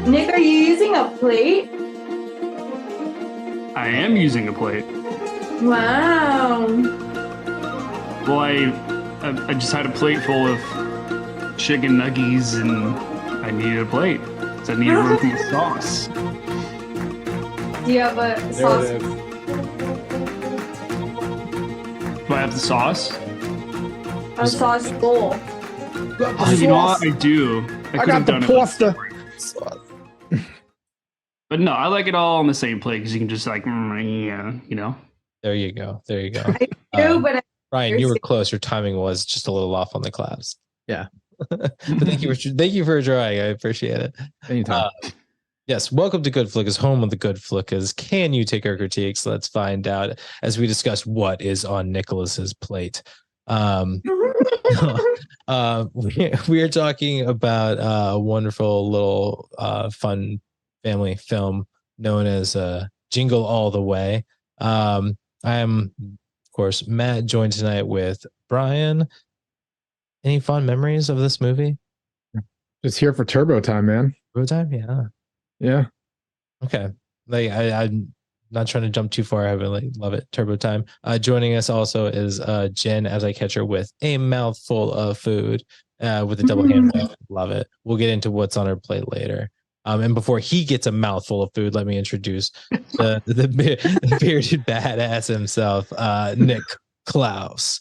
Nick, are you using a plate? I am using a plate. Wow. Well, I just had a plate full of chicken nuggies, and I needed a plate. So I needed room for my sauce. Do you have a sauce? Do I have the sauce? A sauce bowl. Oh, you know what? I do. I got the pasta. But no, I like it all on the same plate because you can just like, yeah, you know. There you go. There you go. I do, but Ryan, you were close. Your timing was just a little off on the claps. Yeah. But thank you for trying. I appreciate it. Anytime. Yes, welcome to GoodFlickas, home of the GoodFlickas. Can you take our critiques? Let's find out as we discuss what is on Nicholas's plate. We are talking about a wonderful little fun family film known as Jingle All The Way. I am, of course, Matt, joined tonight with Brian. Any fond memories of this movie? Just here for Turbo Time, man. Turbo Time? Yeah. Yeah. Okay. Like I'm not trying to jump too far. I really love it. Turbo Time. Joining us also is Jen, as I catch her with a mouthful of food with a double hand. Love it. We'll get into what's on her plate later. And before he gets a mouthful of food, let me introduce the bearded badass himself, Nick Klaus.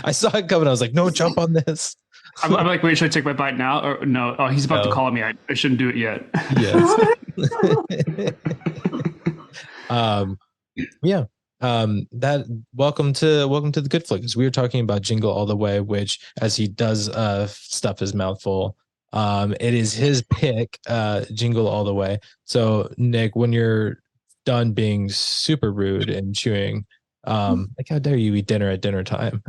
I saw it coming. I was like, no, jump on this. I'm like, wait, should I take my bite now? Or no? Oh, he's about to call me. I shouldn't do it yet. Yes. Yeah. Welcome to the GoodFlickas. We were talking about Jingle All The Way, which, as he does stuff his mouth full, it is his pick, Jingle All The Way. So Nick, when you're done being super rude and chewing, like, how dare you eat dinner at dinner time?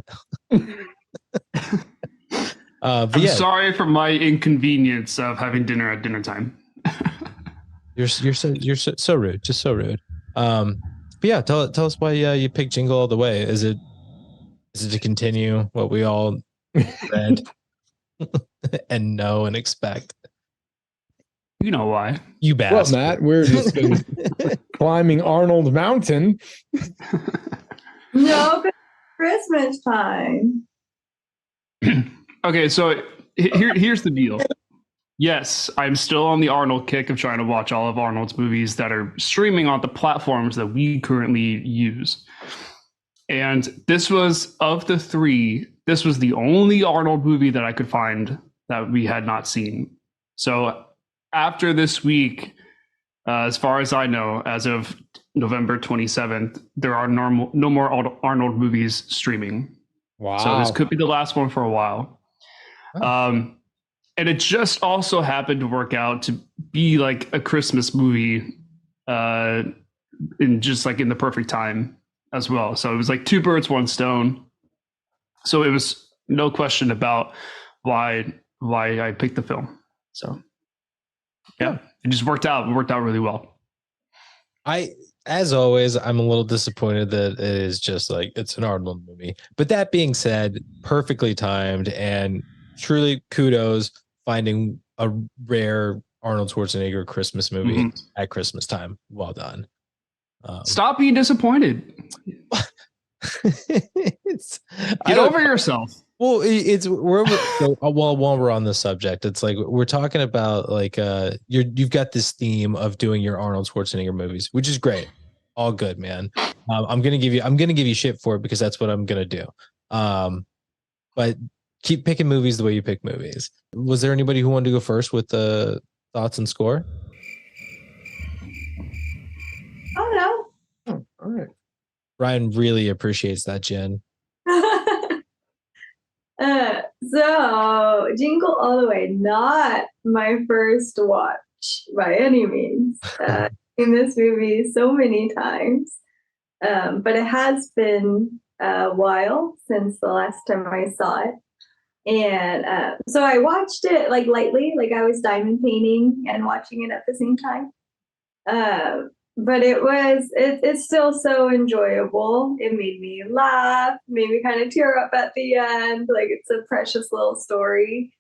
I'm sorry for my inconvenience of having dinner at dinner time. You're so rude, just so rude. But yeah, tell us why you picked Jingle All The Way. Is it to continue what we all read and know and expect? You know why? You bastard. Well, Matt, we're just been climbing Arnold Mountain. No, Christmas time. Okay, so here's the deal. Yes, I'm still on the Arnold kick of trying to watch all of Arnold's movies that are streaming on the platforms that we currently use. And this was, of the three, this was the only Arnold movie that I could find that we had not seen. So after this week, as far as I know, as of November 27th, there are no more Arnold movies streaming. Wow. So this could be the last one for a while. And it just also happened to work out to be like a Christmas movie in just like in the perfect time as well. So it was like two birds, one stone. So it was no question about why I picked the film. So yeah, it just worked out. It worked out really well. As always, I'm a little disappointed that it is just like it's an Arnold movie. But that being said, perfectly timed and truly kudos finding a rare Arnold Schwarzenegger Christmas movie at Christmas time. Well done. Stop being disappointed. Get over yourself. Well, while we're on the subject, it's like we're talking about like you've got this theme of doing your Arnold Schwarzenegger movies, which is great. All good, man. I'm gonna give you shit for it because that's what I'm gonna do. But keep picking movies the way you pick movies. Was there anybody who wanted to go first with the thoughts and score? Oh no. Oh, all right. Ryan really appreciates that, Jen. So Jingle All The Way, not my first watch by any means. In this movie so many times, but it has been a while since the last time I saw it. And so I watched it like lightly, like I was diamond painting and watching it at the same time. But it's still so enjoyable. It made me laugh, made me kind of tear up at the end. Like it's a precious little story.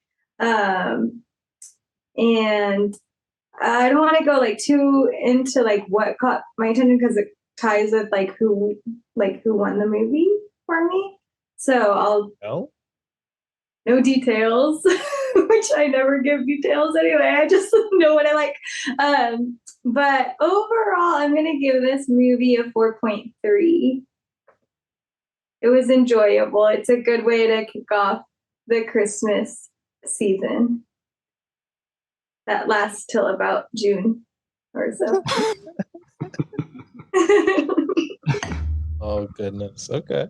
and I don't want to go like too into like what caught my attention because it ties with like who won the movie for me. So I'll no details, which I never give details anyway. I just know what I like. But overall, I'm gonna give this movie a 4.3. It was enjoyable. It's a good way to kick off the Christmas season that lasts till about June or so. Oh goodness. Okay.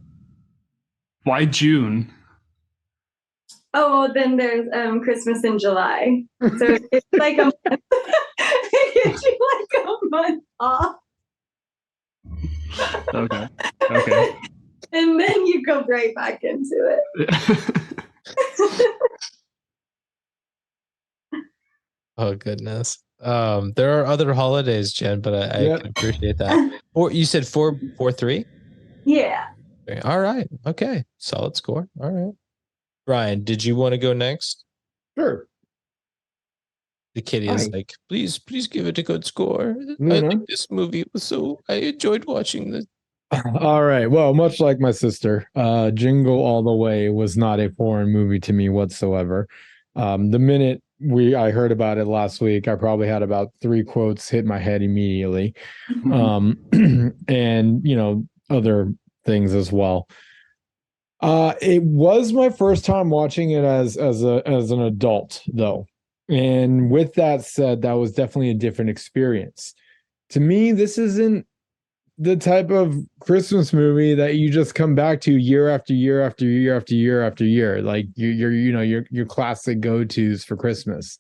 Why June? Oh, well, then there's Christmas in July. So it's like a month. It gives you like a month off. Okay. Okay. And then you go right back into it. Oh goodness. There are other holidays, Jen, but I Yep. can appreciate that. Or you said 4.3? Yeah. All right. Okay. Solid score. All right. Brian, did you want to go next? Sure. The kitty is Hi. like, please give it a good score. No, I no. like this movie. I enjoyed watching this. All right. Well, much like my sister, Jingle All The Way was not a foreign movie to me whatsoever. The minute I heard about it last week, I probably had about 3 quotes hit my head immediately. And other things as well. It was my first time watching it as an adult, though. And with that said, that was definitely a different experience. To me, this isn't the type of Christmas movie that you just come back to year after year after year after year after year, like your classic go-tos for Christmas.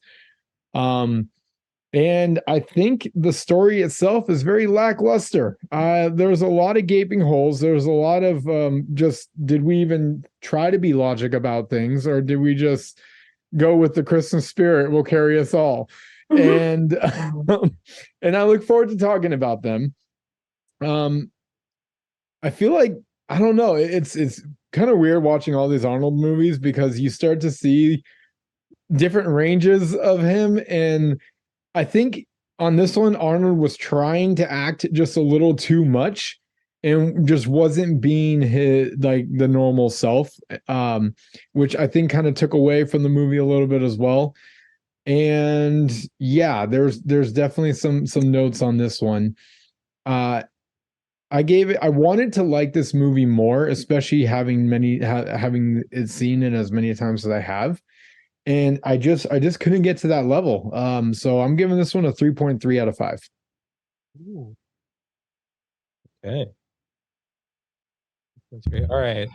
And I think the story itself is very lackluster. There's a lot of gaping holes. There's a lot of just, did we even try to be logic about things, or did we just go with the Christmas spirit will carry us all? And and I look forward to talking about them. I feel like, I don't know, it's kind of weird watching all these Arnold movies because you start to see different ranges of him, and I think on this one, Arnold was trying to act just a little too much and just wasn't being his like the normal self, which I think kind of took away from the movie a little bit as well. And yeah, there's definitely some notes on this one. I wanted to like this movie more, especially having having seen it as many times as I have. And I just couldn't get to that level. So I'm giving this one a 3.3 out of 5. Ooh. Okay. That's great. All right.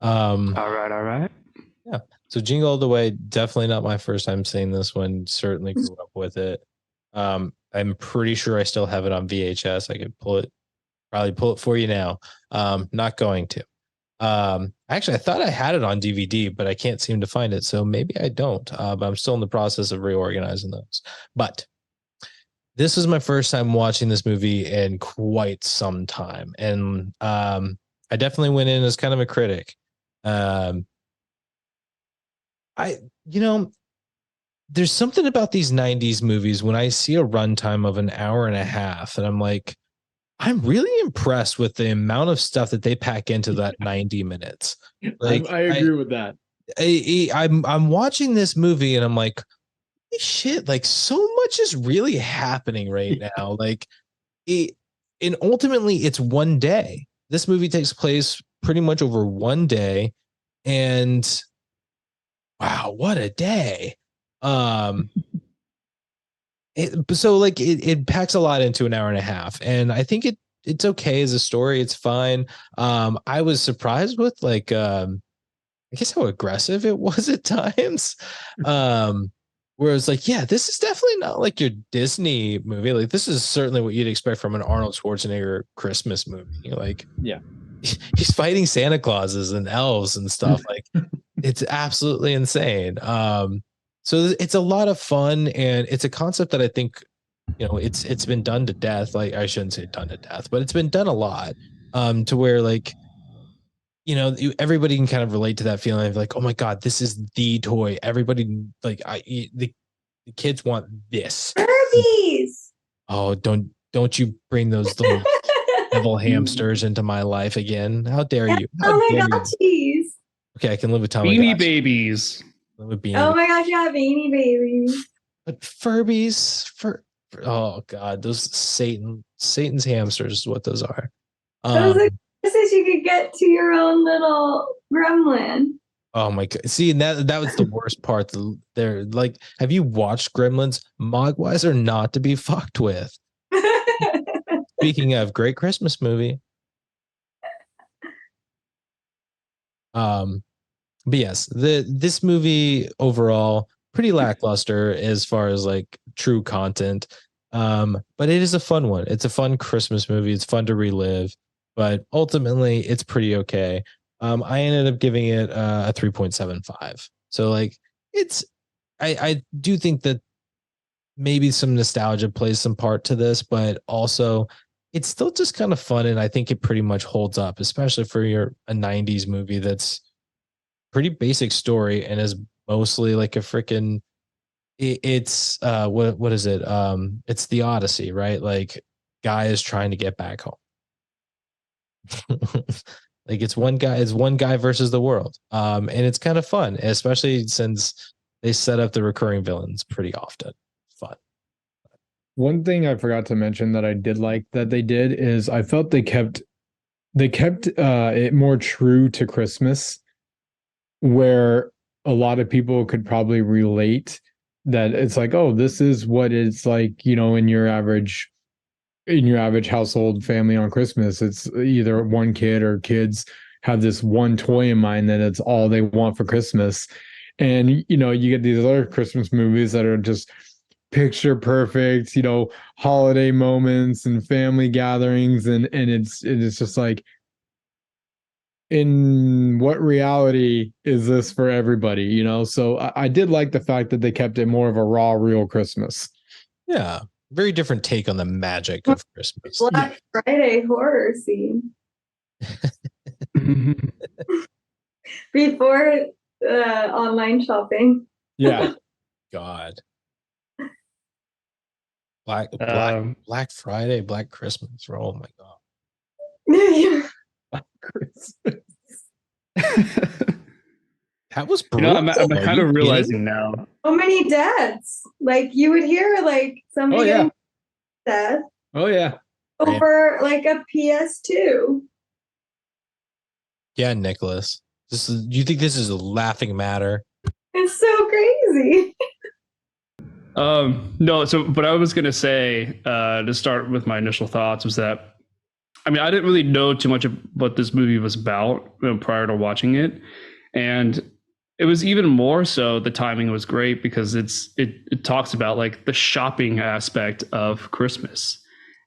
All right. Yeah. So Jingle All The Way, definitely not my first time seeing this one. Certainly grew up with it. I'm pretty sure I still have it on VHS. I could probably pull it for you now. Not going to. Actually, I thought I had it on DVD, but I can't seem to find it. So maybe I don't. But I'm still in the process of reorganizing those. But this was my first time watching this movie in quite some time. And I definitely went in as kind of a critic. There's something about these 90s movies when I see a runtime of an hour and a half, and I'm like, I'm really impressed with the amount of stuff that they pack into that 90 minutes. Like, I agree with that. I'm watching this movie and I'm like, holy shit, like so much is really happening right now. Like and ultimately it's one day. This movie takes place pretty much over one day, and wow, what a day. It packs a lot into an hour and a half, and I think it's okay as a story. It's fine. I was surprised with I guess how aggressive it was at times. Where it's like, yeah, this is definitely not like your Disney movie. Like, this is certainly what you'd expect from an Arnold Schwarzenegger Christmas movie. Like, yeah, he's fighting Santa Clauses and elves and stuff. Like, it's absolutely insane. So it's a lot of fun, and it's a concept that I think, it's been done to death. Like, I shouldn't say done to death, but it's been done a lot, to where like, everybody can kind of relate to that feeling of like, oh my God, this is the toy. Everybody like The kids want this. Furbies. Oh, don't you bring those little devil hamsters into my life again? How dare you? How Oh my dare god, you? jeez. Okay, I can live with Beanie Babies. Live with Beanie Oh my gosh, yeah, Beanie Babies. But Furbies, oh god, those Satan's hamsters is what those are. Those are places you could get to your own little gremlin. Oh my god! See, that was the worst part. They're like, have you watched Gremlins? Mogwais are not to be fucked with. Speaking of great Christmas movie, but yes, this movie overall pretty lackluster as far as like true content. But it is a fun one. It's a fun Christmas movie. It's fun to relive, but ultimately it's pretty okay. I ended up giving it a 3.75. So like I do think that maybe some nostalgia plays some part to this, but also it's still just kind of fun, and I think it pretty much holds up, especially for a 90s movie that's pretty basic story and is mostly like a freaking it's what is it? It's the Odyssey, right? Like guy is trying to get back home. Like it's one guy versus the world. And it's kind of fun, especially since they set up the recurring villains pretty often. Fun. One thing I forgot to mention that I did like that they did is I felt they kept it more true to Christmas, where a lot of people could probably relate that it's like, oh, this is what it's like, in your average household family on Christmas. It's either one kid or kids have this one toy in mind that it's all they want for Christmas. And you get these other Christmas movies that are just picture perfect, holiday moments and family gatherings, and it's just like, in what reality is this for everybody? So I did like the fact that they kept it more of a raw, real Christmas. Yeah. Very different take on the magic of Christmas. Black Friday horror scene. Before online shopping. Yeah. God. Black Friday, Black Christmas. Oh my God. Christmas. That was brutal. I'm kind of realizing now. So many deaths. Like you would hear like somebody getting death. Oh yeah. Over like a PS2. Yeah, Nicholas. You think this is a laughing matter? It's so crazy. No, so what I was gonna say to start with my initial thoughts was that I didn't really know too much of what this movie was about prior to watching it, and it was even more so the timing was great because it talks about like the shopping aspect of Christmas,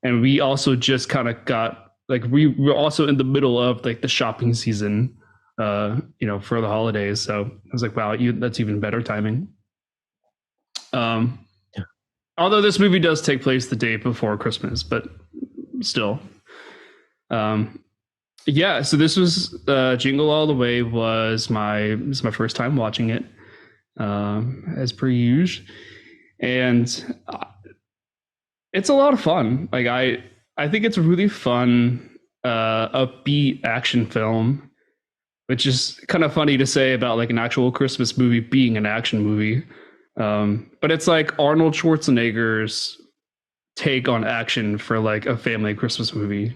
and we also just kind of got like we were also in the middle of like the shopping season, for the holidays. So I was like, wow, that's even better timing. Although this movie does take place the day before Christmas, but still. So this was Jingle All The Way was my first time watching it, as per usual, and it's a lot of fun. Like I think it's a really fun, upbeat action film, which is kind of funny to say about like an actual Christmas movie being an action movie. But it's like Arnold Schwarzenegger's take on action for like a family Christmas movie,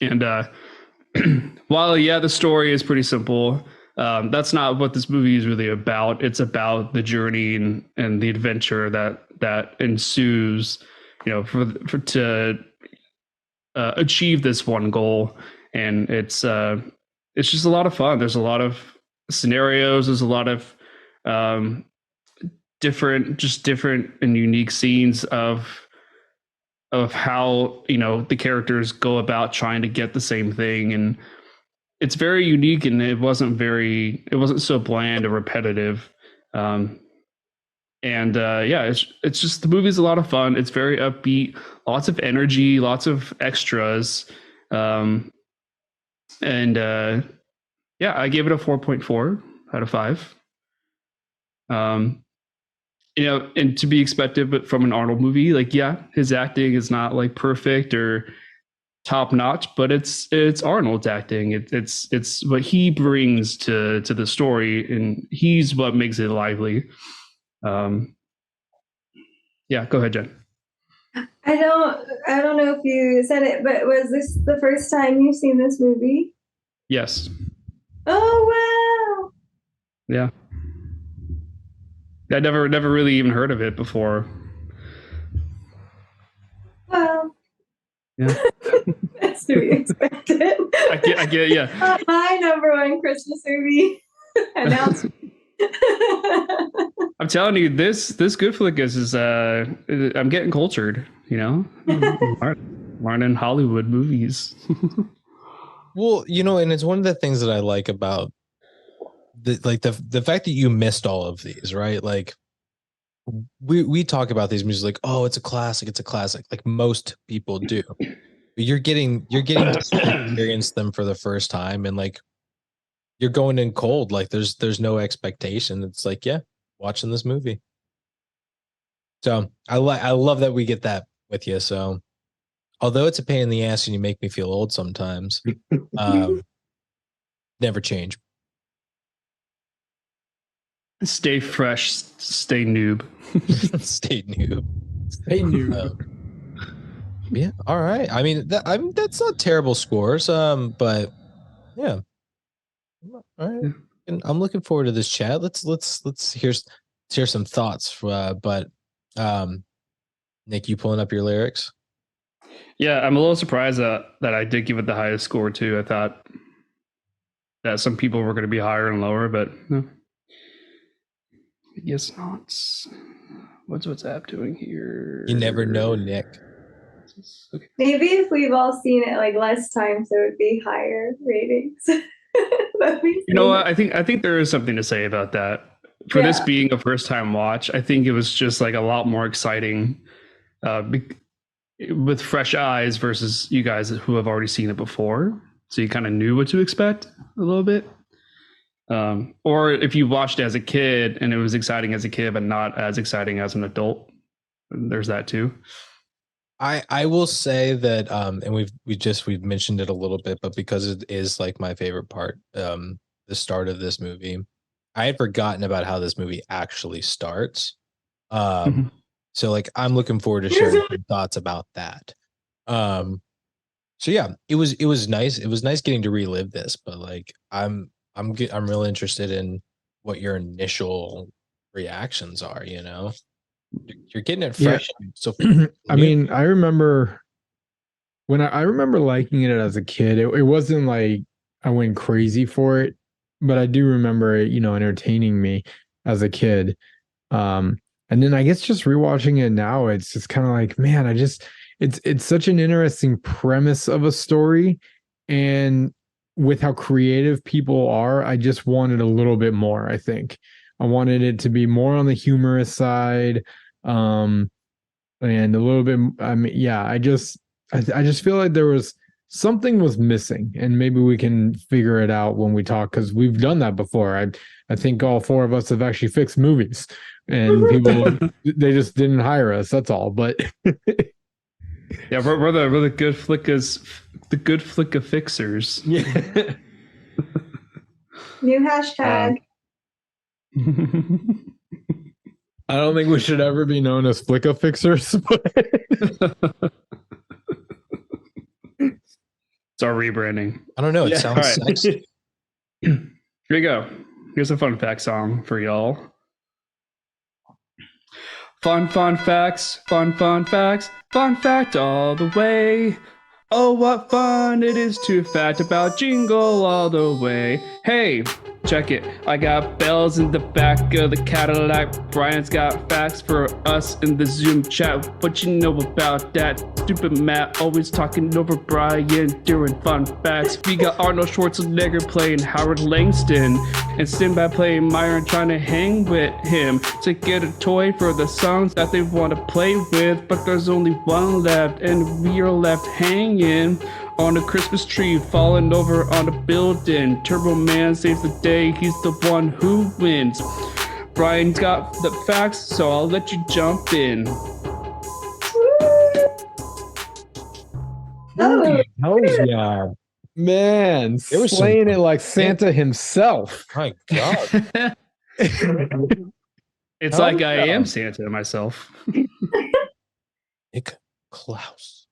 And while the story is pretty simple, that's not what this movie is really about. It's about the journey and the adventure that ensues, to achieve this one goal. And it's just a lot of fun. There's a lot of scenarios. There's a lot of different and unique scenes of how the characters go about trying to get the same thing, and it's very unique, and it wasn't so bland or repetitive. It's just the movie's a lot of fun. It's very upbeat, lots of energy, lots of extras, I gave it a 4.4 out of 5. you know, and to be expected, but from an Arnold movie, like, yeah, his acting is not like perfect or top notch, but it's Arnold's acting. It's what he brings to the story, and he's what makes it lively. Yeah, go ahead, Jen. I don't know if you said it, but was this the first time you've seen this movie? Yes. Oh wow. Yeah. I never really even heard of it before. Well. Yeah. That's to be expected. I get, yeah. My number one Christmas movie announcement. I'm telling you, this GoodFlickas is I'm getting cultured, you know, learning Hollywood movies. Well, you know, and it's one of the things that I like about the fact that you missed all of these, right? Like we talk about these movies like, oh, it's a classic, like most people do. But you're getting to experience them for the first time, and like you're going in cold, like there's no expectation. It's like, yeah, watching this movie. So I love that we get that with you. So although it's a pain in the ass and you make me feel old sometimes, never change. Stay fresh, stay noob. Stay noob. Stay noob. Yeah. All right. I mean, that's not terrible scores. But yeah. All right. And I'm looking forward to this chat. Let's hear some thoughts. But Nick, you pulling up your lyrics? Yeah, I'm a little surprised that I did give it the highest score too. I thought that some people were going to be higher and lower, but no. I guess not. What's WhatsApp doing here? You never know, Nick. Okay. Maybe if we've all seen it like less times, it would be higher ratings. You know what? I think there is something to say about that. For this being a first time watch, I think it was just like a lot more exciting with fresh eyes versus you guys who have already seen it before. So you kind of knew what to expect a little bit. Or if you watched it as a kid and it was exciting as a kid, but not as exciting as an adult, there's that too. I will say that, and we've mentioned it a little bit, but because it is like my favorite part, the start of this movie, I had forgotten about how this movie actually starts. So like I'm looking forward to sharing some thoughts about that. So yeah, it was nice. It was nice getting to relive this, but like I'm real interested in what your initial reactions are, you know. You're getting it fresh. Yeah. So I mean, I remember when I remember liking it as a kid. It wasn't like I went crazy for it, but I do remember it, you know, entertaining me as a kid. And then I guess just rewatching it now, it's just kind of like, man, it's such an interesting premise of a story, and with how creative people are, I just wanted a little bit more. I think I wanted it to be more on the humorous side, and a little bit. I mean, yeah, I just feel like there was something was missing, and maybe we can figure it out when we talk, because we've done that before. I think all four of us have actually fixed movies, and people they just didn't hire us. That's all. But yeah, we're the GoodFlickas, the GoodFlicka fixers. Yeah. New hashtag. I don't think we should ever be known as Flicka fixers. It's our rebranding. I don't know. It sounds sexy. Here you go. Here's a fun fact song for y'all. Fun facts, fun facts, fun fact all the way. Oh, what fun it is to fact about Jingle All The Way. Hey, check it. I got bells in the back of the Cadillac. Brian's got facts for us in the Zoom chat. What you know about that? Stupid Matt always talking over Brian during fun facts. We got Arnold Schwarzenegger playing Howard Langston, and Sinbad playing Myron, trying to hang with him to get a toy for the songs that they want to play with. But there's only one left, and we are left hanging on a Christmas tree, falling over on a building. Turbo Man saves the day, he's the one who wins. Brian's got the facts, so I'll let you jump in. Oh, Oh yeah. Man, There was slaying some- it like Santa himself. My God. It's Oh, like I yeah. am Santa myself. Nick Klaus.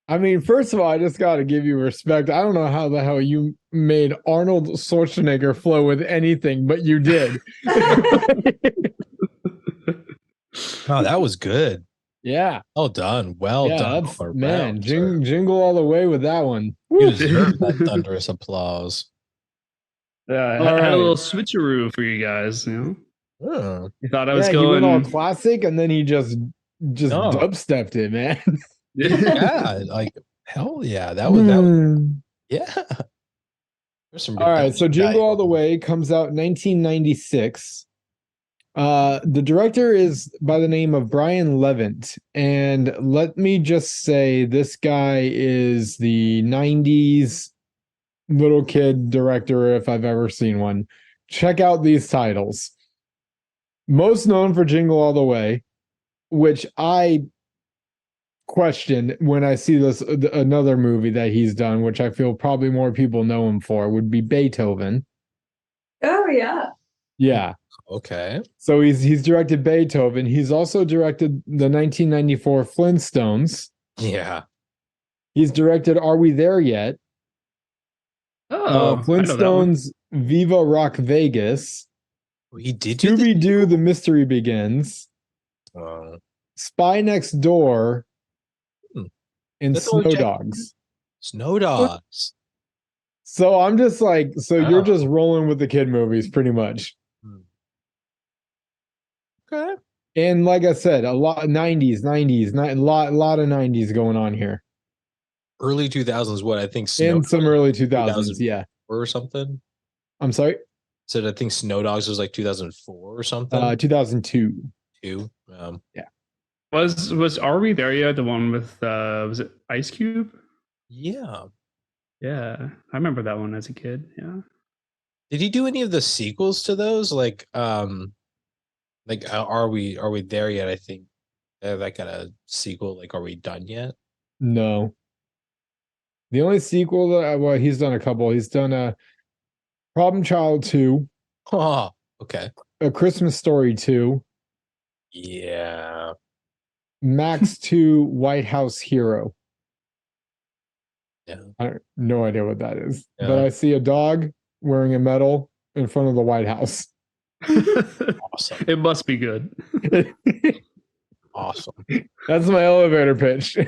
I mean, first of all, I just got to give you respect. I don't know how the hell you made Arnold Schwarzenegger flow with anything, but you did. Oh, that was good. Yeah. Well done. Well Yeah, done. that's Well man, deserved. jingle all the way with that one. You deserve that thunderous applause. Yeah, I All had a right. little switcheroo for you guys. You know, Oh, you thought I was Yeah, he went all going. classic and then he just No. dubstepped it, man. yeah, like hell yeah. That was yeah. There's some All right, so redemption Jingle value. All the Way comes out in 1996. The director is by the name of Brian Levant, and let me just say this guy is the 90s little kid director if I've ever seen one. Check out these titles. Most known for Jingle All the Way, which I question when I see this another movie that he's done, which I feel probably more people know him for, would be Beethoven. oh yeah. Yeah. Okay. So he's directed Beethoven. He's also directed the 1994 Flintstones. Yeah. He's directed Are We There Yet? Oh, I know that one. Flintstones Viva Rock Vegas. He did do Scooby Doo The Mystery Begins. Oh. Spy Next Door. Hmm. And That's all Snow Jack- Dogs. Snow Dogs. So I'm just like, so you're Oh. just rolling with the kid movies pretty much. Okay. And like I said, a lot of 90s, a lot of 90s going on here. Early 2000s, what I think Snow And some Dogs early was 2000s, yeah. or something. I'm sorry, Said I think Snow Dogs was like 2004 or something. 2002. Too. Was Are We There Yet the one with was it Ice Cube? Yeah. Yeah, I remember that one as a kid. Yeah. Did he do any of the sequels to those? Like Are We There Yet? I think that got a sequel. Like Are We Done Yet? No. The only sequel that well, he's done a couple. He's done a Problem Child 2, Oh, okay. A Christmas Story 2, Yeah. Max 2, White House Hero. Yeah. I have no idea what that is. Yeah. But I see a dog wearing a medal in front of the White House. Awesome. It must be good. Awesome. That's my elevator pitch.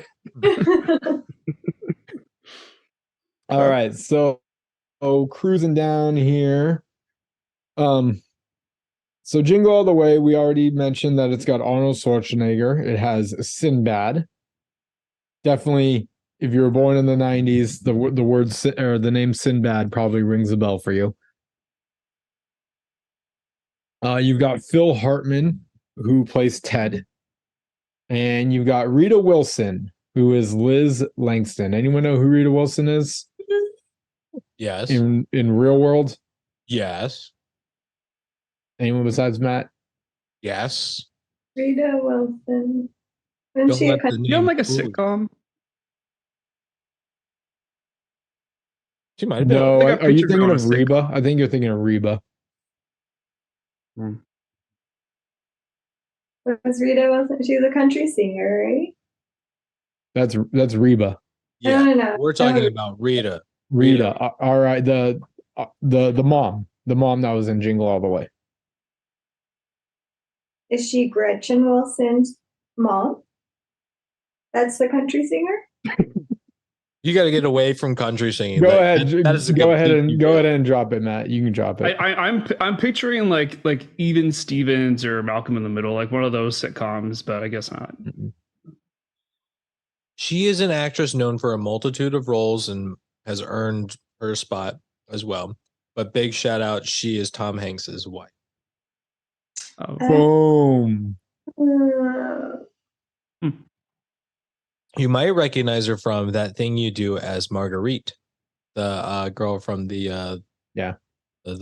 All right, so cruising down here. So Jingle All the Way, we already mentioned that it's got Arnold Schwarzenegger. It has Sinbad. Definitely, if you were born in the 90s, the word or the name Sinbad probably rings a bell for you. You've got Phil Hartman, who plays Ted. And you've got Rita Wilson, who is Liz Langston. Anyone know who Rita Wilson is Yes. in real world? Yes. Anyone besides Matt? Yes. Rita Wilson. Isn't Don't she a let the country? You know, name like a fool you. sitcom. She might have been. No, I think I are you pictured her thinking on of a Reba? sitcom. I think you're thinking of Reba. Was Rita Wilson? She was a country singer, right? That's Reba. Yeah. No. We're talking No. about Rita. Rita. All right, the mom that was in Jingle All the Way. Is she Gretchen Wilson's mom? That's the country singer? You got to get away from country singing. Go That- ahead, that is a go ahead complete and drop it, Matt. You can drop it. I'm picturing like Even Stevens or Malcolm in the Middle, like one of those sitcoms, but I guess not. She is an actress known for a multitude of roles and has earned her spot as well. But big shout out, she is Tom Hanks's wife. Oh. Boom. You might recognize her from That Thing You Do as Marguerite, the girl from the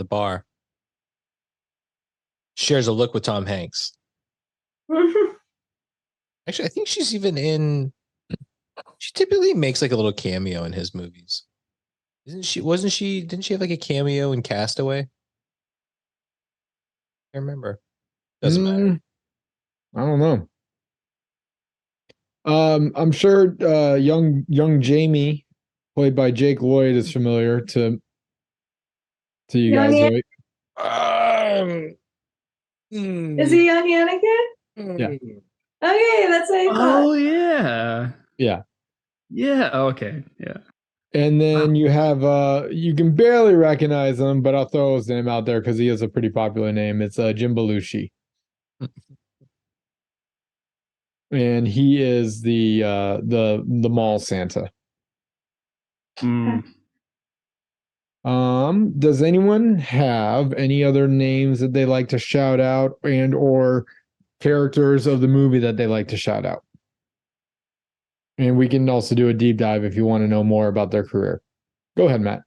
bar. shares a look with Tom Hanks. Actually, I think she's even in. She typically makes like a little cameo in his movies. Isn't she? Wasn't she? Didn't she have like a cameo in Castaway? I remember. Doesn't matter. I don't know. I'm sure young Jamie, played by Jake Lloyd, is familiar to you Young guys, An- right? Is he young Anakin? Yeah. Okay, that's what I thought. Oh yeah. Yeah. Yeah. Okay. Yeah. And then you have you can barely recognize him, but I'll throw his name out there because he is a pretty popular name. It's Jim Belushi. And he is the mall Santa. Mm. Does anyone have any other names that they like to shout out and or characters of the movie that they like to shout out? And we can also do a deep dive if you want to know more about their career. Go ahead, Matt.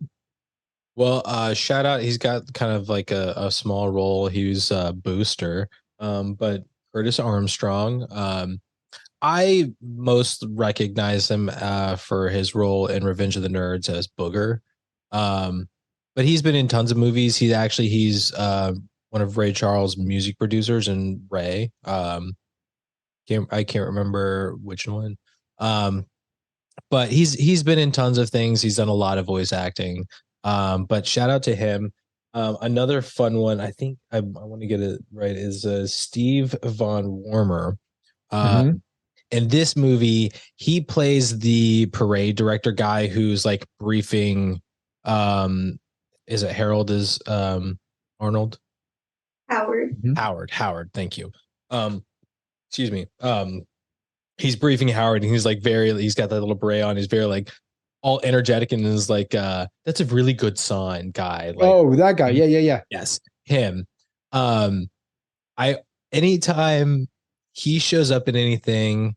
Well, shout out. He's got kind of like a small role. He was Booster, but Curtis Armstrong. I most recognize him for his role in Revenge of the Nerds as Booger. But he's been in tons of movies. He's one of Ray Charles' music producers in Ray. I can't remember which one. But he's been in tons of things. He's done a lot of voice acting. But shout out to him. Another fun one, I think I want to get it right, is Steve Von Warmer. In this movie, he plays the parade director guy who's like briefing. Is it Harold? Is Arnold? Howard. Howard. Thank you. Excuse me. He's briefing Howard, and he's like he's got that little beret on. He's very like all energetic and is like, that's a really good sign, guy. Like, that guy. Yeah. Yes, him. Anytime he shows up in anything,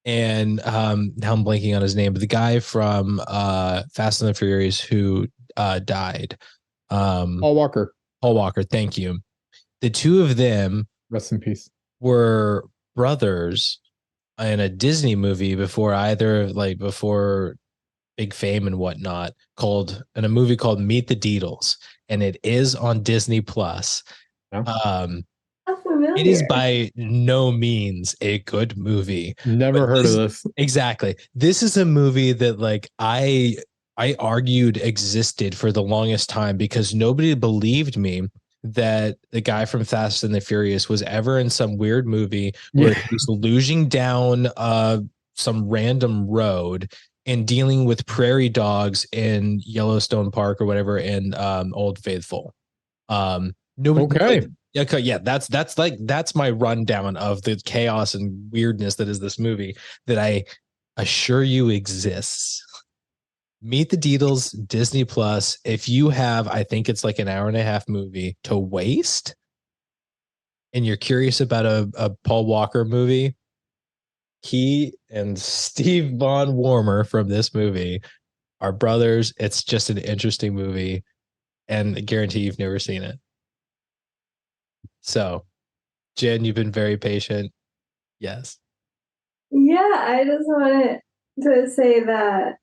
and now I'm blanking on his name, but the guy from Fast and the Furious who died. Paul Walker. Paul Walker, thank you. The two of them, rest in peace, were brothers in a Disney movie before big fame and whatnot, in a movie called Meet the Deedles, and it is on Disney Plus. It is by no means a good movie. Never heard of this. Exactly. This is a movie that like I argued existed for the longest time because nobody believed me that the guy from Fast and the Furious was ever in some weird movie where he's losing down some random road and dealing with prairie dogs in Yellowstone Park or whatever in Old Faithful. Nobody. Okay. Yeah, that's my rundown of the chaos and weirdness that is this movie that I assure you exists. Meet the Deedles, Disney Plus. If you have, I think it's like an hour and a half movie to waste, and you're curious about a Paul Walker movie, he and Steve Von Warmer from this movie are brothers. It's just an interesting movie, and I guarantee you've never seen it. So, Jen, you've been very patient. Yes. Yeah, I just wanted to say that,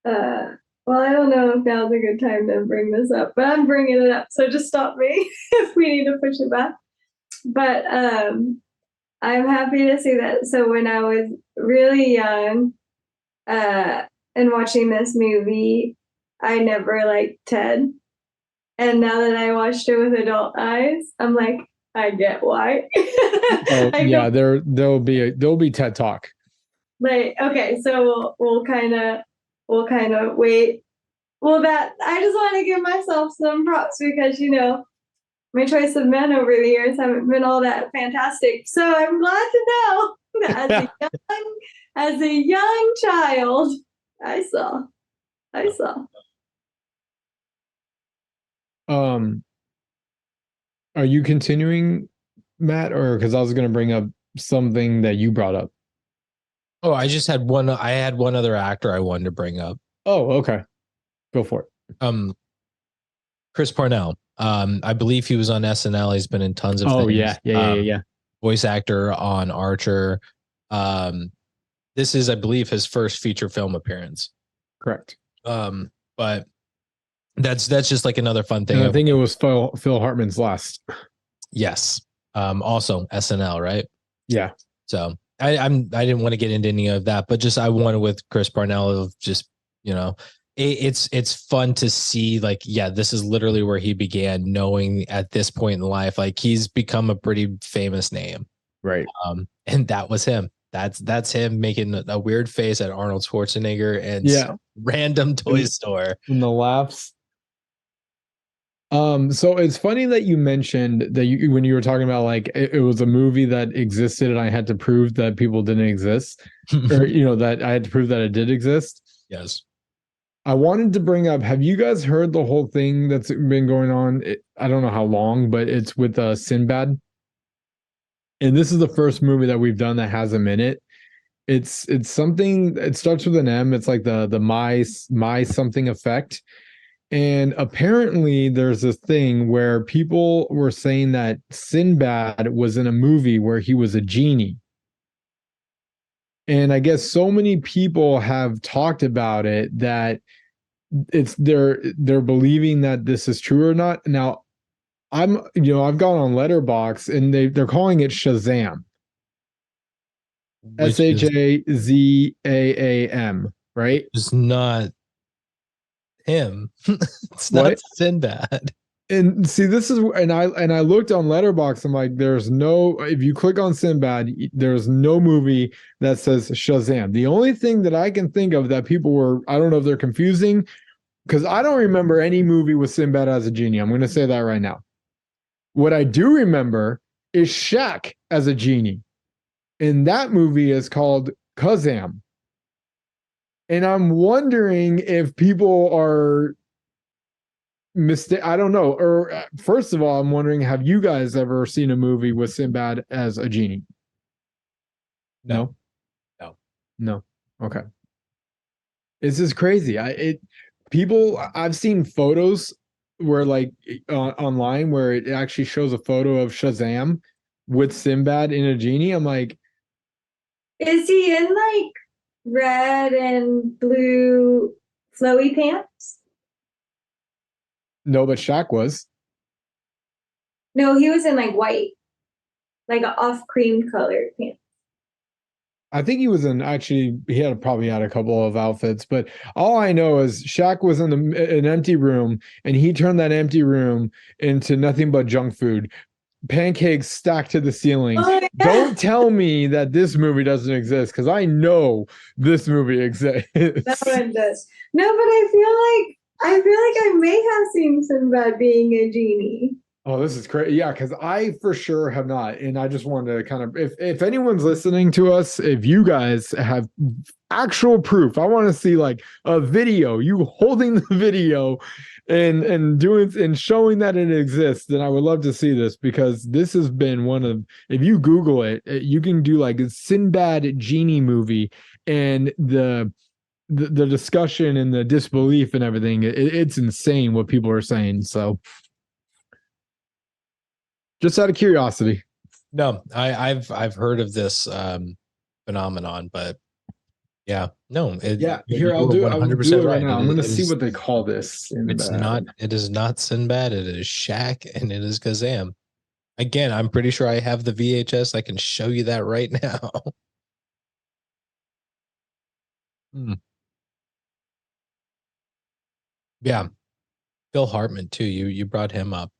well, I don't know if now's a good time to bring this up, but I'm bringing it up, so just stop me if we need to push it back. But I'm happy to see that. So when I was really young and watching this movie, I never liked Ted. And now that I watched it with adult eyes, I'm like, I get why. There'll be TED Talk. Like, okay, so we'll kind of wait. Well, that I just want to give myself some props because my choice of men over the years haven't been all that fantastic. So I'm glad to know that as a young child, I saw. Are you continuing, Matt, or because I was going to bring up something that you brought up? Oh, I had one other actor I wanted to bring up. Oh, okay. Go for it. Chris Parnell. I believe he was on SNL. He's been in tons of things. Yeah. Voice actor on Archer. This is, I believe, his first feature film appearance. Correct. But that's just like another fun thing. And I think it was Phil Hartman's last. Yes. Also SNL, right? Yeah. So I didn't want to get into any of that, but just I wanted with Chris Parnell of just, you know, it's fun to see, like, yeah, this is literally where he began, knowing at this point in life, like he's become a pretty famous name. Right. And that was him. That's him making a weird face at Arnold Schwarzenegger and random toy store. And the laughs. So it's funny that you mentioned that when you were talking about like it was a movie that existed and I had to prove that people didn't exist, or that I had to prove that it did exist. Yes. I wanted to bring up, have you guys heard the whole thing that's been going on? I don't know how long, but it's with Sinbad. And this is the first movie that we've done that has him in it. It's something, it starts with an M. It's like the my something effect. And apparently there's this thing where people were saying that Sinbad was in a movie where he was a genie. And I guess so many people have talked about it that they're believing that this is true or not. Now, I've gone on Letterboxd and they're calling it Shazam. Shazam, right? It's not him. It's not Sinbad. And see, this is, and I looked on Letterboxd. I'm like, if you click on Sinbad, there's no movie that says Shazam. The only thing that I can think of that people were, I don't know if they're confusing, because I don't remember any movie with Sinbad as a genie. I'm going to say that right now. What I do remember is Shaq as a genie. And that movie is called Kazam. And I'm wondering if people are I don't know. Or first of all, I'm wondering, have you guys ever seen a movie with Sinbad as a genie? No. Okay. This is crazy. I've seen photos where like online where it actually shows a photo of Shazam with Sinbad in a genie. I'm like, is he in like red and blue flowy pants? No, but Shaq was. No, he was in like white, like off cream colored pants. I think he was he probably had a couple of outfits, but all I know is Shaq was in an empty room and he turned that empty room into nothing but junk food. Pancakes stacked to the ceiling. Oh, yeah. Don't tell me that this movie doesn't exist, because I know this movie exists. No one does. No, but I feel like I may have seen Sinbad being a genie. Oh, this is crazy. Yeah, because I for sure have not. And I just wanted to kind of, if anyone's listening to us, if you guys have actual proof, I want to see like a video, you holding the video and doing and showing that it exists, then I would love to see this, because this has been one of, if you Google it, you can do like a Sinbad genie movie, and the discussion and the disbelief and everything, it's insane what people are saying. So just out of curiosity. No, I've heard of this phenomenon, but yeah, no. Here I'll do 100% right now. I'm going to see what they call this. It is not Sinbad. It is Shaq, and it is Kazam. Again, I'm pretty sure I have the VHS. I can show you that right now. Yeah, Phil Hartman too. You brought him up.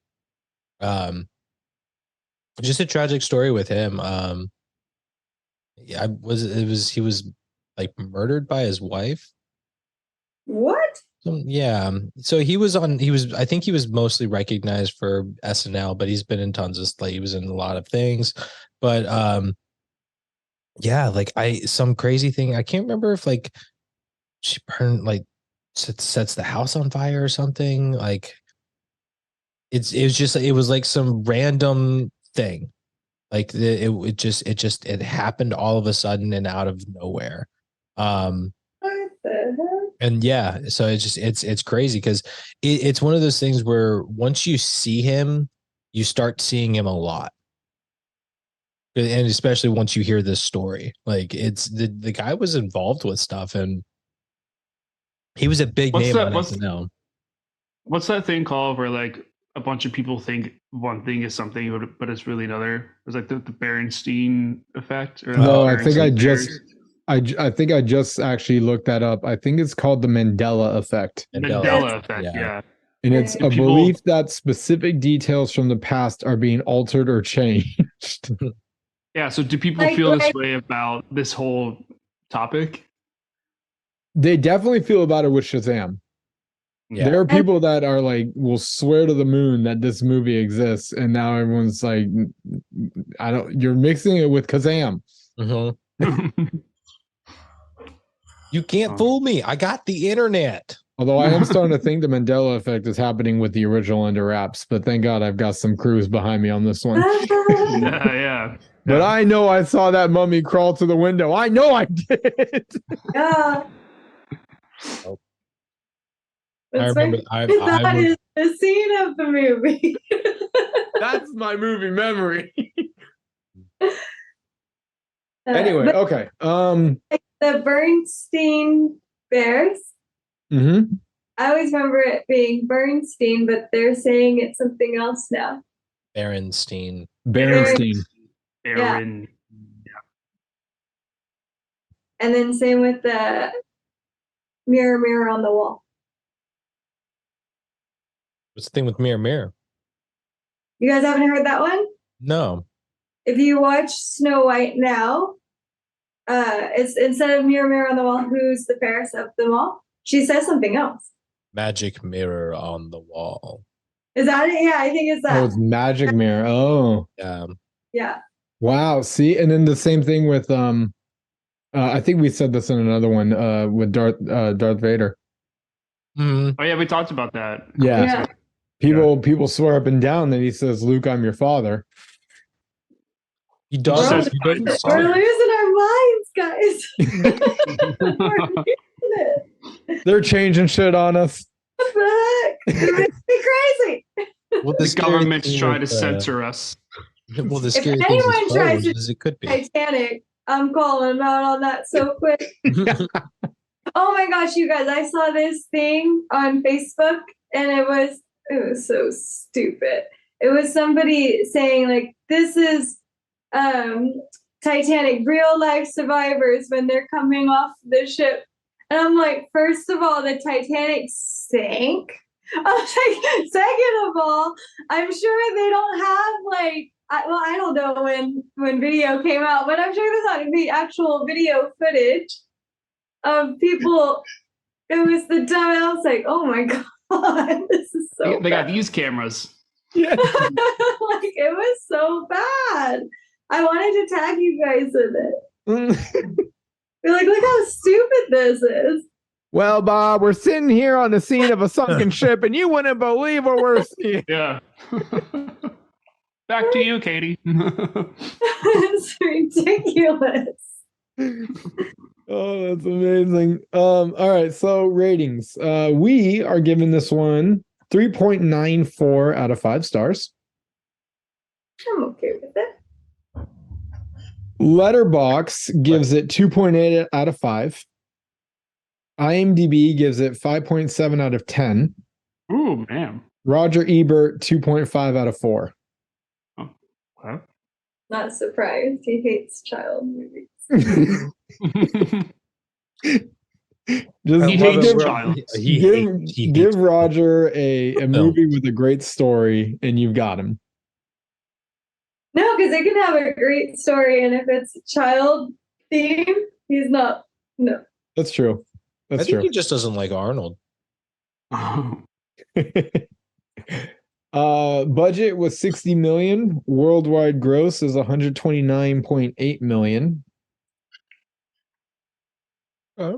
Just a tragic story with him. He was like murdered by his wife. What? Yeah. So I think he was mostly recognized for SNL, but he's been in tons of, like, he was in a lot of things. But yeah, like some crazy thing. I can't remember if like she burned, like, sets the house on fire or something. Like it was like some random thing. Like it happened all of a sudden and out of nowhere. What the heck? And yeah, so it's crazy because it's one of those things where once you see him, you start seeing him a lot. And especially once you hear this story, like it's the guy was involved with stuff and he was a big What's name that? on SNL. What's that thing called where like a bunch of people think one thing is something, but it's really another? It's like the Berenstein effect. Or No, the I think I Berenstein just bears. I think I just actually looked that up. I think it's called the Mandela effect. Mandela effect. Yeah. And it's And a people- belief that specific details from the past are being altered or changed. Yeah. So do people Like, feel this like- way about this whole topic? They definitely feel about it with Shazam. Yeah. There are people that are like, will swear to the moon that this movie exists, and now everyone's like, I don't. You're mixing it with Kazam. Mhm. You can't fool me. I got the internet. Although I am starting to think the Mandela effect is happening with the original under wraps, but thank God I've got some crews behind me on this one. Yeah. But I know I saw that mummy crawl to the window. I know I did. Yeah. Oh. That's remember- that was- is the scene of the movie. That's my movie memory. Uh, Anyway, but okay. the Bernstein Bears. Mm-hmm. I always remember it being Bernstein, but they're saying it's something else now. Berenstein. Berenstein. Aaron. And then same with the mirror, mirror on the wall. What's the thing with Mirror Mirror? You guys haven't heard that one? No. If you watch Snow White now, it's instead of mirror, mirror on the wall, who's the fairest of them all? She says something else. Magic mirror on the wall. Is that it? Yeah, I think it's that. Oh, it's Magic Mirror. Oh, Yeah. wow. See, and then the same thing with I think we said this in another one with Darth Vader. Mhm. Oh yeah, we talked about that. Yeah. People swear up and down that he says, "Luke, I'm your father." He does. says He doesn't We're say losing our minds, guys. We're losing it. They're changing shit on us. What the heck? It makes me crazy. Well, The scary government's thing trying to with, censor us. Well, the If scary thing anyone with Star tries Wars to is it could be. Titanic, I'm calling out on that so quick. Oh my gosh, you guys, I saw this thing on Facebook and it was so stupid. It was somebody saying like, this is Titanic, real life survivors when they're coming off the ship. And I'm like, first of all, the Titanic sank. I was like, second of all, I'm sure they don't have like, I don't know when video came out, but I'm sure there's not gonna be actual video footage of people. It was the dumb. I was like, oh my god, this is so. They got these cameras. Yeah. like it was so bad. I wanted to tag you guys in it. Be like, look how stupid this is. Well, Bob, we're sitting here on the scene of a sunken ship, and you wouldn't believe what we're seeing. Yeah. Back to you, Katie. It's ridiculous. Oh, that's amazing. All right, so ratings. We are giving this one 3.94 out of 5 stars. I'm okay with it. Letterbox gives it 2.8 out of 5. IMDb gives it 5.7 out of 10. Ooh, man. Roger Ebert 2.5 out of 4. Okay. Not surprised. He hates child movies. Just He give, hates child. give Roger a movie with a great story, and you've got him. No, because it can have a great story, and if it's child theme, he's not. No. That's true. I That's think true. he just doesn't like Arnold. Budget was 60 million. Worldwide gross is 129.8 million.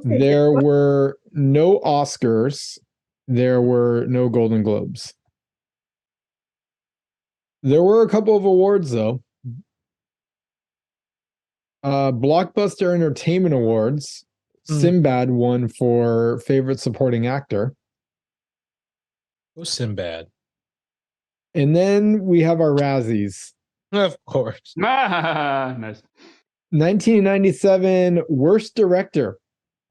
There were no Oscars. There were no Golden Globes. There were a couple of awards though. Blockbuster Entertainment Awards. Sinbad won for favorite supporting actor. Who's Sinbad? And then we have our Razzies. Of course. Nice. 1997 Worst Director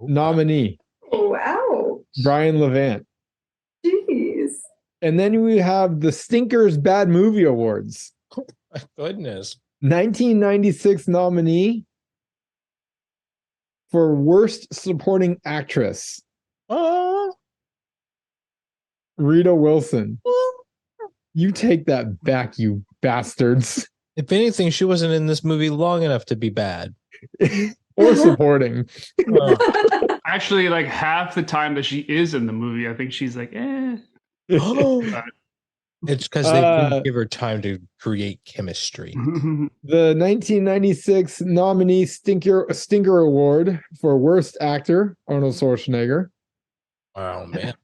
nominee, Wow. Brian Levant. Jeez. And then we have the Stinkers Bad Movie Awards. My goodness. 1996 nominee for Worst Supporting Actress, Oh. Rita Wilson. You take that back, you bastards. If anything, she wasn't in this movie long enough to be bad. Or supporting. Actually, like half the time that she is in the movie, I think she's like, eh. It's because they didn't give her time to create chemistry. The 1996 nominee Stinker Award for Worst Actor, Arnold Schwarzenegger. Oh man.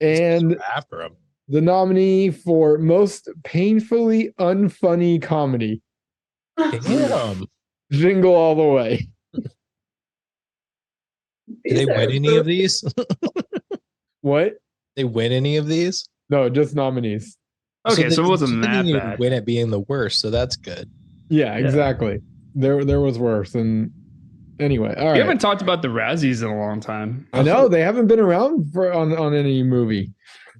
And After him. the nominee for Most Painfully Unfunny Comedy, Damn. Jingle All The Way. Did they win any of these? What? They win any of these? No, just nominees. Okay, so it wasn't they that didn't even bad. win at being the worst, so that's good. Yeah, exactly. There was worse. And anyway, all We right. haven't talked about the Razzies in a long time. I know they haven't been around for on any movie.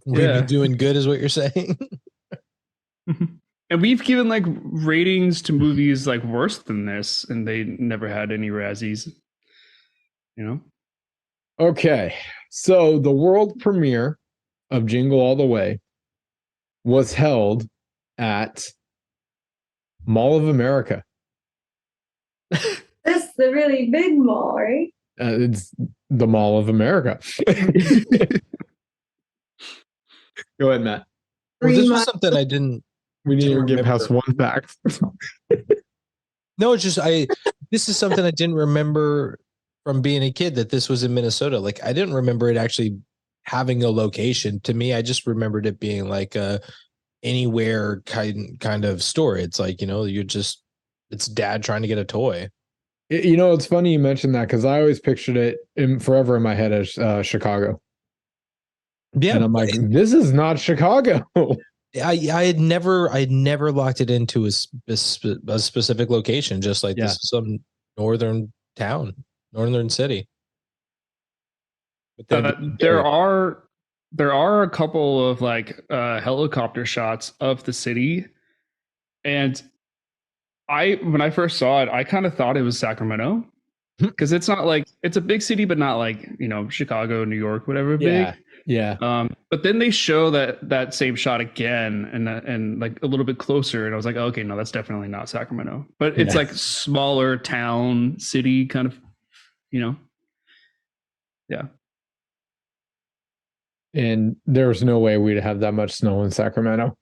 We've been doing good, is what you're saying. And we've given like ratings to movies like worse than this, and they never had any Razzies. You know? Okay, so the world premiere of Jingle All The Way was held at Mall of America. That's the really big mall, right? It's the Mall of America. Go ahead, Matt. Well, this Green was Mile. something I didn't. We need to Didn't get remember. past one fact. No, it's just this is something I didn't remember from being a kid, that this was in Minnesota. Like I didn't remember it actually having a location. To me, I just remembered it being like a anywhere kind of store. It's like, it's dad trying to get a toy. It's funny you mentioned that because I always pictured it forever in my head as Chicago. Yeah, And I'm like, this is not Chicago. I had never locked it into a specific location, just like this is some northern town, northern city. But then There are a couple of like helicopter shots of the city, and when I first saw it, I kind of thought it was Sacramento, because it's not like, it's a big city, but not like Chicago, New York, whatever big. Yeah. But then they show that same shot again and like a little bit closer, and I was like, oh, okay, no, that's definitely not Sacramento. But it's like smaller town, city kind of, yeah. And there was no way we'd have that much snow in Sacramento.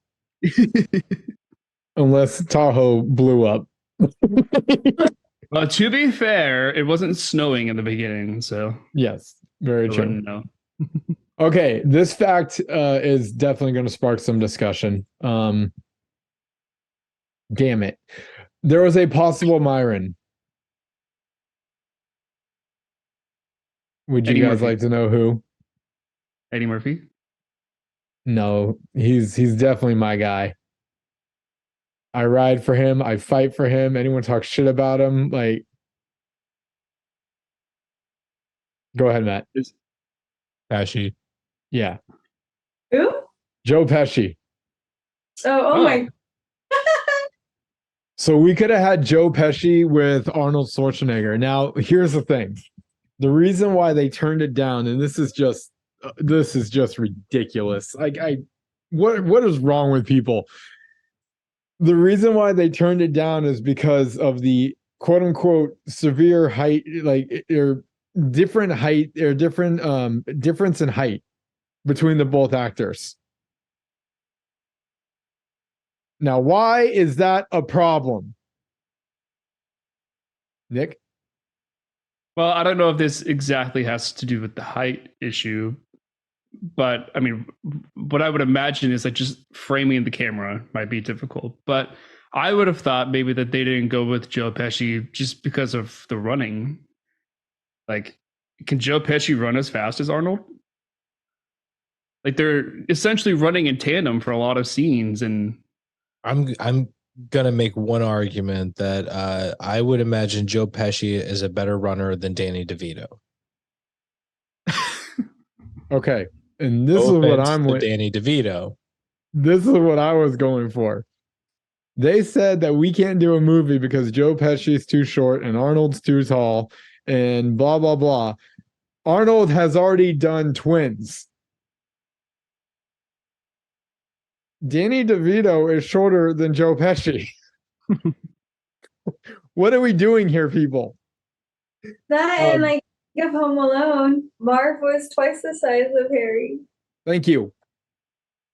Unless Tahoe blew up. Well, to be fair, it wasn't snowing in the beginning, so Yes, very I true. wouldn't know. Okay, this fact is definitely going to spark some discussion. Damn it. There was a possible Myron. Would you Eddie guys Murphy. like to know who? Eddie Murphy? No, he's definitely my guy. I ride for him. I fight for him. Anyone talks shit about him, like, go ahead, Matt. Pesci. Yeah, Who? Joe Pesci. Oh my. So we could have had Joe Pesci with Arnold Schwarzenegger. Now, here's the thing. The reason why they turned it down, and this is just ridiculous. What is wrong with people? The reason why they turned it down is because of the quote unquote severe height, like or different height or different difference in height between the both actors. Now, why is that a problem? Nick? Well, I don't know if this exactly has to do with the height issue, but I mean, what I would imagine is like just framing the camera might be difficult. But I would have thought maybe that they didn't go with Joe Pesci just because of the running. Like can Joe Pesci run as fast as Arnold? Like they're essentially running in tandem for a lot of scenes, and I'm gonna make one argument that I would imagine Joe Pesci is a better runner than Danny DeVito. Okay, and this No is what offense I'm to with. Danny DeVito. This is what I was going for. They said that we can't do a movie because Joe Pesci's too short and Arnold's too tall and blah, blah, blah. Arnold has already done Twins. Danny DeVito is shorter than Joe Pesci. What are we doing here, people? That and like of Home Alone, Marv was twice the size of Harry. Thank you.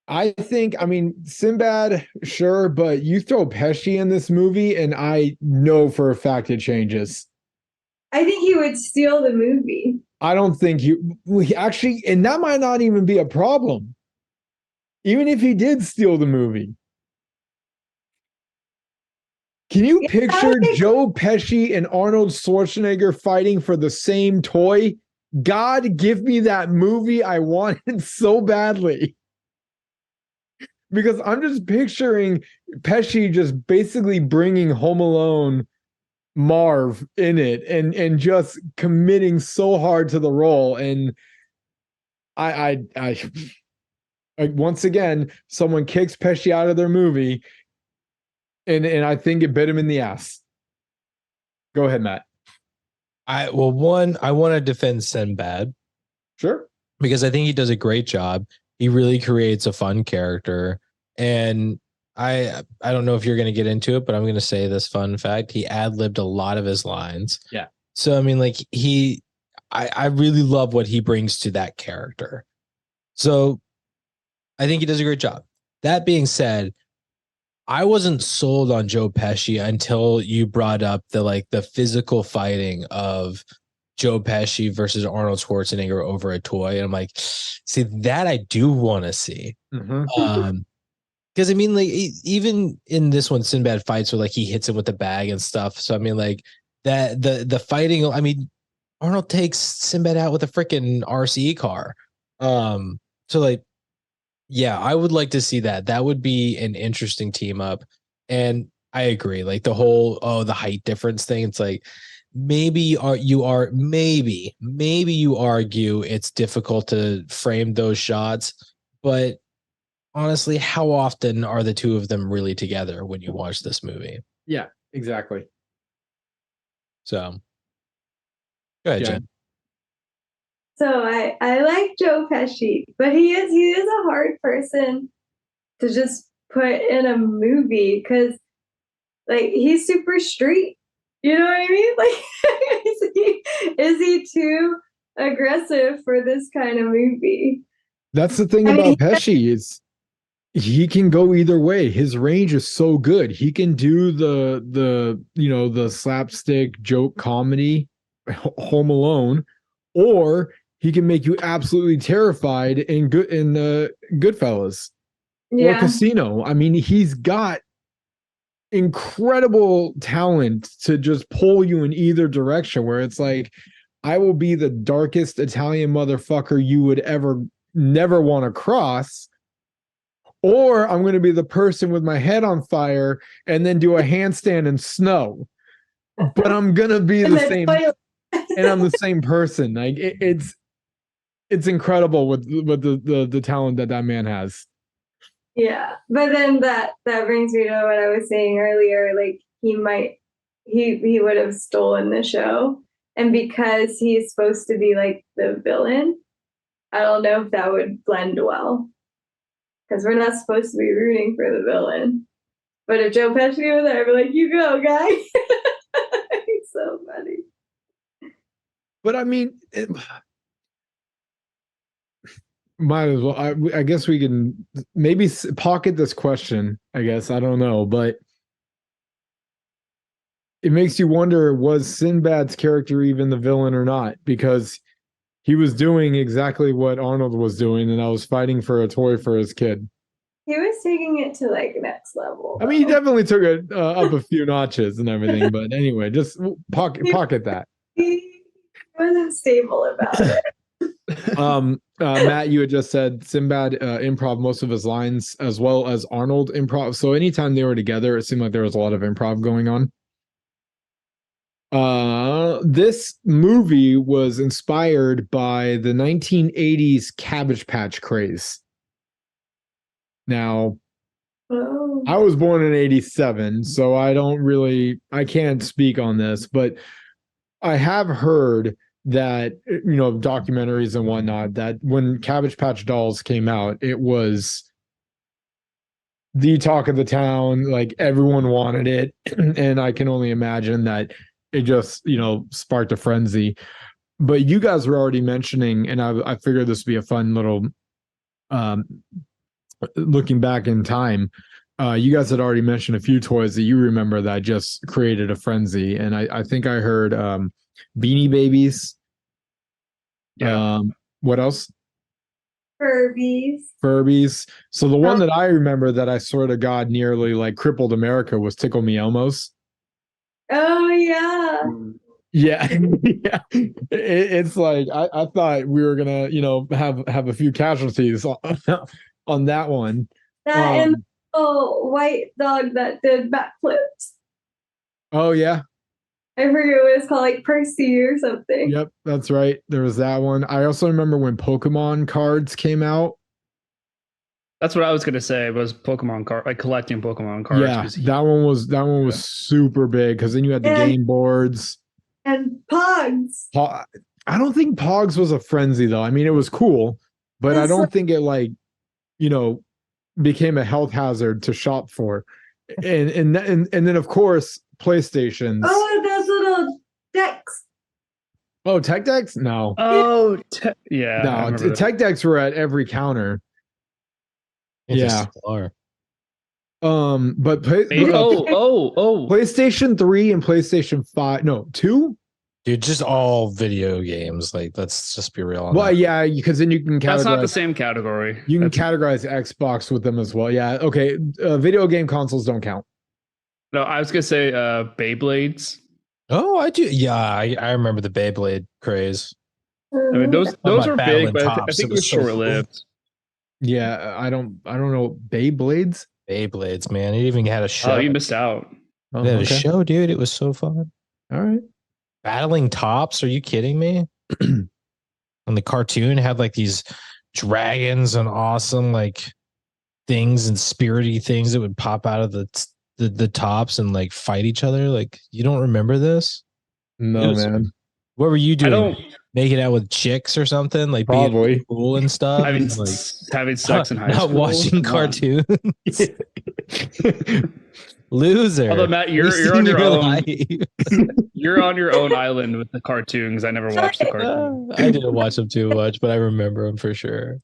I think, I mean, Sinbad, sure, but you throw Pesci in this movie, and I know for a fact it changes. I think he would steal the movie. I don't think actually, and that might not even be a problem. Even if he did steal the movie. Can you picture Joe Pesci and Arnold Schwarzenegger fighting for the same toy? God, give me that movie I wanted so badly. Because I'm just picturing Pesci just basically bringing Home Alone Marv in it and just committing so hard to the role. And I once again, someone kicks Pesci out of their movie, and I think it bit him in the ass. Go ahead, Matt. I want to defend Sinbad. Sure. Because I think he does a great job. He really creates a fun character. And I don't know if you're going to get into it, but I'm going to say this fun fact. He ad-libbed a lot of his lines. Yeah. So, I mean, like I really love what he brings to that character. So I think he does a great job. That being said, I wasn't sold on Joe Pesci until you brought up the physical fighting of Joe Pesci versus Arnold Schwarzenegger over a toy. And I'm like, see, that I do want to see. Mm-hmm. Because I mean, like, even in this one, Sinbad fights where like he hits him with the bag and stuff. So I mean, like that the fighting. I mean, Arnold takes Sinbad out with a freaking RC car. So like, yeah, I would like to see that. That would be an interesting team up. And I agree. Like the whole the height difference thing. It's like maybe you argue it's difficult to frame those shots, but honestly, how often are the two of them really together when you watch this movie? Yeah, exactly. So go ahead, Jen. So I like Joe Pesci, but he is a hard person to just put in a movie because like he's super street. You know what I mean? Like is he too aggressive for this kind of movie? That's the thing about Pesci is he can go either way. His range is so good. He can do the slapstick joke comedy, Home Alone, or he can make you absolutely terrified in Goodfellas or Casino. I mean, he's got incredible talent to just pull you in either direction. Where it's like, I will be the darkest Italian motherfucker you would ever never want to cross. Or I'm going to be the person with my head on fire and then do a handstand in snow. But I'm going to be the same. And I'm the same person. Like it's incredible with the talent that man has. Yeah. But then that brings me to what I was saying earlier. Like he would have stolen the show. And because he's supposed to be like the villain, I don't know if that would blend well. Because we're not supposed to be rooting for the villain. But if Joe Pesci was there, I'd be like, you go, guy. He's so funny. But I mean, might as well. I guess we can maybe pocket this question. I guess. I don't know. But it makes you wonder, was Sinbad's character even the villain or not? Because he was doing exactly what Arnold was doing, and I was fighting for a toy for his kid. He was taking it to like next level. I mean, he definitely took it up a few notches and everything. But anyway, just pocket that. He wasn't stable about it. Matt, you had just said Sinbad improv most of his lines as well as Arnold improv. So anytime they were together, it seemed like there was a lot of improv going on. This movie was inspired by the 1980s Cabbage Patch craze. Now, Oh. I was born in 87, so I can't speak on this, but I have heard that, documentaries and whatnot, that when Cabbage Patch Dolls came out, it was the talk of the town, like everyone wanted it. And I can only imagine that it just, sparked a frenzy. But you guys were already mentioning, and I figured this would be a fun little looking back in time. You guys had already mentioned a few toys that you remember that just created a frenzy. And I think I heard Beanie Babies. Yeah. What else? Furbies. So the one that I remember that I swear to God nearly like crippled America was Tickle Me Elmos. Oh yeah. Yeah. Yeah. It's like I thought we were gonna, have a few casualties on that one. That and the white dog that did backflips. Oh yeah. I forget what it's called, like Percy or something. Yep, that's right. There was that one. I also remember when Pokemon cards came out. That's what I was gonna say. Was Pokemon card, like collecting Pokemon cards? Yeah, that one was super big because then you had the game boards and Pogs. I don't think Pogs was a frenzy though. I mean, it was cool, but I don't think it became a health hazard to shop for. And then of course PlayStations. Oh, those little decks. Oh, tech decks? No. Oh, yeah. No, tech decks were at every counter. Yeah. But PlayStation 3 and PlayStation 5. No, 2? Dude, just all video games. Like, let's just be real. Well, yeah, because then you can categorize. That's not the same category. You can categorize Xbox with them as well. Yeah. Okay. Video game consoles don't count. No, I was gonna say Beyblades. Oh, I do. Yeah, I remember the Beyblade craze. I mean, those were big, but I think it was short lived. Yeah, I don't know. Beyblades, man. It even had a show. Oh, you missed out. Oh, it had a show, dude. It was so fun. All right. Battling Tops? Are you kidding me? And the cartoon had like these dragons and awesome like things and spirity things that would pop out of the tops and like fight each other. Like, you don't remember this? No, man. What were you doing? Making out with chicks or something? Like probably being cool and stuff. Having sex in high school. Not watching cartoons. Loser. Although Matt, you're on your own. You're on your own island with the cartoons. I never watched the cartoons. I didn't watch them too much, but I remember them for sure.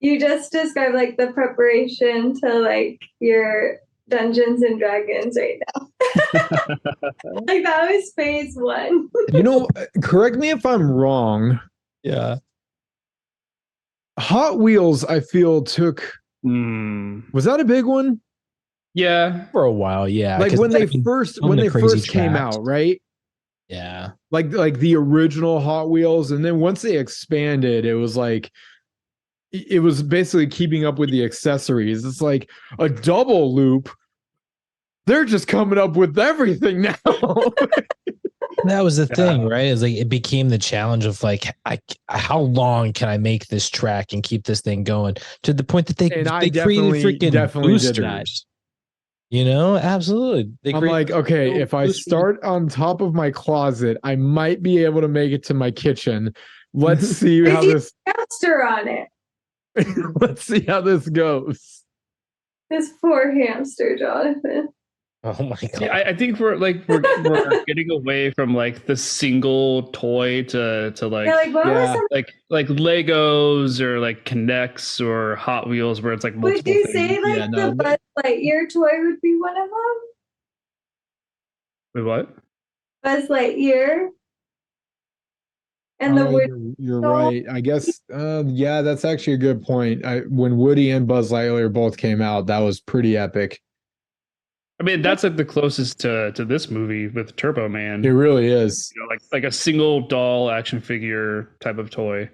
You just described like the preparation to like your Dungeons and Dragons right now. Like that was phase 1. Correct me if I'm wrong. Yeah. Hot Wheels, I feel took. Was that a big one? Yeah, for a while. Yeah, like when they first came out, right? Yeah, like the original Hot Wheels, and then once they expanded, it was like it was basically keeping up with the accessories. It's like a double loop. They're just coming up with everything now. That was the thing, right? It's like it became the challenge of like, how long can I make this track and keep this thing going to the point that they created freaking boosters. Absolutely. I'm like, okay, if I start on top of my closet, I might be able to make it to my kitchen. Let's see how this hamster on it. Let's see how this goes. This poor hamster, Jonathan. Oh my god! Yeah, I think we're getting away from like the single toy to like like Legos or like Connects or Hot Wheels where it's like multiple. Would you say the Buzz Lightyear toy would be one of them? Wait, what? Buzz Lightyear. And you're right. I guess yeah, that's actually a good point. When Woody and Buzz Lightyear both came out, that was pretty epic. I mean, that's like the closest to this movie with Turbo Man. It really is. You know, like a single doll action figure type of toy.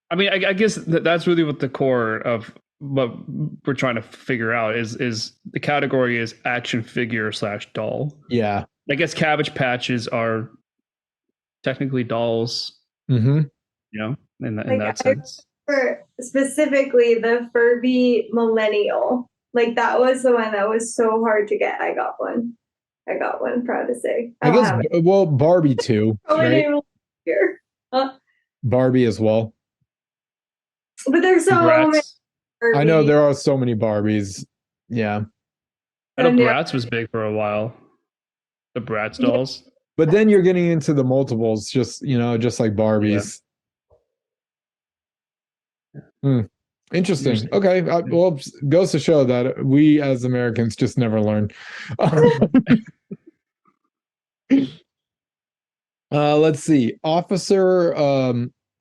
I mean, I guess that's really what the core of what we're trying to figure out is the category is action figure / doll. Yeah. I guess Cabbage Patches are technically dolls. Mm-hmm. You know, in Like, that sense. For specifically the Furby Millennial. Like that was the one that was so hard to get. I got one, proud to say. I guess, well, Barbie too, right? Here. Barbie as well. But there's so many. I know there are so many Barbies. Yeah. I know Bratz was big for a while. The Bratz dolls. But then you're getting into the multiples, just like Barbies. Yeah. Interesting. Okay. Well, goes to show that we as Americans just never learn. Let's see. Officer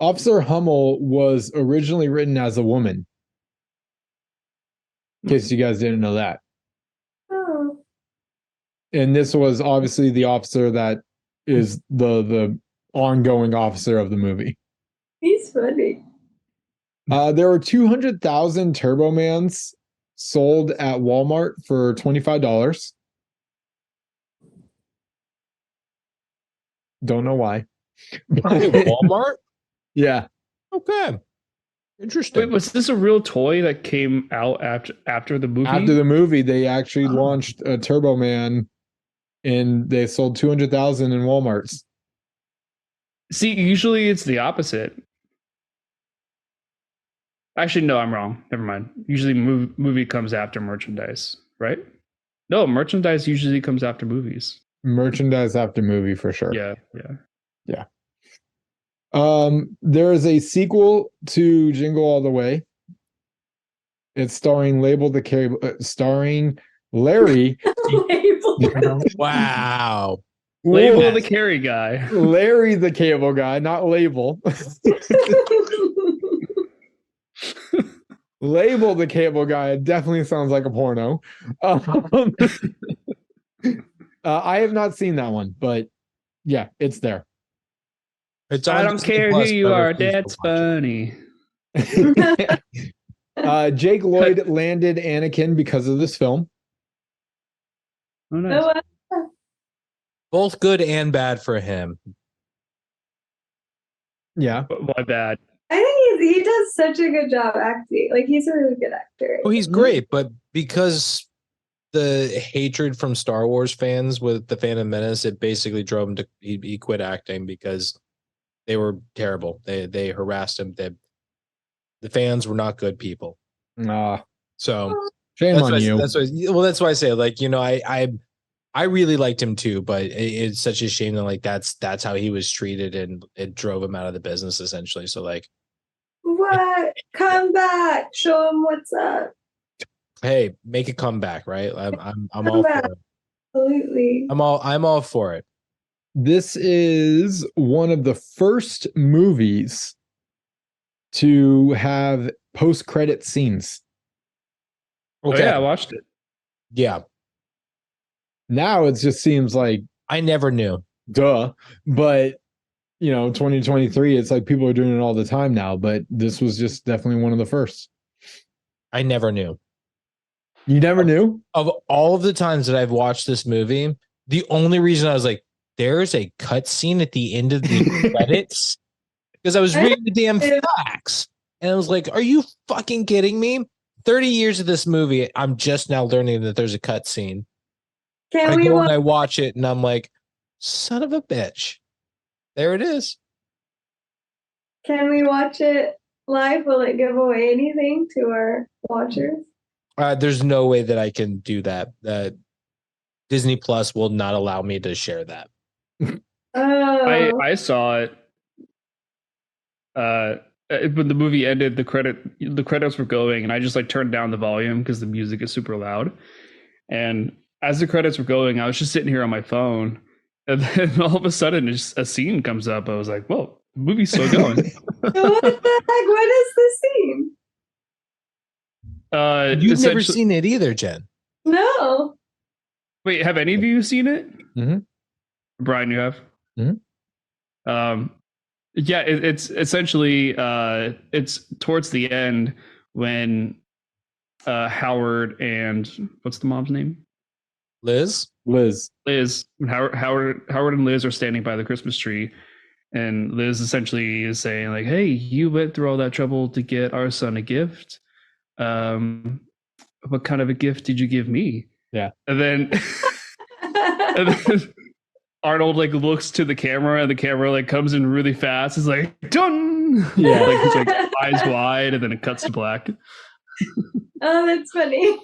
Hummel was originally written as a woman. In case you guys didn't know that. Oh. And this was obviously the officer that is the ongoing officer of the movie. He's funny. There were 200,000 Turbomans sold at Walmart for $25. Don't know why. Walmart? Yeah. Okay. Interesting. Wait, was this a real toy that came out after the movie? After the movie, they actually launched a Turboman, and they sold 200,000 in Walmarts. See, usually it's the opposite. Actually, no, I'm wrong. Never mind. Usually movie comes after merchandise, right? No, merchandise usually comes after movies. Merchandise after movie for sure. Yeah. There is a sequel to Jingle All the Way. It's starring Larry. Wow. Label the carry guy. Larry the Cable Guy, not Label. Label the Cable Guy. It definitely sounds like a porno. I have not seen that one, but yeah, it's there. It's I don't care who you are. That's funny. Jake Lloyd landed Anakin because of this film. Oh, nice. Both good and bad for him. Yeah. Why bad? I think he does such a good job acting. Like he's a really good actor. Oh, he's great, but because the hatred from Star Wars fans with the Phantom Menace, it basically drove him to he quit acting because they were terrible. They harassed him. The fans were not good people. So shame on you. That's why I say, like, you know, I really liked him too, but it's such a shame that like that's how he was treated, and it drove him out of the business essentially. So like, what? Come back, show him what's up. Hey, make a comeback, right? I'm For all it. Absolutely. I'm all for it. This is one of the first movies to have post-credit scenes. Okay. Oh, yeah, I watched it. Yeah. Now it just seems like I never knew. Duh. But 2023, it's like people are doing it all the time now, but this was just definitely one of the first. I never knew. You never knew? Of all of the times that I've watched this movie, the only reason I was like, there's a cut scene at the end of the credits, because I was reading the damn facts, and I was like, are you fucking kidding me? 30 years of this movie, I'm just now learning that there's a cut scene. I watch it, and I'm like, son of a bitch. There it is. Can we watch it live? Will it give away anything to our watchers? There's no way that I can do that. Disney Plus will not allow me to share that. Oh. I saw it. When the movie ended, the credits were going, and I just like turned down the volume because the music is super loud. And as the credits were going, I was just sitting here on my phone, and then all of a sudden, just a scene comes up. I was like, "Whoa, the movie's still going." What the heck? What is the scene? You've never seen it either, Jen. No. Wait, have any of you seen it? Mhm. Brian, you have? Mhm. Yeah, it's essentially it's towards the end when Howard and what's the mom's name? Liz? Liz. Liz. When Howard and Liz are standing by the Christmas tree, and Liz essentially is saying like, "Hey, you went through all that trouble to get our son a gift. What kind of a gift did you give me?" Yeah. And then and then Arnold like looks to the camera, and the camera like comes in really fast. It's like done. Yeah. Like he's like eyes wide, and then it cuts to black. Oh, that's funny.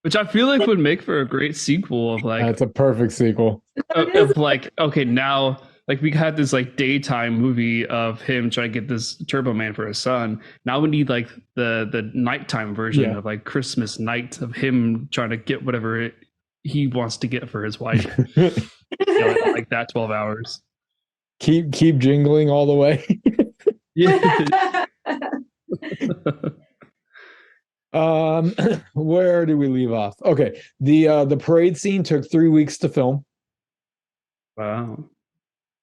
Which I feel like would make for a great sequel of like That's a perfect sequel. of like, okay, now like we had this like daytime movie of him trying to get this Turbo Man for his son. Now we need like the nighttime version of like Christmas night of him trying to get whatever he wants to get for his wife. Like that 12 hours. Keep jingling all the way. Yeah. Where do we leave off? Okay, the parade scene took 3 weeks to film. Wow.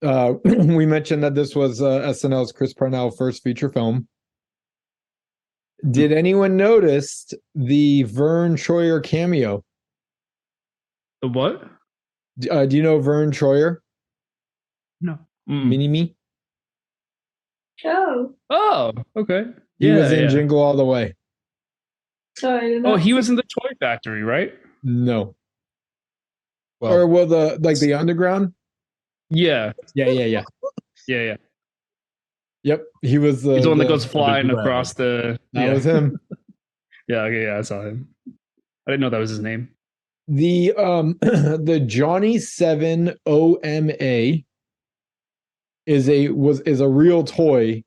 We mentioned that this was SNL's Chris Parnell first feature film. Did anyone notice the Vern Troyer cameo? The what? Do you know Vern Troyer? No. Mini-Me? Oh, Okay. He was in Jingle All the Way. I did Oh, not he see- was in the Toy Factory, right? No. Well, the underground? Yeah. Yeah. Yep. He was He's the one that goes the flying underground. across the. that was him. Yeah. Okay. Yeah, I saw him. I didn't know that was his name. The the Johnny 7 OMA is a real toy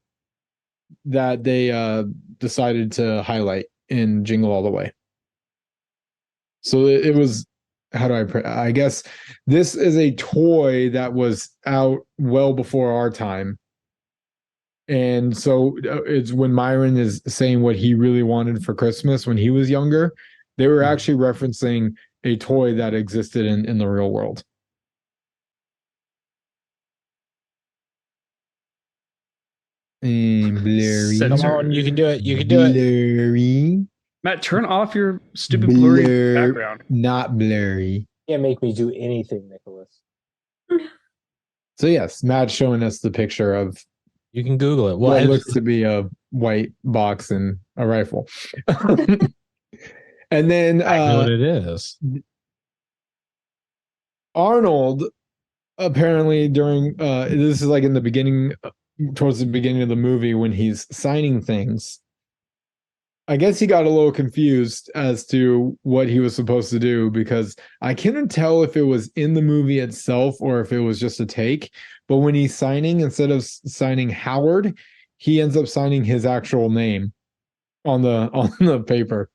that they decided to highlight in Jingle All the Way. So it was, I guess this is a toy that was out well before our time. And so it's when Myron is saying what he really wanted for Christmas when he was younger, they were actually referencing a toy that existed in the real world. Blurry. Censor. come on, you can do it. You can do it. Blurry. Matt, turn off your stupid blurry background. Not blurry. Can't make me do anything, Nicholas. So yes, Matt's showing us the picture of You can Google it. Well, what looks to be a white box and a rifle. And then I know what it is. Arnold apparently during this is like in the beginning, towards the beginning of the movie when he's signing things. I guess he got a little confused as to what he was supposed to do because I couldn't tell if it was in the movie itself or if it was just a take. But when he's signing, instead of signing Howard, he ends up signing his actual name on the paper.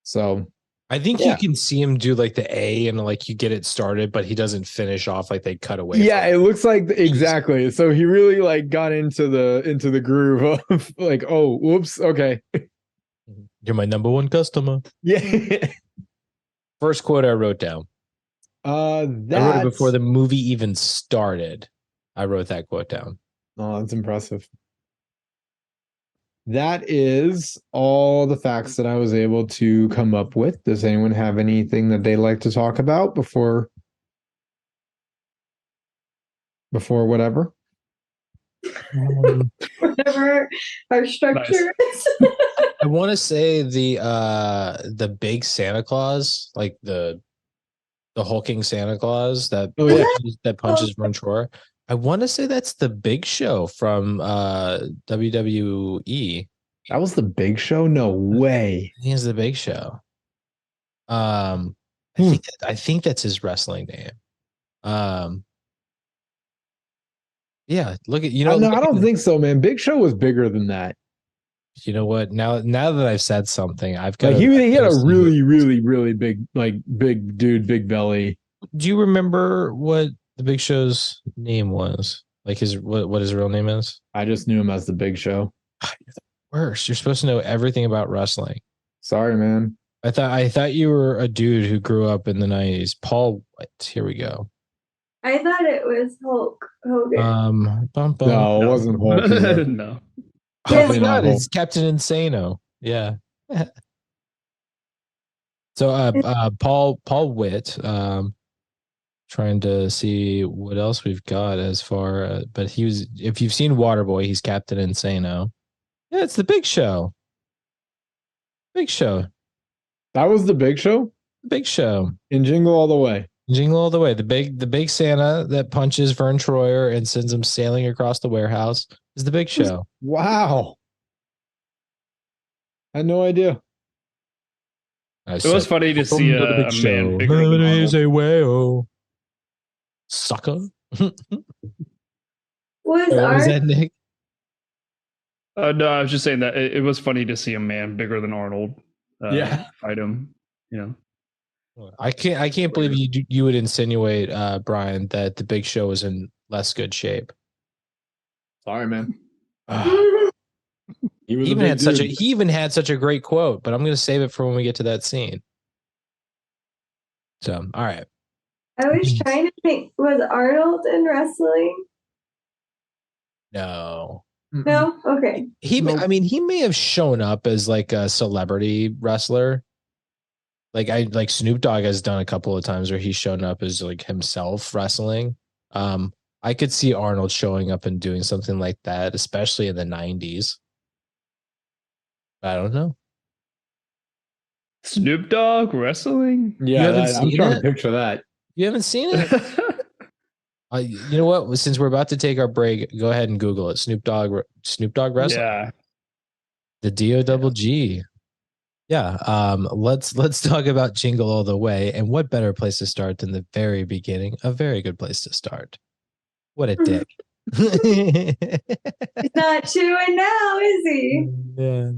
So I think you can see him do like the A and like you get it started, but he doesn't finish off like they cut away. yeah, it looks like exactly. So he really like got into the groove of like, oh, whoops, okay. You're my number one customer. Yeah. First quote I wrote down. I wrote it before the movie even started. I wrote that quote down. Oh, that's impressive. That is all the facts that I was able to come up with. Does anyone have anything that they'd like to talk about before whatever? Whatever our structure is. I want to say the big Santa Claus, like the hulking Santa Claus that that punches Vern Troyer. I want to say that's the Big Show from WWE. That was the Big Show? No way. He is the Big Show. I think that's his wrestling name. Yeah, look at No, I don't think so, man. Big Show was bigger than that. You know what? Now that I've said something, I've got Like he had a really big, like big dude, big belly. Do you remember what the Big Show's name was? Like what his real name is? I just knew him as the Big Show. You're the worst. You're supposed to know everything about wrestling. Sorry, man. I thought you were a dude who grew up in the 90s. Paul White. Here we go. I thought it was Hulk Hogan. No, it wasn't Hulk either. No. Oh my Definitely not god, Hulk. it's Captain Insano. Yeah. So Paul Witt, trying to see what else we've got as far but he was, if you've seen Waterboy, he's Captain Insano. Yeah, it's the Big Show. Big Show. That was the Big Show Big Show. in Jingle All The Way. Jingle All The Way. The big Santa that punches Vern Troyer and sends him sailing across the warehouse is the Big Show. Wow. I had no idea. It was funny to see a man bigger than Arnold. a whale. Sucker. Was What was Arnold that, Nick? No, I was just saying that it was funny to see a man bigger than Arnold Yeah. fight him. You know, I can't believe you would insinuate, Brian, that the Big Show was in less good shape. Sorry, man. He even had such a great quote, but I'm going to save it for when we get to that scene. So, all right. I was trying to think, was Arnold in wrestling? No. No? Okay. I mean, he may have shown up as like a celebrity wrestler. Like Snoop Dogg has done a couple of times where he's shown up as like himself wrestling. I could see Arnold showing up and doing something like that, especially in the 90s. I don't know. Snoop Dogg wrestling. Yeah, haven't I'm seen trying it? to picture that. You haven't seen it? You know what? Since we're about to take our break, go ahead and Google it. Snoop Dogg wrestling. Yeah. The D-O-double-G. Yeah. Let's talk about Jingle All The Way. And what better place to start than the very beginning? A very good place to start. What a dick. He's not chewing now, is he? Yeah.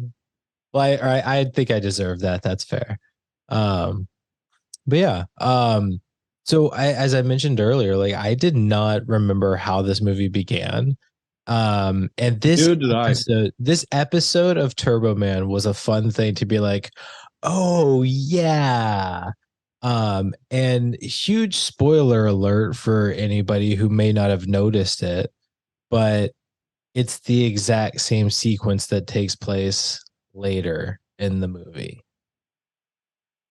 Well, I think I deserve that. That's fair. But yeah. So as I mentioned earlier, like I did not remember how this movie began. And this episode of Turbo Man was a fun thing to be like, oh yeah. And huge spoiler alert for anybody who may not have noticed it, but it's the exact same sequence that takes place later in the movie.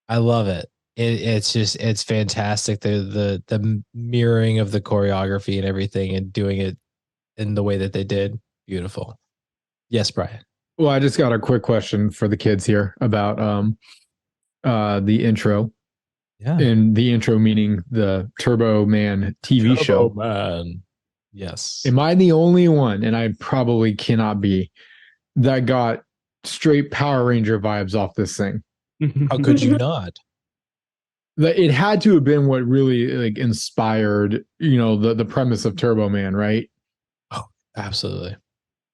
I love it. It's fantastic. The mirroring of the choreography and everything and doing it in the way that they did. Beautiful. Yes, Brian. Well, I just got a quick question for the kids here about the intro. Yeah. And the intro meaning the Turbo Man TV show. Man. Yes. Am I the only one, and I probably cannot be, that got straight Power Ranger vibes off this thing? How could you not? It had to have been what really like inspired, the premise of Turbo Man, right? Oh, absolutely.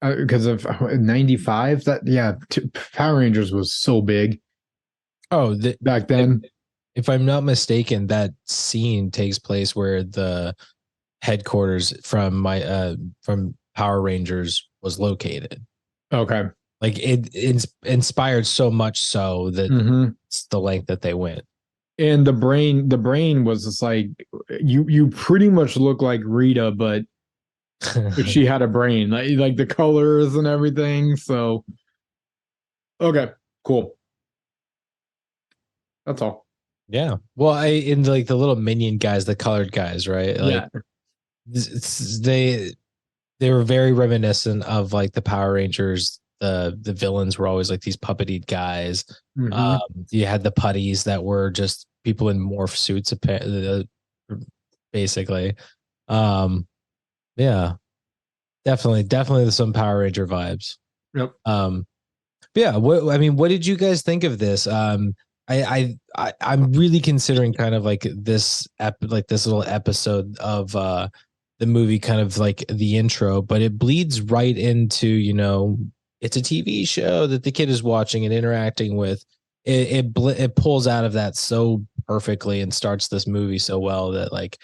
Because of 95, Power Rangers was so big. Oh, back then. If I'm not mistaken, that scene takes place where the headquarters from Power Rangers was located. Okay. Like it inspired so much so that it's the length that they went. And the brain was just like you pretty much look like Rita, but she had a brain, like the colors and everything. So okay, cool. That's all. Yeah. Well, in like the little minion guys, the colored guys, right? Like, they were very reminiscent of like the Power Rangers. The villains were always like these puppetied guys. You had the putties that were just people in morph suits, basically. Yeah, definitely some Power Ranger vibes. Yep. Yeah. What did you guys think of this? I'm really considering kind of like this little episode of the movie, kind of like the intro, but it bleeds right into, it's a TV show that the kid is watching and interacting with. It pulls out of that so perfectly and starts this movie so well that like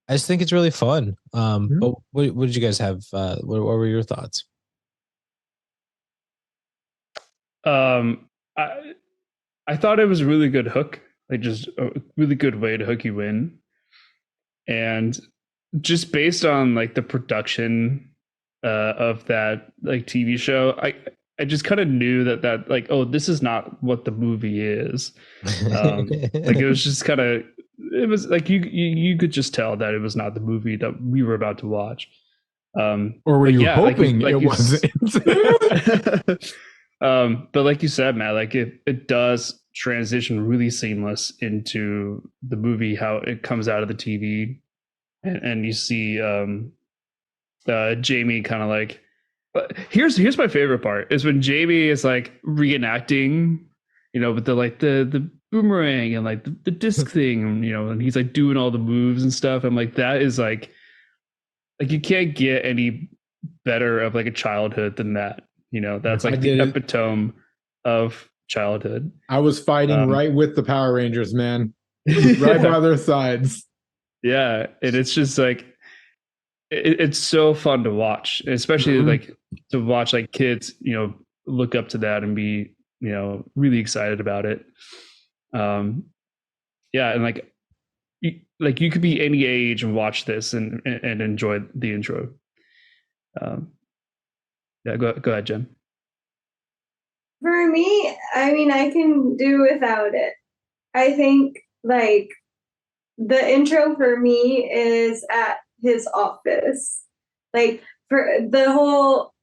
I just think it's really fun. But what did you guys have? What were your thoughts? I thought it was a really good hook, like just a really good way to hook you in. And just based on like the production of that like TV show, I just kind of knew that like, oh, this is not what the movie is. Like it was just kind of, it was like you could just tell that it was not the movie that we were about to watch. Or were but you yeah, hoping like it you wasn't? but like you said, Matt, like it does transition really seamless into the movie, how it comes out of the TV, and you see Jamie kind of like. But here's my favorite part is when Jamie is like reenacting, you know, with the boomerang and like the disc thing, you know, and he's like doing all the moves and stuff. I'm like, that is like you can't get any better of like a childhood than that. You know, that's like the epitome of childhood. I was fighting right with the Power Rangers, man. Right by their sides. Yeah, and it's just like it's so fun to watch, especially like to watch like kids, you know, look up to that and be, you know, really excited about it. Yeah, and like you could be any age and watch this and enjoy the intro. Yeah, go ahead, Jen. For me, I mean, I can do without it. I think like the intro for me is at his office. Like for the whole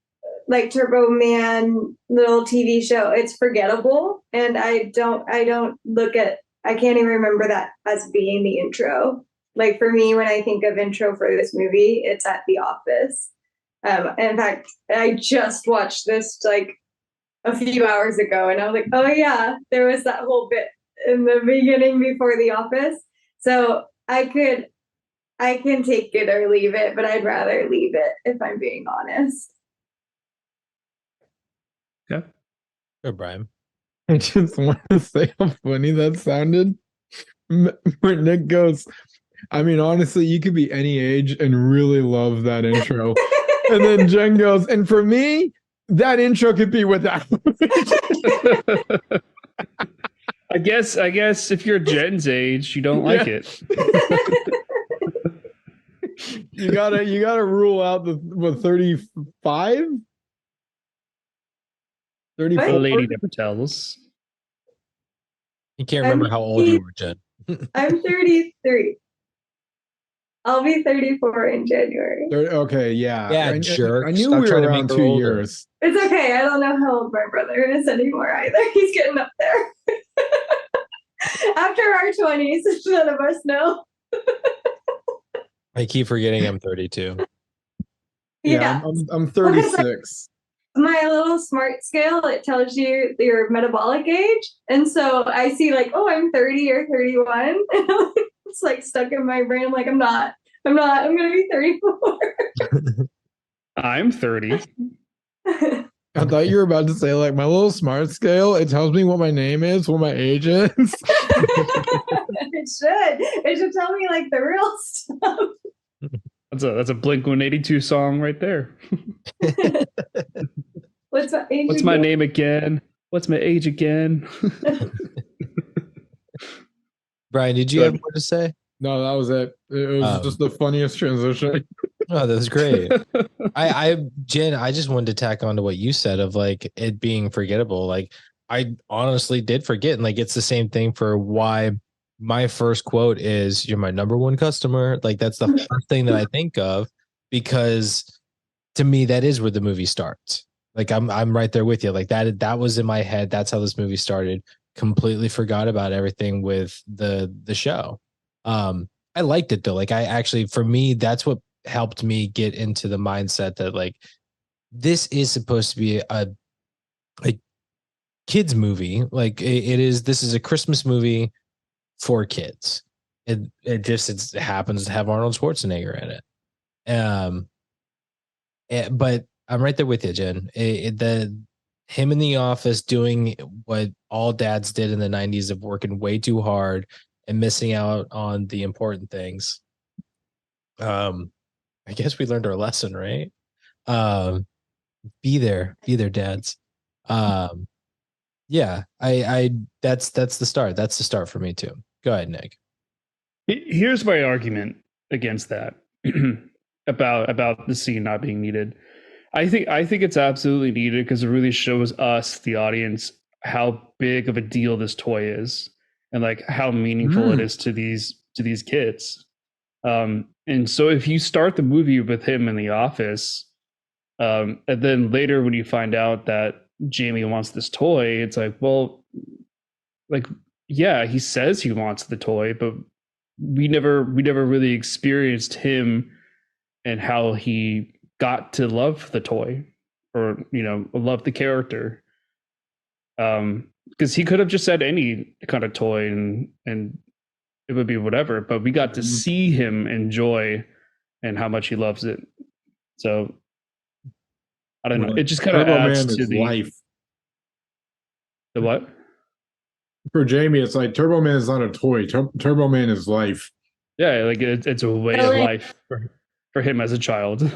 like Turbo Man little TV show, it's forgettable. And I don't look at, I can't even remember that as being the intro. Like for me, when I think of intro for this movie, it's at the office. In fact, I just watched this like a few hours ago and I was like, oh yeah, there was that whole bit in the beginning before the office. So I can take it or leave it, but I'd rather leave it if I'm being honest. Yeah. Good, Brian. I just want to say how funny that sounded. Where Nick goes, I mean, honestly, you could be any age and really love that intro. And then Jen goes, and for me, that intro could be without. I guess if you're Jen's age, you don't like it. You gotta rule out the 35? 34? Lady never tells. You can't remember how old you were, Jen. I'm 33. I'll be 34 in January. Okay, yeah. Yeah, jerk. I knew Stop we trying were to around make her 2 older. years. It's okay. I don't know how old my brother is anymore either. He's getting up there. After our 20s, none of us know. I keep forgetting I'm 32. Yeah, I'm 36. My little smart scale, it tells you your metabolic age. And so I see like, oh, I'm 30 or 31. And it's like stuck in my brain. I'm like, I'm not. I'm going to be 34. I'm 30. I thought you were about to say like my little smart scale. It tells me what my name is, what my age is. It should. It should tell me like the real stuff. That's a Blink-182 song right there. What's my age? What's my name again? What's my age again? Brian, did you have more to say? No, that was it. It was just the funniest transition. Oh, that was great. Jen, I just wanted to tack on to what you said of like it being forgettable. Like I honestly did forget, and like it's the same thing for why my first quote is "You're my number one customer." Like that's the first thing that I think of, because to me that is where the movie starts. Like I'm right there with you. Like that was in my head. That's how this movie started. Completely forgot about everything with the show. I liked it though. Like I actually, for me, that's what helped me get into the mindset that like this is supposed to be a kids movie. Like it is. This is a Christmas movie for kids. It happens to have Arnold Schwarzenegger in it. But I'm right there with you, Jen. Him in the office doing what all dads did in the 90s of working way too hard and missing out on the important things. I guess we learned our lesson, right? Be there, dads. Yeah, Yeah, I that's the start. That's the start for me too. Go ahead, Nick. Here's my argument against that about the scene not being needed. I think it's absolutely needed because it really shows us, the audience, how big of a deal this toy is, and like how meaningful it is to these kids. And so if you start the movie with him in the office, and then later when you find out that Jamie wants this toy, it's like, well, like, yeah, he says he wants the toy, but we never really experienced him and how he got to love the toy, or love the character. Because he could have just said any kind of toy and it would be whatever, but we got to see him enjoy and how much he loves it. So I don't know. It just kind of Turbo adds Man to is the life. The what? For Jamie, it's like Turbo Man is not a toy. Turbo Man is life. Yeah, like it's a way of life for him as a child.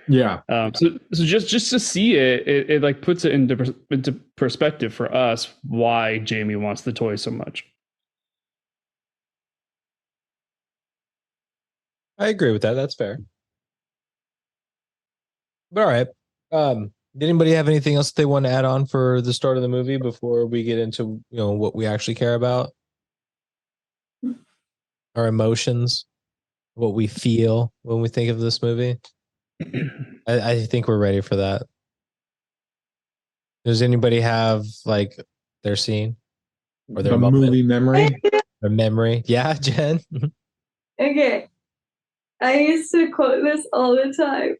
Yeah. So just to see it like puts it into perspective for us why Jamie wants the toy so much. I agree with that. That's fair. But all right. Did anybody have anything else they want to add on for the start of the movie before we get into what we actually care about? Our emotions, what we feel when we think of this movie. I think we're ready for that. Does anybody have like their scene or their movie memory? Their memory? Yeah, Jen. Okay. I used to quote this all the time.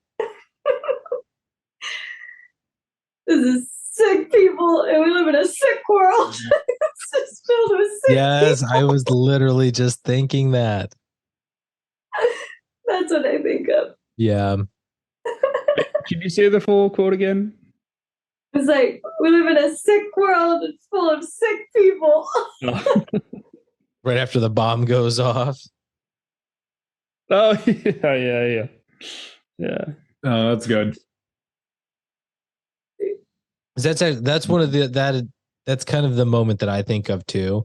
This is sick people, and we live in a sick world. It's just filled with sick Yes, people. I was literally just thinking that. That's what I think of. Yeah. Can you say the full quote again? It's like, we live in a sick world. It's full of sick people. Right after the bomb goes off. Oh, yeah. That's good. That's one of that's kind of the moment that I think of too.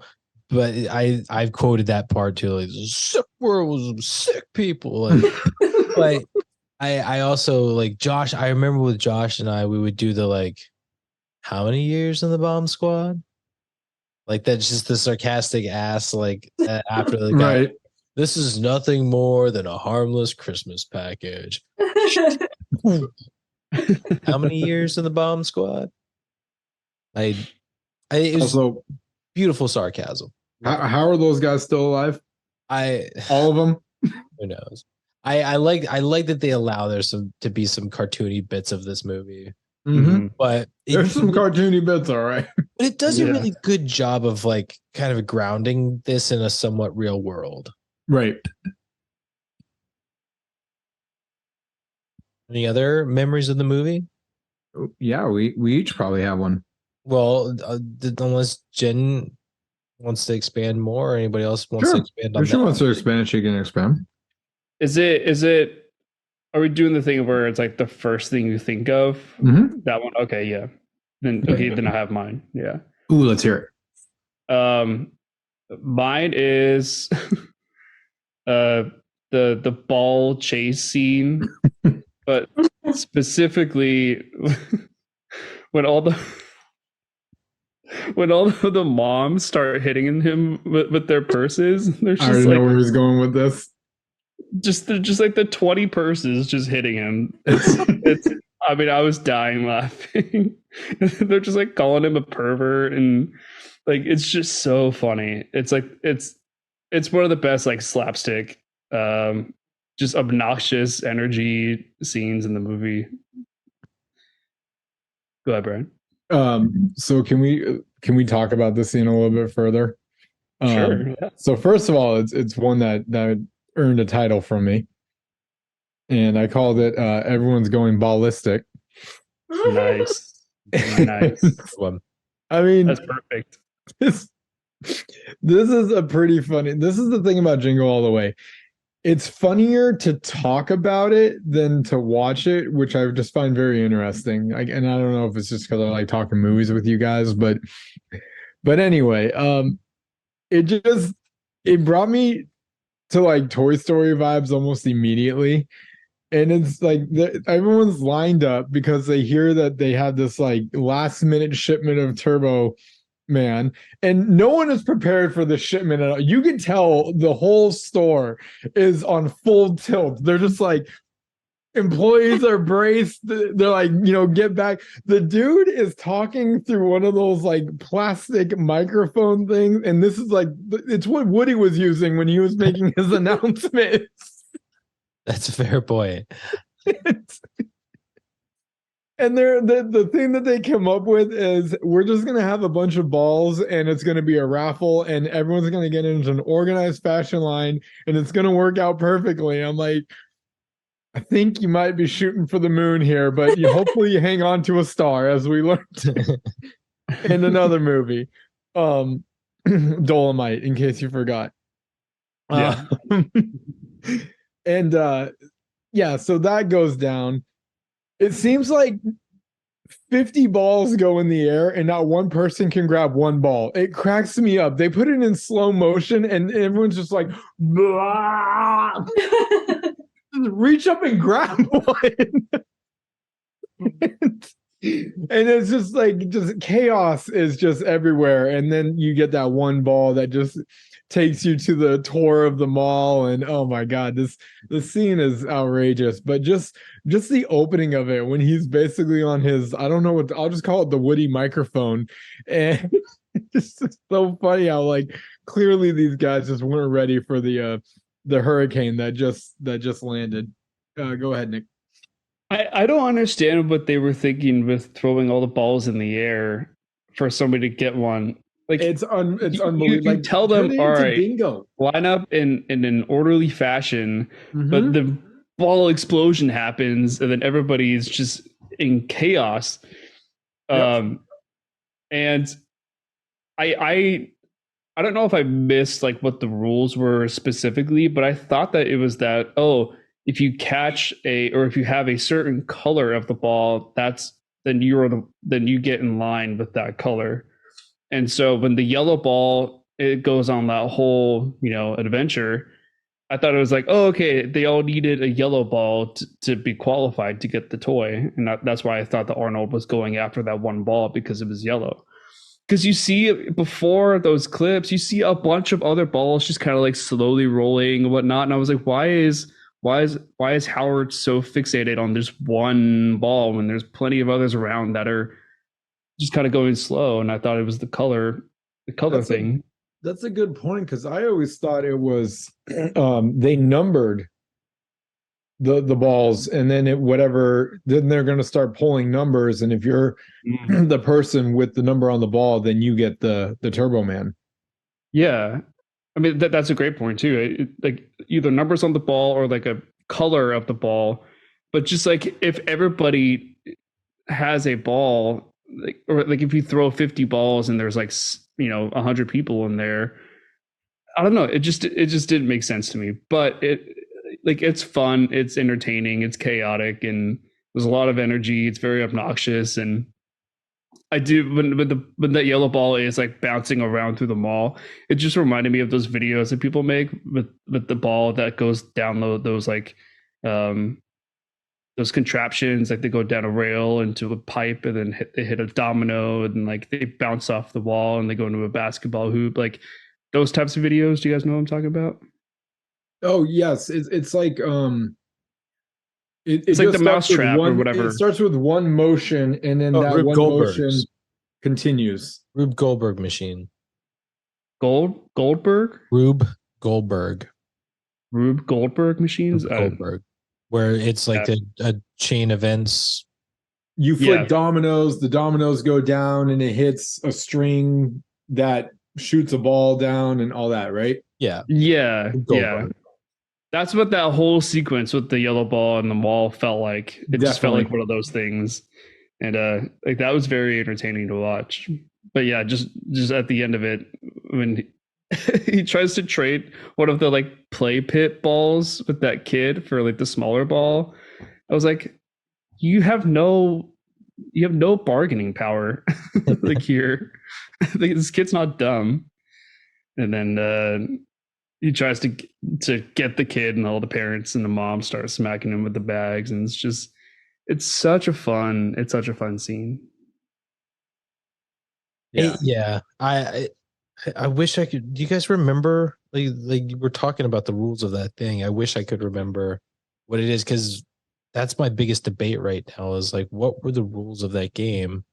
But I've quoted that part too, like sick world, sick people. Like I also like Josh. I remember with Josh and we would do the like, how many years in the bomb squad? Like that's just the sarcastic ass like after the guy. Right. This is nothing more than a harmless Christmas package. How many years in the bomb squad? It was Also, beautiful sarcasm. how are those guys still alive? All of them? Who knows? I like that they allow to be some cartoony bits of this movie. Mm-hmm. But there's some cartoony bits, all right. But it does a really good job of like kind of grounding this in a somewhat real world. Right. Any other memories of the movie? Yeah, we each probably have one. Well, unless Jen wants to expand more, or anybody else wants to expand on if she wants to expand, she can expand. Is it? Are we doing the thing where it's like the first thing you think of? Mm-hmm. That one? Okay, yeah. Then I have mine. Yeah. Ooh, let's hear it. Mine is the ball chase scene, but specifically when all the moms start hitting him with their purses. There's just I already know where he's going with this. Just like the 20 purses just hitting him. It's I mean, I was dying laughing. They're just like calling him a pervert, and like it's just so funny. It's like it's one of the best like slapstick, just obnoxious energy scenes in the movie. Go ahead, Brian. So can we talk about this scene a little bit further? Sure. Yeah. So first of all, it's one that earned a title from me, and I called it "Everyone's Going Ballistic." Nice. I mean, that's perfect. This is a pretty funny. This is the thing about Jingle All the Way. it's funnier to talk about it than to watch it, which I just find very interesting. And I don't know if it's just because I like talking movies with you guys, but anyway, it just it brought me to like Toy Story vibes almost immediately. And it's like everyone's lined up because they hear that they have this like last minute shipment of Turbo Man, and no one is prepared for the shipment at all. You can tell the whole store is on full tilt. They're just like, employees are braced. They're like, get back. The dude is talking through one of those like plastic microphone things, and this is like, it's what Woody was using when he was making his announcements. That's a fair point. And the thing that they come up with is, we're just gonna have a bunch of balls and it's gonna be a raffle and everyone's gonna get into an organized fashion line and it's gonna work out perfectly. I'm like, I think you might be shooting for the moon here, but hopefully you hang on to a star, as we learned in another movie, Dolomite, in case you forgot. Yeah. And yeah, so that goes down. It seems like 50 balls go in the air and not one person can grab one ball. It cracks me up. They put it in slow motion and everyone's just like, reach up and grab one. And it's just like, just chaos is just everywhere. And then you get that one ball that just takes you to the tour of the mall. And oh my God, the scene is outrageous. But just the opening of it, when he's basically on his, I don't know what, I'll just call it the Woody microphone. And it's just so funny how like clearly these guys just weren't ready for the hurricane that just landed. Go ahead, Nick. I don't understand what they were thinking with throwing all the balls in the air for somebody to get one. Like, it's unbelievable. You like, tell them, all right, bingo. Line up in an orderly fashion, but the ball explosion happens and then everybody's just in chaos. And I don't know if I missed like what the rules were specifically, but I thought that it was that, if you catch if you have a certain color of the ball, then you get in line with that color. And so when the yellow ball, it goes on that whole, adventure, I thought it was like, okay, they all needed a yellow ball to be qualified to get the toy. And that's why I thought that Arnold was going after that one ball, because it was yellow. Because you see before those clips, you see a bunch of other balls just kind of like slowly rolling and whatnot. And I was like, why is Howard so fixated on this one ball when there's plenty of others around that are just kind of going slow? And I thought it was the color thing. That's a good point, because I always thought it was they numbered the balls, and then then they're going to start pulling numbers, and if you're the person with the number on the ball, then you get the Turbo Man. Yeah, I mean that's a great point too. Like either numbers on the ball or like a color of the ball, but just like if everybody has a ball, or if you throw 50 balls and there's 100 people in there, I don't know. It just didn't make sense to me. But it's fun, it's entertaining, it's chaotic, and there's a lot of energy. It's very obnoxious, and I do when that yellow ball is like bouncing around through the mall, it just reminded me of those videos that people make with the ball that goes down those contraptions, like they go down a rail into a pipe and then they hit a domino and like they bounce off the wall and they go into a basketball hoop, like those types of videos. Do you guys know what I'm talking about? Oh yes, it's like it's like the mousetrap or whatever. It starts with one motion and then that Rube one motion continues. Rube Goldberg machine. Goldberg? Rube Goldberg machines? Rube Goldberg. Where it's like a chain events. You flick dominoes, the dominoes go down and it hits a string that shoots a ball down and all that, right? Yeah. Goldberg. That's what that whole sequence with the yellow ball and the mall felt like. It just felt like one of those things. And like that was very entertaining to watch. But yeah, just at the end of it, when he tries to trade one of the like play pit balls with that kid for like the smaller ball. I was like, you have no bargaining power like here. Like, this kid's not dumb. And then he tries to get the kid, and all the parents and the mom start smacking him with the bags, and it's such a fun scene. Yeah. I wish I could. Do you guys remember? Like we're talking about the rules of that thing. I wish I could remember what it is, because that's my biggest debate right now. Is like, what were the rules of that game?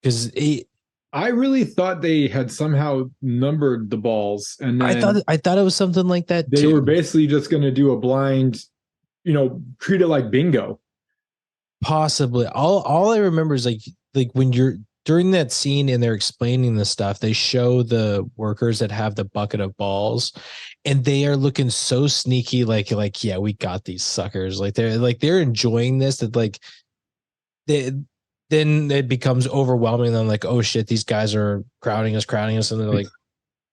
Because I really thought they had somehow numbered the balls, and then I thought it was something like that they too. were basically just going to do a blind, treat it like bingo. Possibly. All I remember is like when you're during that scene and they're explaining the stuff, they show the workers that have the bucket of balls, and they are looking so sneaky, like yeah, we got these suckers. Like they're enjoying this, that like then it becomes overwhelming. Then like, oh shit, these guys are crowding us, and they're like,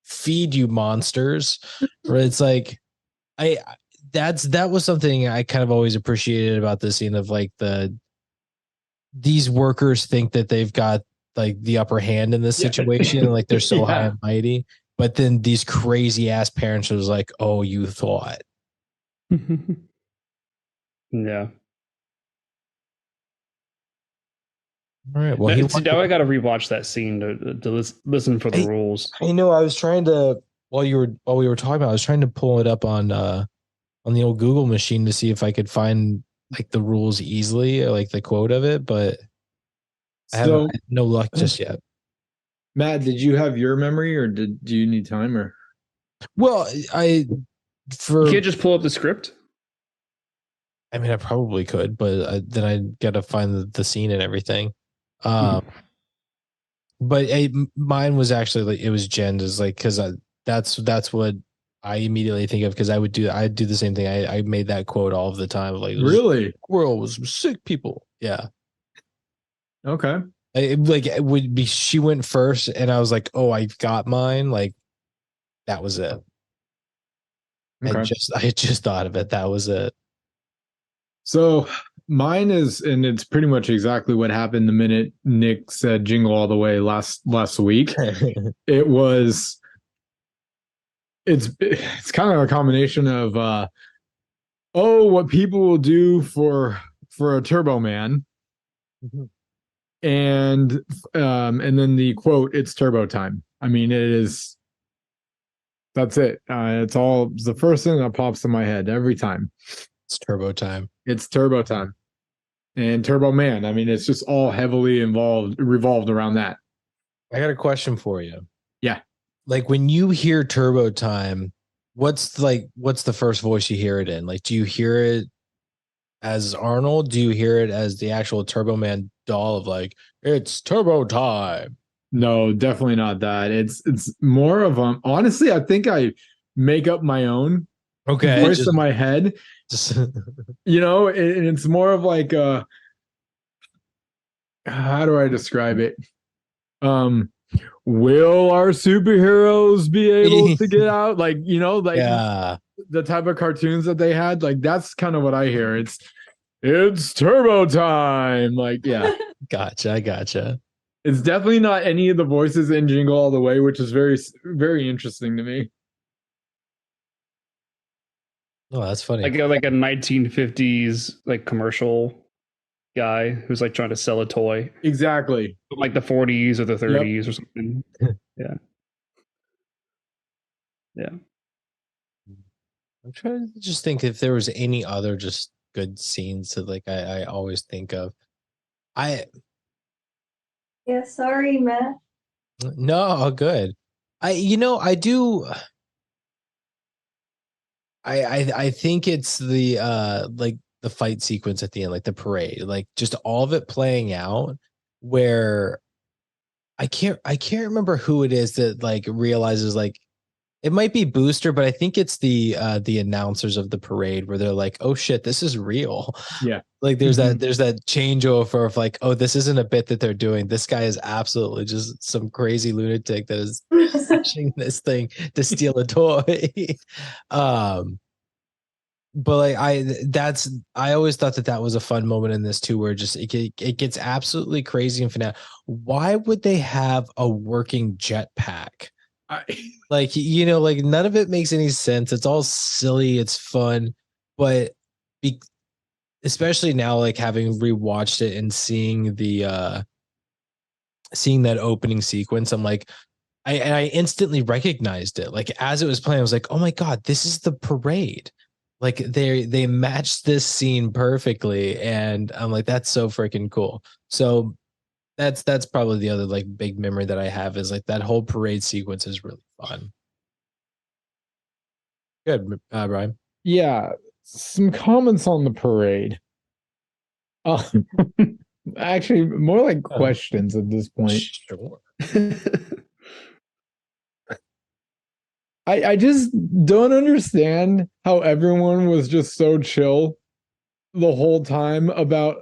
feed you monsters. Or it's like that was something I kind of always appreciated about this scene of like these workers think that they've got like the upper hand in this situation, and like they're so high and mighty, but then these crazy ass parents was like, oh, you thought. Yeah. All right. Well, now I got to rewatch that scene to listen for the rules. I know. I was trying to while we were talking about, I was trying to pull it up on the old Google machine to see if I could find like the rules easily, or like the quote of it, but I have no luck just yet. Matt, did you have your memory, or do you need time? Or well, you can't just pull up the script. I mean, I probably could, but then I got to find the scene and everything. But mine was actually like, it was Jen's, like, because that's what I immediately think of, because I'd do the same thing. I made that quote all of the time, like, really, world was sick people. Yeah. Okay. It would be, she went first, and I was like, oh, I got mine. Like, that was it. Okay. I just thought of it. That was it. So mine is, and it's pretty much exactly what happened the minute Nick said "Jingle All the Way" last week. It's kind of a combination of what people will do for a Turbo Man, and then the quote, "It's turbo time." I mean, that's it. It's the first thing that pops in my head every time. It's turbo time. It's turbo time. And Turbo Man. I mean, it's just all heavily revolved around that. I got a question for you. Yeah. Like, when you hear turbo time, what's the first voice you hear it in? Like, do you hear it as Arnold? Do you hear it as the actual Turbo Man doll of like, it's turbo time? No, definitely not that. It's more of honestly, I think I make up my own voice in my head. And it's more of like how do I describe it? Will our superheroes be able to get out? Like, the type of cartoons that they had, like, that's kind of what I hear. It's turbo time. Like, yeah. I gotcha. It's definitely not any of the voices in Jingle All the Way, which is very, very interesting to me. Oh, that's funny. Like a 1950s like commercial guy who's like trying to sell a toy. Exactly. From like the 40s or the 30s or something. Yeah. Yeah. I'm trying to just think if there was any other just good scenes that like I always think of. Yeah, sorry, Matt. No, good. I do. I think it's the like the fight sequence at the end, like the parade, like just all of it playing out, where I can't remember who it is that like realizes like It might be Booster, but I think it's the announcers of the parade where they're like, "Oh shit, this is real." Yeah. Like there's that changeover of like, "Oh, this isn't a bit that they're doing. This guy is absolutely just some crazy lunatic that is smashing this thing to steal a toy." But like I always thought that was a fun moment in this too, where just it gets absolutely crazy and finale. Why would they have a working jetpack? Like, like none of it makes any sense. It's all silly. It's fun, but especially now, like having rewatched it and seeing seeing that opening sequence, I'm like, I instantly recognized it. Like as it was playing, I was like, oh my God, this is the parade. Like they matched this scene perfectly. And I'm like, that's so freaking cool. So that's probably the other like big memory that I have is like that whole parade sequence is really fun. Good, Brian. Yeah, some comments on the parade. Actually, more like questions at this point. Sure. I just don't understand how everyone was just so chill the whole time about.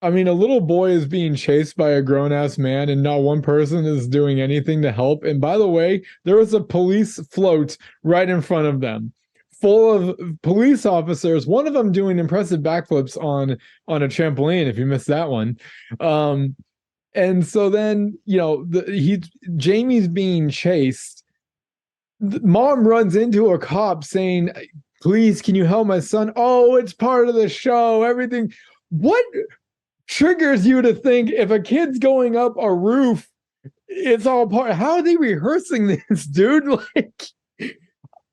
I mean, a little boy is being chased by a grown-ass man, and not one person is doing anything to help. And by the way, there was a police float right in front of them, full of police officers. One of them doing impressive backflips on a trampoline. If you missed that one, and so then Jamie's being chased. Mom runs into a cop saying, "Please, can you help my son?" Oh, it's part of the show. Everything. What triggers you to think if a kid's going up a roof, it's all part? How are they rehearsing this, dude? Like,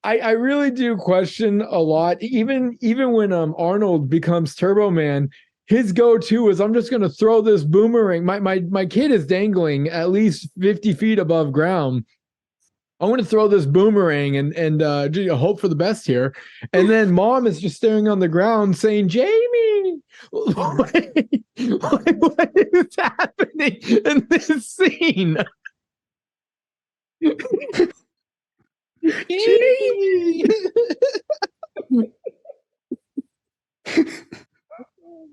I really do question a lot. Even when Arnold becomes Turbo Man, his go-to is, I'm just gonna throw this boomerang. My kid is dangling at least 50 feet above ground. I'm going to throw this boomerang and hope for the best here. And then Mom is just staring on the ground saying, "Jamie, what is happening in this scene?" Jamie!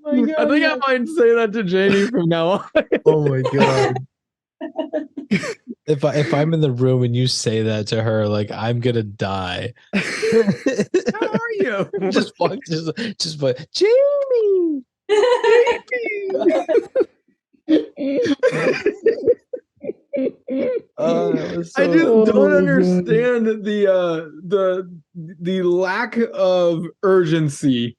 Oh my God. I think I might say that to Jamie from now on. Oh my God. If I'm in the room and you say that to her, like I'm gonna die. How are you? just Jamie. I just don't understand the lack of urgency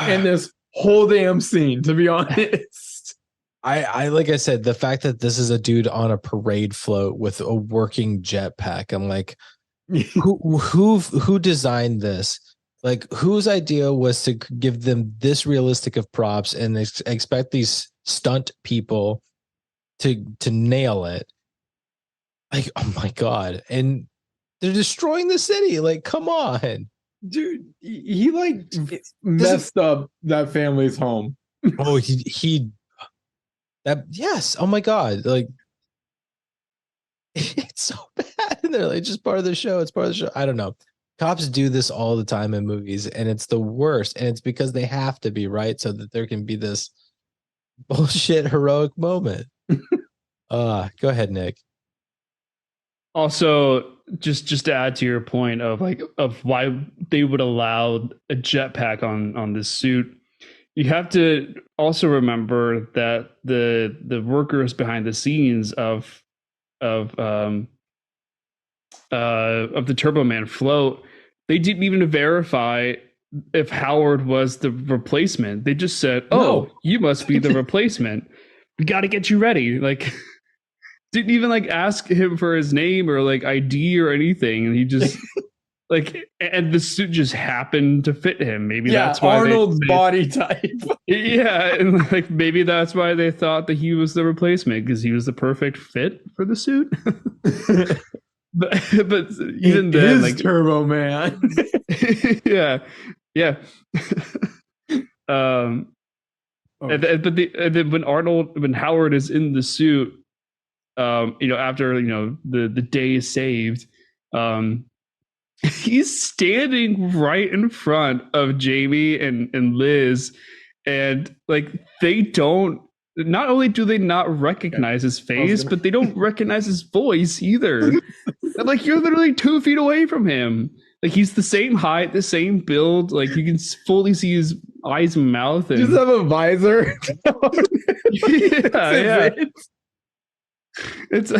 in this whole damn scene, to be honest. I like I said, the fact that this is a dude on a parade float with a working jetpack, I'm like, who designed this? Like, whose idea was to give them this realistic of props and expect these stunt people to nail it? Like, oh my God. And they're destroying the city. Like, come on. Dude, he like messed up that family's home. Oh, he that, yes. Oh my God. Like, it's so bad. And they're like, just part of the show. It's part of the show. I don't know. Cops do this all the time in movies, and it's the worst. And it's because they have to be, right? So that there can be this bullshit heroic moment. Go ahead, Nick. Also, just to add to your point of why they would allow a jetpack on this suit, you have to also remember that the workers behind the scenes of the Turbo Man float, they didn't even verify if Howard was the replacement. They just said, "Oh, you must be the replacement. We got to get you ready." Like, didn't even like ask him for his name or like ID or anything, and he just like, and the suit just happened to fit him. Maybe that's why Arnold's body type. Yeah, and like maybe that's why they thought that he was the replacement, because he was the perfect fit for the suit. but even then, like Turbo Man. yeah. And then when Howard is in the suit, after the day is saved, he's standing right in front of Jamie and Liz, and like they don't. Not only do they not recognize his face, but they don't recognize his voice either. Like you're literally 2 feet away from him. Like he's the same height, the same build. Like you can fully see his eyes and mouth. And Just have a visor. yeah. It's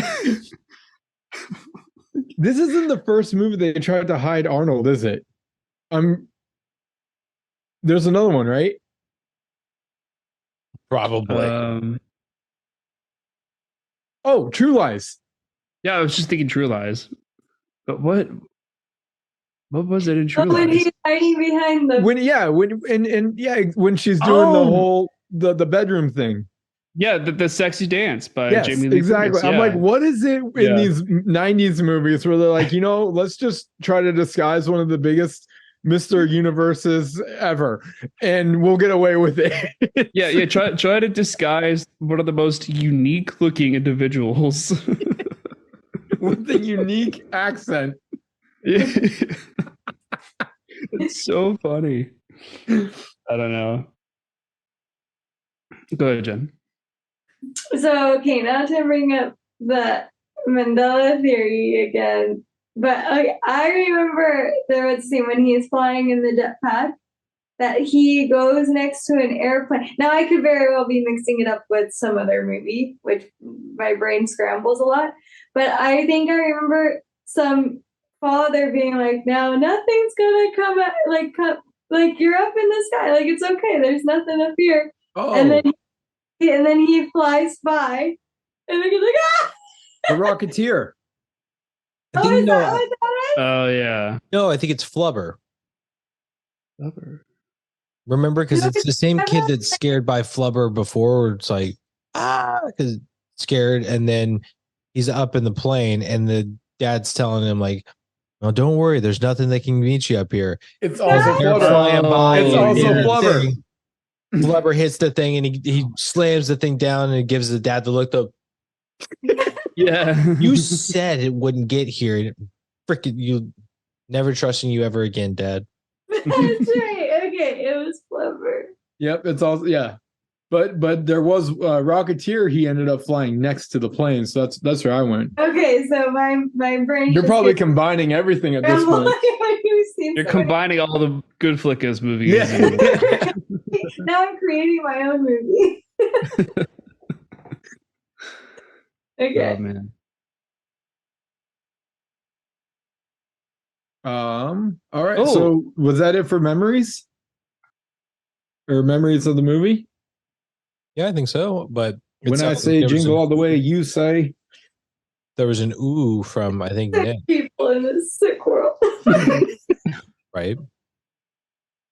This isn't the first movie they tried to hide Arnold, is it? There's another one, right? Probably. Oh, True Lies. Yeah, I was just thinking True Lies. But what was it in True when Lies? he's hiding behind the when she's doing the whole the bedroom thing. Yeah, the sexy dance by Yes, Jamie Lee exactly. Curtis. I'm Yeah. like, what is it in these 90s movies where they're like, let's just try to disguise one of the biggest Mr. Universes ever, and we'll get away with it. yeah. Try to disguise one of the most unique looking individuals with a unique accent. It's so funny. I don't know. Go ahead, Jen. So, okay, now to bring up the Mandela theory again. But I remember there was a scene when he's flying in the jetpack that he goes next to an airplane. Now, I could very well be mixing it up with some other movie, which my brain scrambles a lot. But I think I remember some father being like, "No, nothing's gonna come out, like you're up in the sky, like it's okay. There's nothing up here." Oh, And then he flies by, and then he's like, "Ah!" The Rocketeer. I Oh, think is that what that is? Oh yeah. no, I think it's Flubber. Flubber. Remember, because it's the same kid that's scared by Flubber before. Where it's like because scared, and then he's up in the plane, and the dad's telling him like, "Oh, don't worry, there's nothing that can meet you up here." It's also They're Flubber. flying by. It's and also the Flubber. thing- Flubber hits the thing, and he slams the thing down, and gives the dad the look. Yeah. You said it wouldn't get here. Freaking you! Never trusting you ever again, Dad. That's right. Okay, it was Flubber. Yep, it's also but there was Rocketeer. He ended up flying next to the plane, so that's where I went. Okay, so my brain. You're just probably gets combining everything at this scrambled point. when you've seen You're so combining all the GoodFlickas movies. Yeah. many. Now I'm creating my own movie. Okay. Oh man. All right. Oh. So was that it for memories? Or memories of the movie? Yeah, I think so. But When I say Jingle All The Way, you say there was an ooh from I think Nick, People in this sick world. right?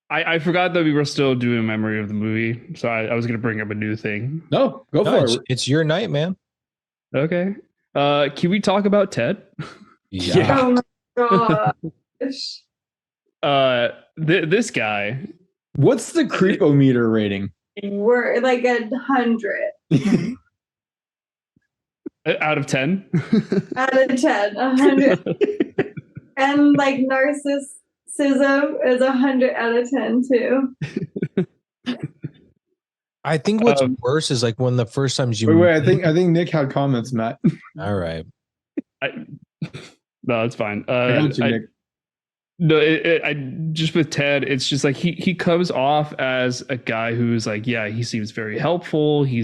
I forgot that we were still doing memory of the movie, so I was gonna bring up a new thing. no, go No, for it. it's your night, man. Okay. Can we talk about Ted? Yeah. Oh my gosh. This guy. What's the creepometer rating? We're like 100 Out of 10? out of 10. 100. And like narcissism is 100 out of 10 too. I think what's worse is like one of the first times you Wait, I think Nick had comments, Matt. all right. No, it's fine. I got you, Nick. No, I just with Ted, it's just like he comes off as a guy who's like, yeah, he seems very helpful. He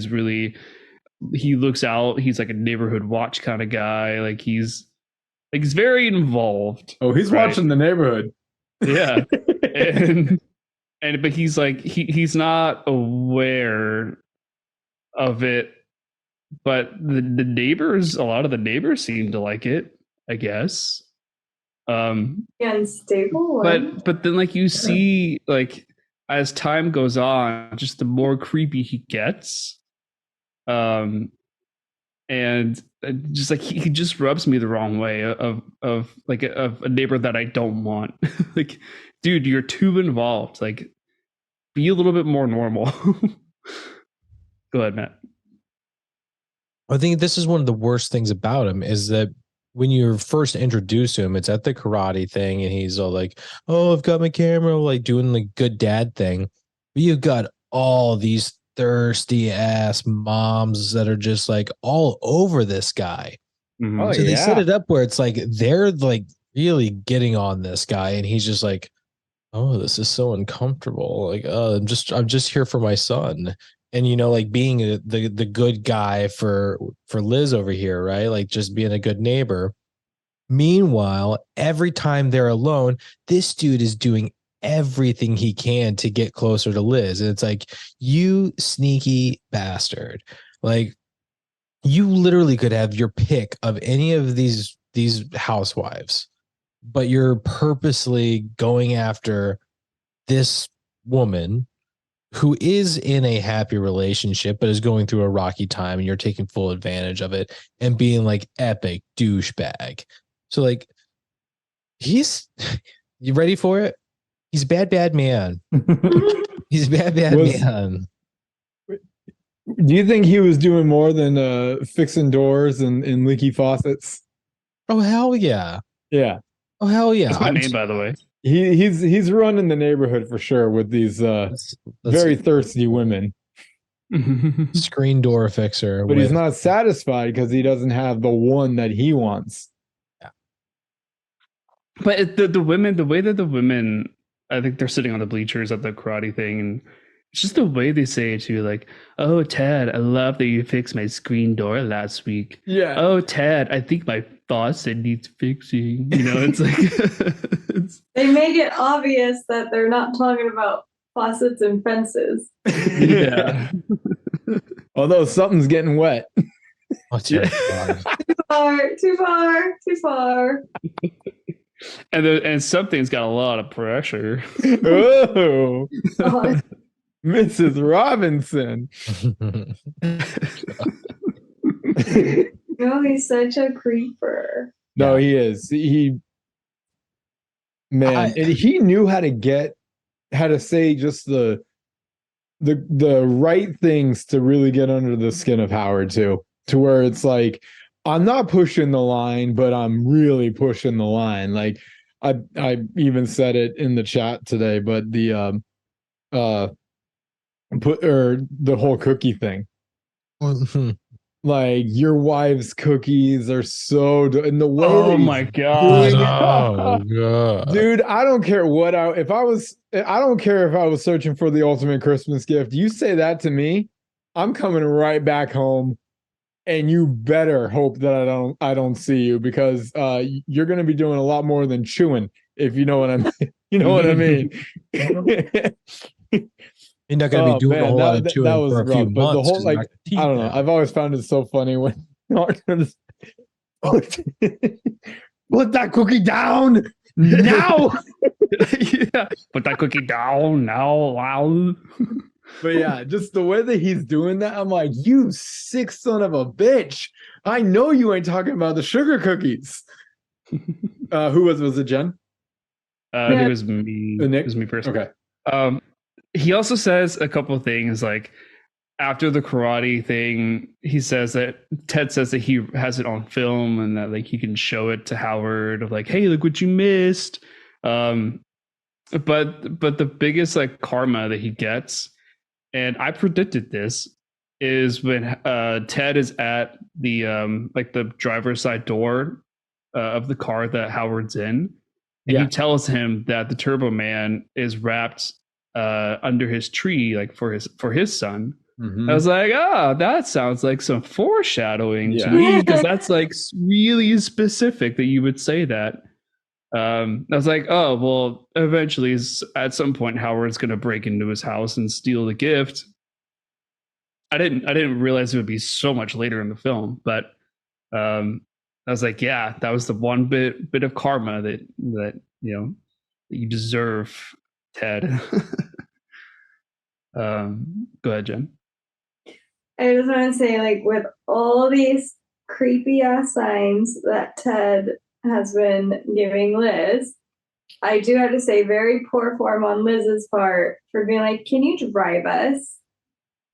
looks out. He's like a neighborhood watch kind of guy. Like he's very involved. Oh, he's right? watching the neighborhood. Yeah, but he's like he's not aware of it. But the neighbors, a lot of the neighbors seem to like it, I guess. Unstable. But then like you see like as time goes on, just the more creepy he gets. And just like he just rubs me the wrong way of a neighbor that I don't want. Like, dude, you're too involved. Like, be a little bit more normal. Go ahead, Matt. I think this is one of the worst things about him is that when you're first introduced to him, it's at the karate thing, and he's all like, "Oh, I've got my camera," like doing the good dad thing. But you've got all these thirsty ass moms that are just like all over this guy. Mhm. Oh, So they set yeah. it up where it's like they're like really getting on this guy, and he's just like, "Oh, this is so uncomfortable. Like, I'm just here for my son." And like being the good guy for Liz over here, right? Like just being a good neighbor. Meanwhile, every time they're alone, this dude is doing everything he can to get closer to Liz. And it's like, you sneaky bastard. Like, you literally could have your pick of any of these housewives, but you're purposely going after this woman who is in a happy relationship but is going through a rocky time, and you're taking full advantage of it and being like epic douchebag. So like, he's you ready for it? He's bad man. He's bad man. Do you think he was doing more than fixing doors and leaky faucets? Oh hell yeah. Yeah. Oh hell yeah. That's my name, by the way. He's running the neighborhood for sure with these Let's very thirsty women. screen door fixer. But he's not satisfied because he doesn't have the one that he wants. But the women, the way that the women, I think they're sitting on the bleachers at the karate thing, and it's just the way they say it too. Like, "Oh, Ted, I love that you fixed my screen door last week." Yeah. "Oh, Ted, I think my faucet needs fixing." It's like They make it obvious that they're not talking about faucets and fences. yeah. Although something's getting wet. Oh, dear Yeah. God. Too far. And something's got a lot of pressure. Oh, Oh, Mrs. Robinson. no, he's such a creeper. No, Yeah. he is. And he knew how to say just the right things to really get under the skin of Howard too, to where it's like, I'm not pushing the line, but I'm really pushing the line. Like I even said it in the chat today, but the the whole cookie thing. Like, your wife's cookies are so and the way Oh that my he's god. doing it- Oh god. Dude, I don't care what I don't care if I was searching for the ultimate Christmas gift. You say that to me, I'm coming right back home, and you better hope that I don't see you, because you're going to be doing a lot more than chewing, if you know what I mean. You know what I mean? You're not going to be doing a whole lot of chewing that was for a few rough, but the months. whole, 'cause like, my teeth I don't know. now. I've always found it so funny when put that cookie down now. Yeah. Put that cookie down now. Wow. But yeah, just the way that he's doing that, I'm like, you sick son of a bitch. I know you ain't talking about the sugar cookies. Who was it, Jen? I think it was me. Nick? It was me personally. Okay. He also says a couple of things, like after the karate thing, he says that Ted says that he has it on film and that like he can show it to Howard of like, hey, look what you missed. But the biggest like karma that he gets, and I predicted this, is when Ted is at the like the driver's side door of the car that Howard's in, and he tells him that the Turbo Man is wrapped under his tree, like for his son. Mhm. I was like, oh, that sounds like some foreshadowing to Yeah. me, because that's like really specific that you would say that. I was like, oh, well, eventually, at some point, Howard's going to break into his house and steal the gift. I didn't realize it would be so much later in the film, but I was like, yeah, that was the one bit of karma that that you deserve, Ted. Go ahead, Jen. I just want to say, like, with all these creepy ass signs that Ted has been giving Liz, I do have to say, very poor form on Liz's part for being like, can you drive us?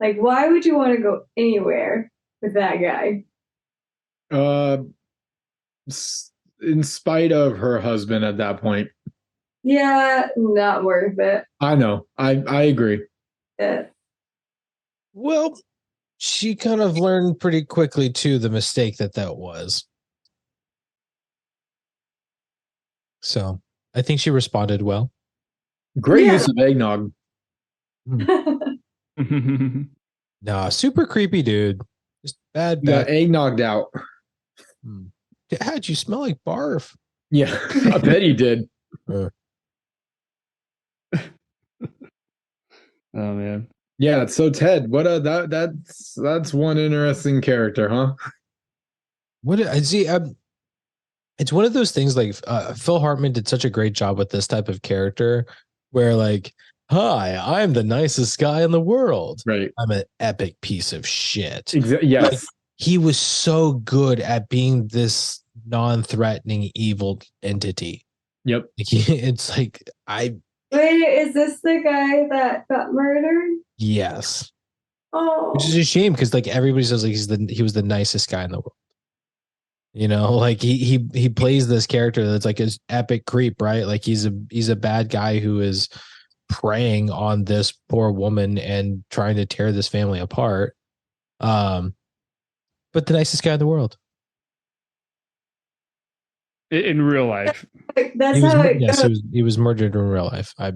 Like, why would you want to go anywhere with that guy? in spite of her husband at that point. Yeah, not worth it. I know. I agree. Yeah. Well, she kind of learned pretty quickly too the mistake that was. So I think she responded well. Great Yeah. use of eggnog. Nah, super creepy dude. Just bad. You got eggnogged out. Dad, you smell like barf. Yeah, I bet he did. Oh man. Yeah, so Ted, what that's one interesting character, huh? What I see, it's one of those things like Phil Hartman did such a great job with this type of character where like, hi, I'm the nicest guy in the world. Right. I'm an epic piece of shit. Yes. Like, he was so good at being this non-threatening evil entity. Yep. It's like Wait, is this the guy that got murdered? Yes. Oh, Which is a shame because like everybody says like he was the nicest guy in the world. You know, like he plays this character that's like his epic creep, right? Like he's a bad guy who is preying on this poor woman and trying to tear this family apart. But the nicest guy in the world. In real life. that's how it goes. He was murdered in real life. Oh.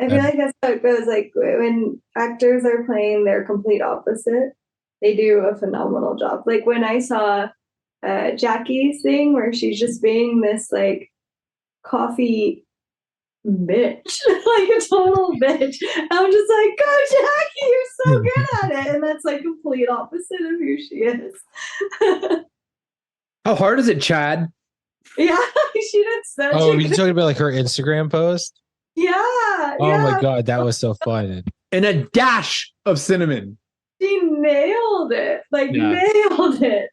I feel like that's how it goes. Like when actors are playing their complete opposite, they do a phenomenal job. Like when I saw Jackie's thing where she's just being this like coffee bitch, like a total bitch. I'm just like, go Jackie, you're so good at it. And that's like complete opposite of who she is. How hard is it, Chad? Yeah, she did such Oh, a you talking about like her Instagram post? Yeah. Oh my god, that was so fun. And a dash of cinnamon. She nailed it. Like nailed it.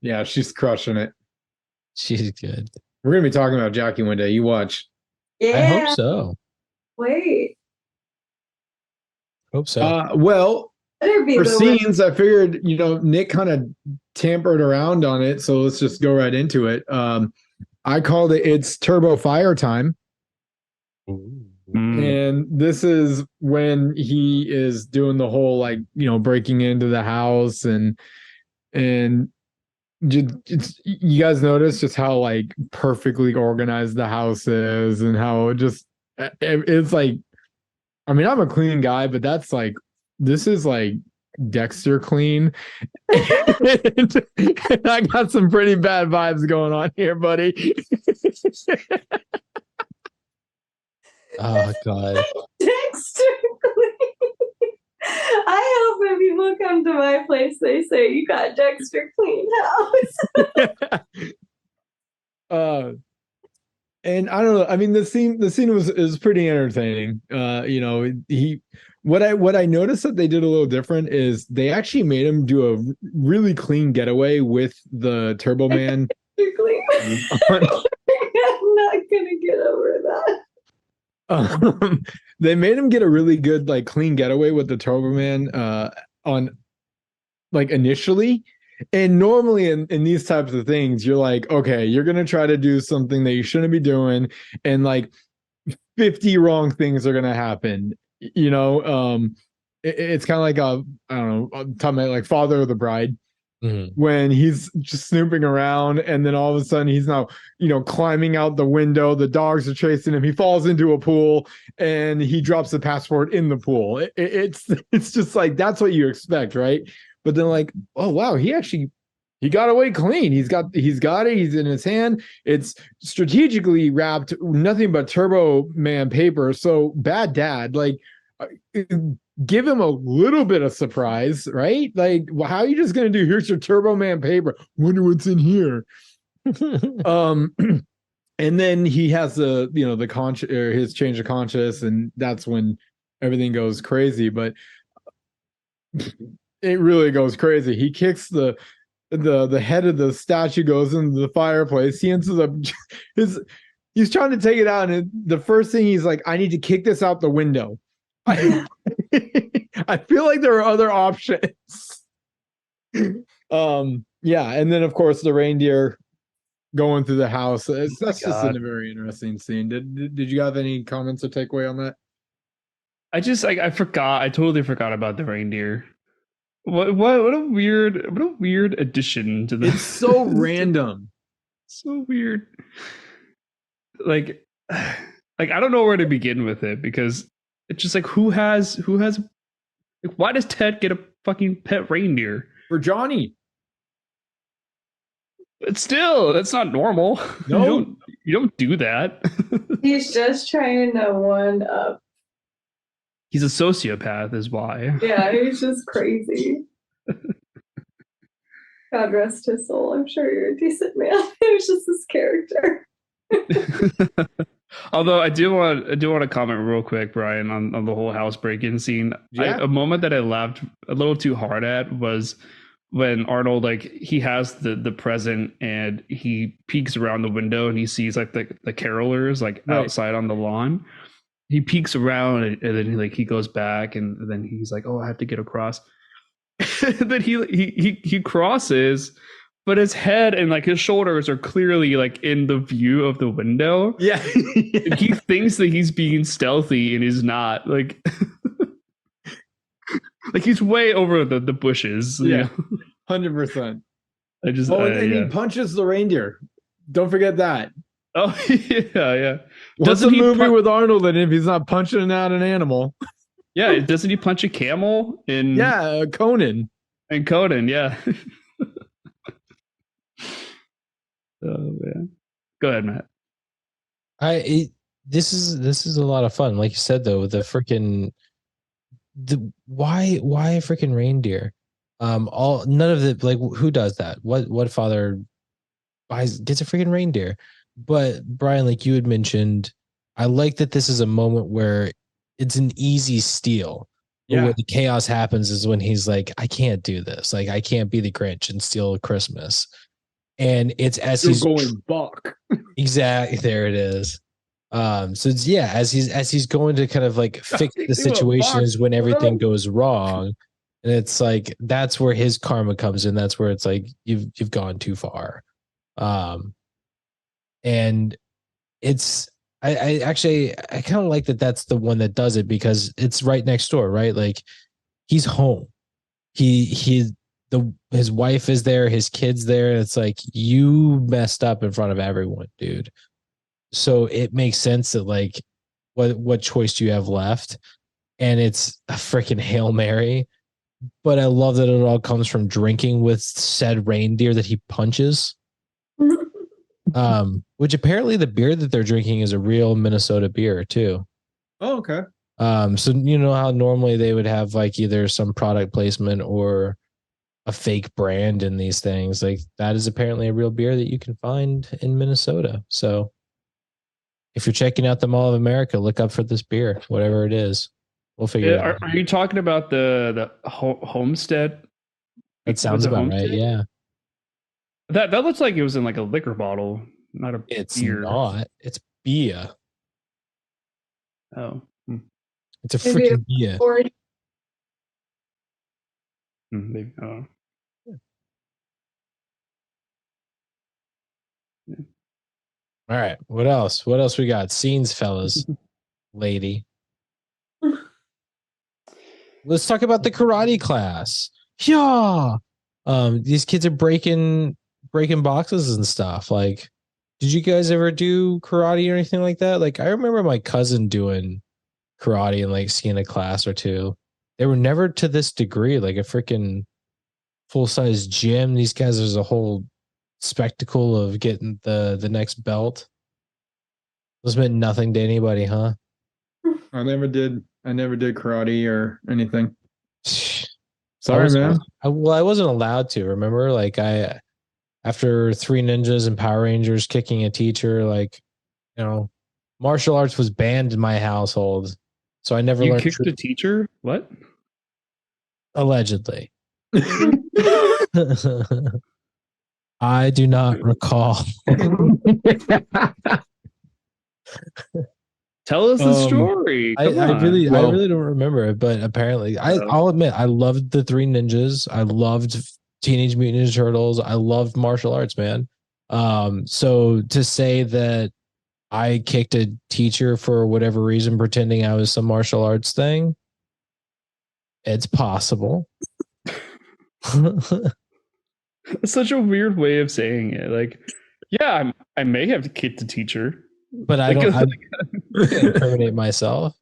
Yeah, she's crushing it. She's good. We're gonna be talking about Jackie one day. You watch. Yeah. I hope so. Wait. Hope so. Well, Better be for the scenes, I figured, Nick kind of tampered around on it, so let's just go right into it. I called it's Turbo Fire time. And this is when he is doing the whole like, breaking into the house and you guys notice just how like perfectly organized the house is and how it's like, I mean, I'm a clean guy, but this is like Dexter clean. And I got some pretty bad vibes going on here, buddy. Oh god. Dexter clean. I hope when people come to my place, they say you got Dexter clean house. And I don't know. I mean, the scene is pretty entertaining. What I noticed that they did a little different is they actually made him do a really clean getaway with the Turbo Man. Clean. I'm not gonna get over that. They made him get a really good like clean getaway with the Turbo Man on like initially. And normally in these types of things, you're like, okay, you're gonna try to do something that you shouldn't be doing, and like 50 wrong things are gonna happen. It's kind of like I don't know, I'm talking about like Father of the Bride. When he's just snooping around and then all of a sudden he's now climbing out the window, the dogs are chasing him, he falls into a pool and he drops the passport in the pool. It's just like that's what you expect, right? But then like, oh wow, he got away clean. He's got it, he's in his hand, it's strategically wrapped, nothing but Turbo Man paper. So bad dad, like give him a little bit of surprise, right? Like, how are you just gonna do? Here's your Turbo Man paper. Wonder what's in here. And then he has the his change of conscience, and that's when everything goes crazy. But it really goes crazy. He kicks the head of the statue goes into the fireplace. He ends up he's trying to take it out, and the first thing he's like, I need to kick this out the window. I feel like there are other options. Yeah, and then of course the reindeer going through the house. That's just God. a very interesting scene. Did you have any comments or takeaway on that? I forgot. I totally forgot about the reindeer. What a weird addition to the. It's so random. So weird. Like, I don't know where to begin with it because it's just like who has like, why does Ted get a fucking pet reindeer? For Johnny. But still, that's not normal. No. You don't do that. He's just trying to one up. He's a sociopath, is why. Yeah, he's just crazy. God rest his soul. I'm sure you're a decent man. It was just his character. Although I do want to comment real quick, Brian, on the whole house break-in scene. Yeah. A moment that I laughed a little too hard at was when Arnold, like, he has the present and he peeks around the window and he sees like the carolers like Right. outside on the lawn. He peeks around and then he goes back and then he's like, oh, I have to get across. And then he crosses, but his head and like his shoulders are clearly like in the view of the window. Yeah. And he thinks that he's being stealthy and he's not. Like, like he's way over the bushes. Yeah. 100%. I just and he punches the reindeer. Don't forget that. Oh yeah. What's a movie with Arnold in it if he's not punching out an animal? Yeah, doesn't he punch a camel in? Yeah, Conan. And Conan, yeah. Oh man, go ahead, Matt. This is a lot of fun. Like you said though, why a freaking reindeer? None of the, like, who does that? What father gets a freaking reindeer? But Brian, like you had mentioned, I like that this is a moment where it's an easy steal. Yeah. Where the chaos happens is when he's like, I can't do this. Like, I can't be the Grinch and steal Christmas. And it's as he's going buck. Exactly, there it is. So it's, yeah, as he's going to kind of like fix the situation is when everything goes wrong. And it's like that's where his karma comes in. That's where it's like you've gone too far. And it's I kind of like that that's the one that does it because it's right next door, right? Like he's home. His wife is there, his kids there. It's like you messed up in front of everyone, dude. So it makes sense that like what choice do you have left? And it's a freaking Hail Mary. But I love that it all comes from drinking with said reindeer that he punches. Which apparently the beer that they're drinking is a real Minnesota beer too. Oh, okay. So you know how normally they would have like either some product placement or a fake brand in these things. Like that is apparently a real beer that you can find in Minnesota. So if you're checking out the Mall of America, look up for this beer, whatever it is. We'll figure it out. Are you talking about the Homestead? It sounds about right. Yeah. That looks like it was in like a liquor bottle, not a It's beer. not. It's beer. Oh. It's a freaking beer. Maybe. Oh. Yeah. All right. What else? What else we got? Scenes, fellas. Lady. Let's talk about the karate class. Yeah. These kids are breaking boxes and stuff. Like, did you guys ever do karate or anything like that? Like, I remember my cousin doing karate and like seeing a class or two. They were never to this degree, like a freaking full-size gym. These guys, there's a whole spectacle of getting the next belt. Those meant nothing to anybody, huh? I never did karate or anything. Sorry, man. I wasn't allowed to. Remember, like after 3 Ninjas and Power Rangers kicking a teacher, like, you know, martial arts was banned in my household, so I never learned. You kicked a teacher? What? Allegedly. I do not recall. Tell us the story. I really don't remember it, but apparently I'll admit I loved the 3 Ninjas. I loved Teenage Mutant Ninja Turtles. I loved martial arts, man. So to say that I kicked a teacher for whatever reason, pretending I was some martial arts thing, it's possible. It's such a weird way of saying it. Like, yeah, I may have kicked a teacher, but I don't. I'm gonna incriminate myself.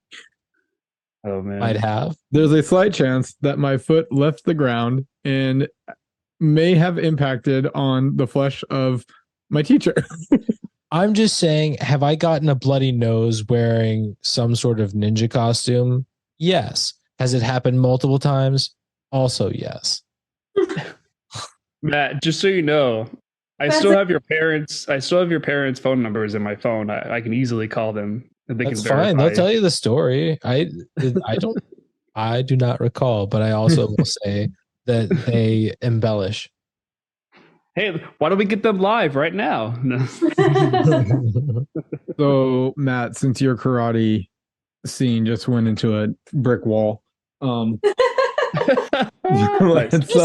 Oh man, Might have. There's a slight chance that my foot left the ground and may have impacted on the flesh of my teacher. I'm just saying, have I gotten a bloody nose wearing some sort of ninja costume? Yes. Has it happened multiple times? Also, yes. Matt, just so you know, I still have your parents' phone numbers in my phone. I can easily call them. They That's can fine. verify. They'll tell you the story. I do not recall, but I also will say that they embellish. Hey, why don't we get them live right now? No. So, Matt, since your karate scene just went into a brick wall, let's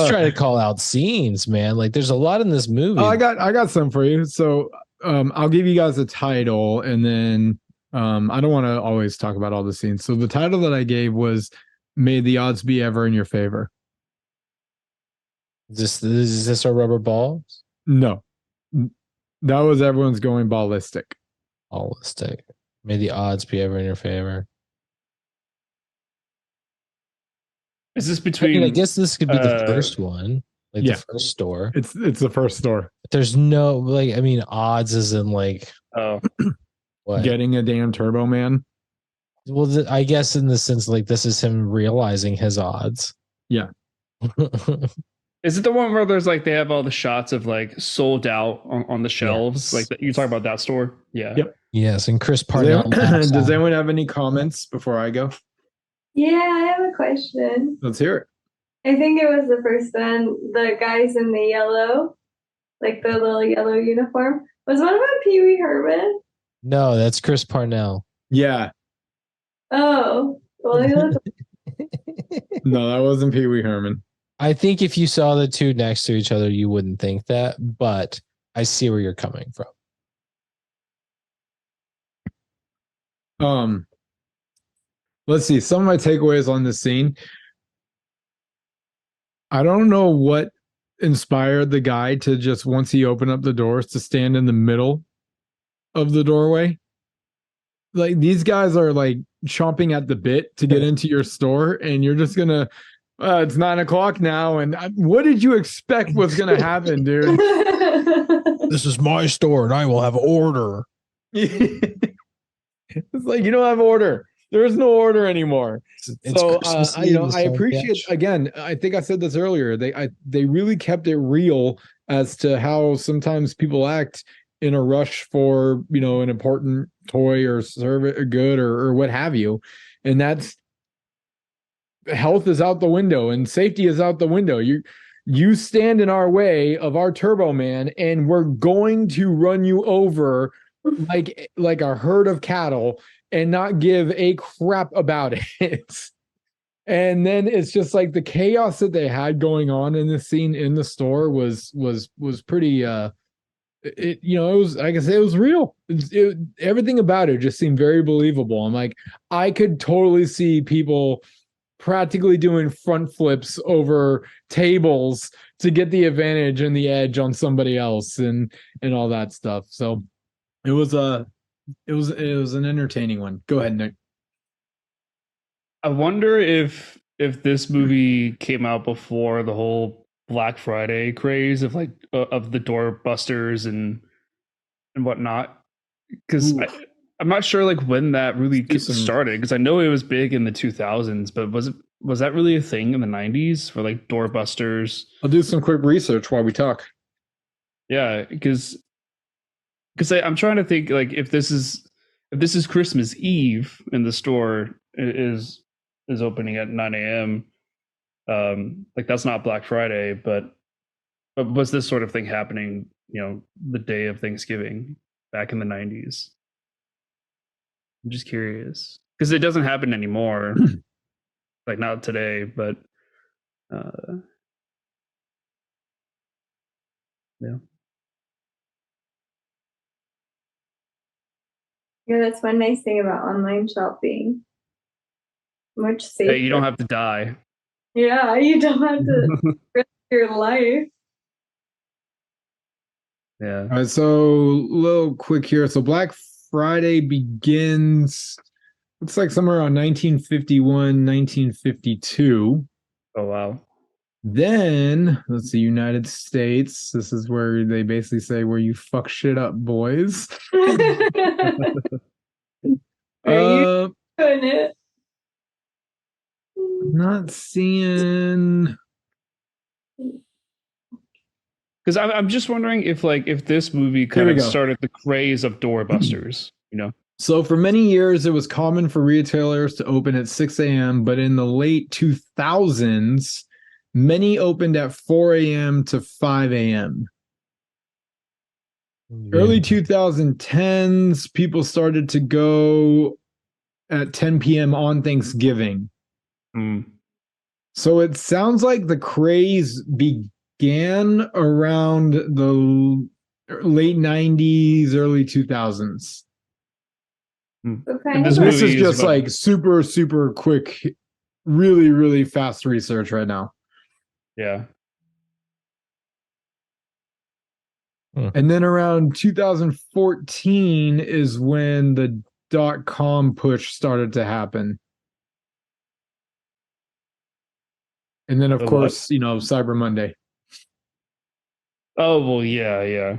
try to call out scenes, man. Like, there's a lot in this movie. Oh, I got some for you. So, I'll give you guys a title, and then I don't want to always talk about all the scenes. So, the title that I gave was "May the Odds Be Ever in Your Favor." Is this a rubber ball? No, that was everyone's going ballistic. Ballistic. May the odds be ever in your favor. Is this between? I guess this could be the first one, like yeah. the first store. It's the first store. There's no odds as in like what? Getting a damn Turbo Man. Well, I guess in the sense like this is him realizing his odds. Yeah. Is it the one where there's like they have all the shots of like sold out on the shelves? Yes. Like you talk about that store? Yeah. Yep. Yes, and Chris Parnell. Does anyone have any comments before I go? Yeah, I have a question. Let's hear it. I think it was the first one. The guys in the yellow, like the little yellow uniform. Was one of them Pee Wee Herman? No, that's Chris Parnell. Yeah. Oh, well, no, that wasn't Pee Wee Herman. I think if you saw the two next to each other, you wouldn't think that, but I see where you're coming from. Let's see. Some of my takeaways on this scene. I don't know what inspired the guy to just, once he opened up the doors, to stand in the middle of the doorway. Like, these guys are like chomping at the bit to get into your store, and you're just gonna it's 9 o'clock now, and what did you expect was gonna happen, dude? This is my store and I will have order. It's like, you don't have order. There is no order anymore. So I appreciate, again, I think I said this earlier, they really kept it real as to how sometimes people act in a rush for, an important toy or service or good or what have you. And that's, health is out the window and safety is out the window. You stand in our way of our Turbo Man, and we're going to run you over like a herd of cattle and not give a crap about it. And then it's just like the chaos that they had going on in this scene in the store was pretty it was, like I said, it was real. Everything about it just seemed very believable. I'm like, I could totally see people practically doing front flips over tables to get the advantage and the edge on somebody else and all that stuff. So it was an entertaining one. Go ahead, Nick. I wonder if this movie came out before the whole Black Friday craze of like of the doorbusters and whatnot, because I'm not sure like when that really started, because I know it was big in the 2000s, but was that really a thing in the 90s for like doorbusters? I'll do some quick research while we talk. Yeah, because I'm trying to think, like, if this is Christmas Eve and the store is opening at 9 a.m. Like that's not Black Friday, but was this sort of thing happening, the day of Thanksgiving back in the 90s? I'm just curious, because it doesn't happen anymore. Like not today, but Yeah, that's one nice thing about online shopping. Much safer. Hey, you don't have to die. Yeah, you don't have to risk your life. Yeah. All right, so a little quick here. So Black Friday begins, looks like somewhere around 1951, 1952. Oh wow. Then let's see, United States. This is where they basically say where you fuck shit up, boys. Are you doing it? Not seeing. Because I'm just wondering if this movie kind of started the craze of doorbusters, you know? So for many years, it was common for retailers to open at 6 a.m., but in the late 2000s, many opened at 4 a.m. to 5 a.m. Early 2010s, people started to go at 10 p.m. on Thanksgiving. So it sounds like the craze began around the late 90s, early 2000s. Okay. This is just like super, super quick, really, really fast research right now. Yeah. And then around 2014 is when the .com push started to happen. And then, of course, you know, Cyber Monday. Oh, well, yeah.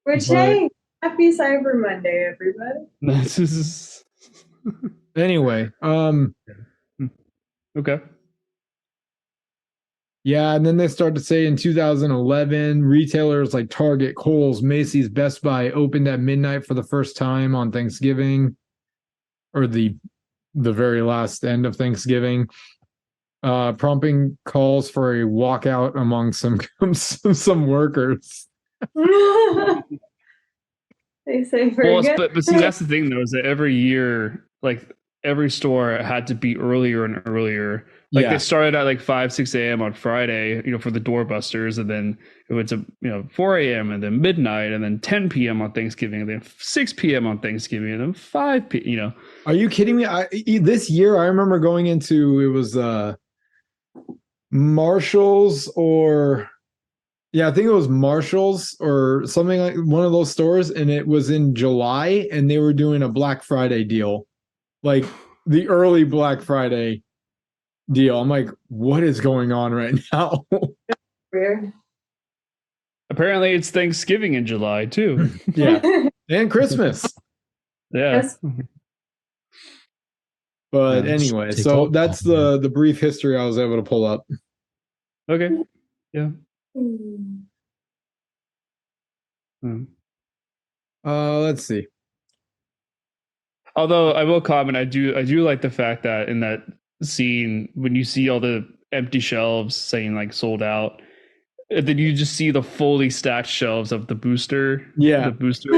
Which, hey, happy Cyber Monday, everybody. Anyway, okay. Yeah, and then they start to say in 2011, retailers like Target, Kohl's, Macy's, Best Buy opened at midnight for the first time on Thanksgiving, or the very last end of Thanksgiving, prompting calls for a walkout among some workers. They say but see, that's the thing though, is that every year, like every store had to be earlier and earlier. Like they started at like 5, 6 a.m. on Friday, you know, for the doorbusters, and then it went to 4 a.m. and then midnight, and then 10 p.m. on Thanksgiving, and then 6 p.m. on Thanksgiving, and then 5 p.m. You know, are you kidding me? This year I remember going into, it was Marshalls, or I think it was Marshalls or something, like one of those stores, and it was in July, and they were doing a Black Friday deal, like the early Black Friday deal. I'm like, what is going on right now? Weird. Apparently it's Thanksgiving in July too. Yeah. And Christmas. Yeah. But anyway, so that's the brief history I was able to pull up. Okay. Yeah. Let's see. Although I will comment, I do like the fact that in that scene, when you see all the empty shelves saying like sold out, and then you just see the fully stacked shelves of the booster, the booster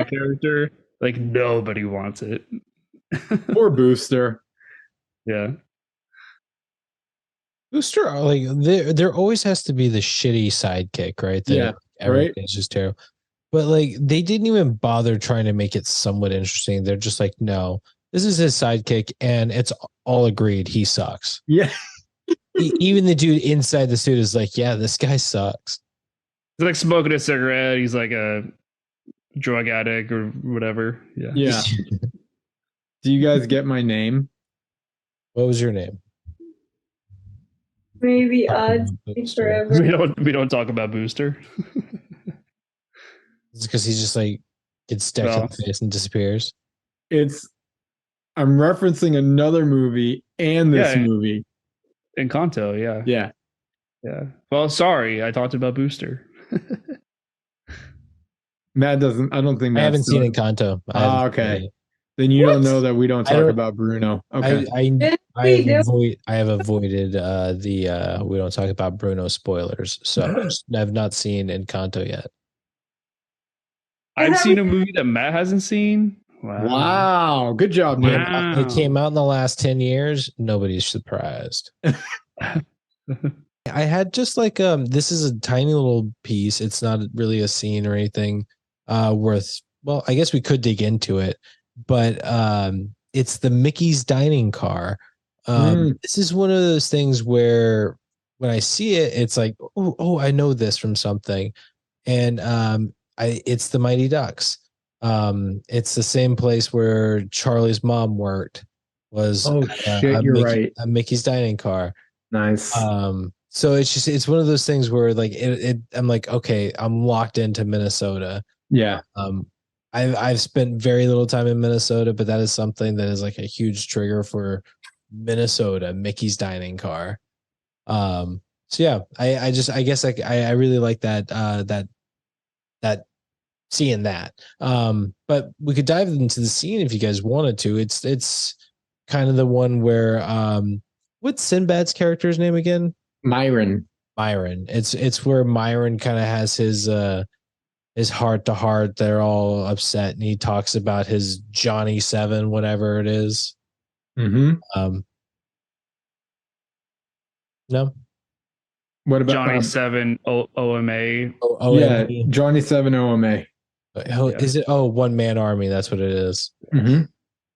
character. Like nobody wants it. Poor Booster. Yeah. Booster, like there always has to be the shitty sidekick, right? Everything's just terrible. But like they didn't even bother trying to make it somewhat interesting. They're just like, no, this is his sidekick, and it's all agreed he sucks. Yeah. Even the dude inside the suit is like, yeah, this guy sucks. He's like smoking a cigarette. He's like a drug addict or whatever. Yeah. Yeah. Do you guys get my name? What was your name? Maybe odds forever. We don't talk about Booster. It's because he just like gets stuck in the face and disappears. I'm referencing another movie and this movie. Encanto, yeah. Well, sorry, I talked about Booster. Matt doesn't. I don't think. I haven't seen Encanto. Okay. Then you don't know that we don't talk about Bruno. Okay. I have avoided the we don't talk about Bruno spoilers. So I've not seen Encanto yet. I've seen a movie that Matt hasn't seen. Wow. Good job, Nick. It came out in the last 10 years. Nobody's surprised. I had just like this is a tiny little piece. It's not really a scene or anything worth, well, I guess we could dig into it, but it's the Mickey's dining car. This is one of those things where when I see it, it's like, oh, I know this from something. And it's the Mighty Ducks. It's the same place where Charlie's mom worked, was Oh shit, you're right. a Mickey's dining car. Nice. So it's one of those things where like I'm like, okay, I'm locked into Minnesota. Yeah. I've spent very little time in Minnesota, but that is something that is like a huge trigger for Minnesota, Mickey's dining car. So yeah, I guess I really like that seeing that. But we could dive into the scene if you guys wanted to. It's kind of the one where what's Sinbad's character's name again? Myron. It's where Myron kind of has his heart to heart. They're all upset, and he talks about his Johnny 7, whatever it is. No. What about Johnny 7 OMA? Yeah, Johnny 7 OMA. Is it? Oh, One Man Army. That's what it is.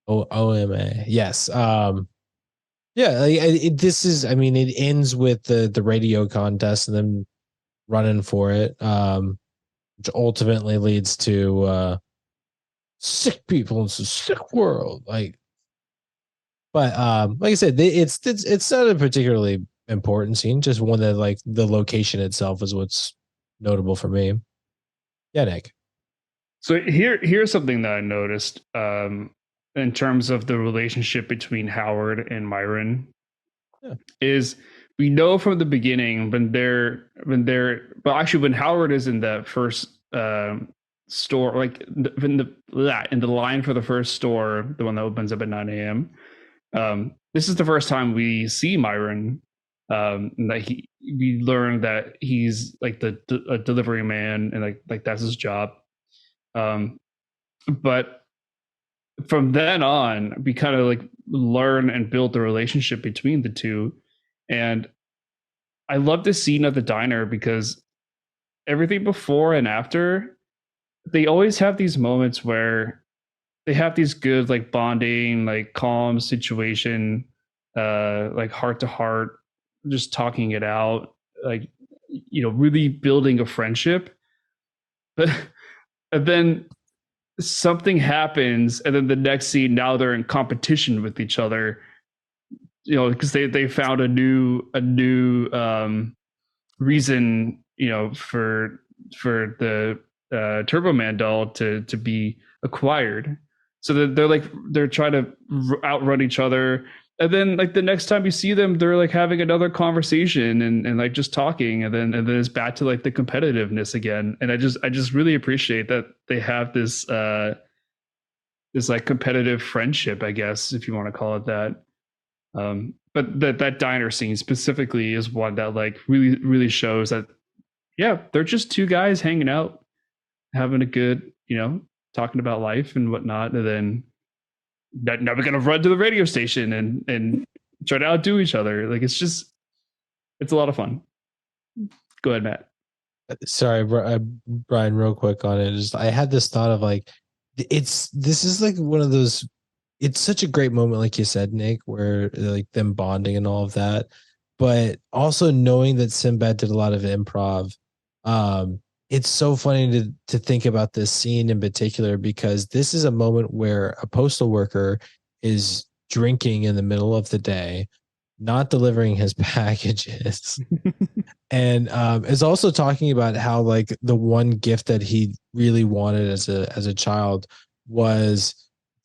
OMA. Yes. Yeah. This is. I mean, it ends with the radio contest and them running for it, which ultimately leads to sick people. It's a sick world. Like I said, it's not a particularly important scene. Just one that like the location itself is what's notable for me. Yeah, Nick. So here's something that I noticed in terms of the relationship between Howard and Myron. Yeah. Is we know from the beginning when Howard is in the first store, like in the line for the first store, the one that opens up at 9 a.m. This is the first time we see Myron. That we learn that he's like a delivery man, and like that's his job. But from then on, we kind of like learn and build the relationship between the two. And I love this scene at the diner because everything before and after, they always have these moments where they have these good like bonding, like calm situation, like heart to heart, just talking it out, like, you know, really building a friendship. But and then something happens, and then the next scene, now they're in competition with each other, you know, because they found a new reason, you know, for the Turbo Man doll to be acquired. So they're trying to outrun each other, and then like the next time you see them, they're like having another conversation and like just talking, and then it's back to like the competitiveness again. And I just really appreciate that they have this this like competitive friendship, I guess, if you want to call it that. But that diner scene specifically is one that like really shows that, yeah, they're just two guys hanging out, having a good, you know, talking about life and whatnot, and then now we're gonna run to the radio station and try to outdo each other. Like it's a lot of fun. Go ahead, Matt. Sorry, Brian, real quick on it. Just I had this thought of like, this is like one of those. It's such a great moment, like you said, Nick, where like them bonding and all of that, but also knowing that Sinbad did a lot of improv. It's so funny to think about this scene in particular, because this is a moment where a postal worker is drinking in the middle of the day, not delivering his packages, and is also talking about how like the one gift that he really wanted as a child was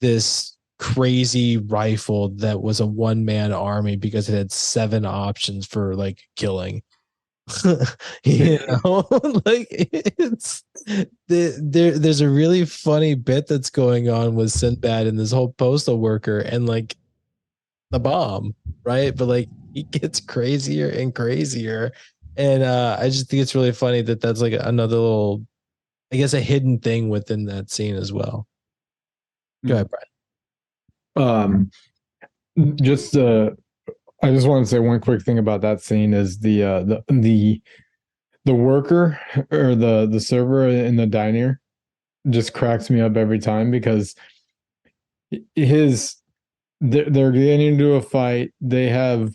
this crazy rifle that was a one-man army because it had 7 options for like killing. You know, like it's there's a really funny bit that's going on with Sinbad and this whole postal worker and like the bomb, right? But like he gets crazier and crazier, and I just think it's really funny that that's like another little, I guess, a hidden thing within that scene as well. Go ahead, Brian. Just I just want to say one quick thing about that scene is the worker or the server in the diner just cracks me up every time because they're getting into a fight. They have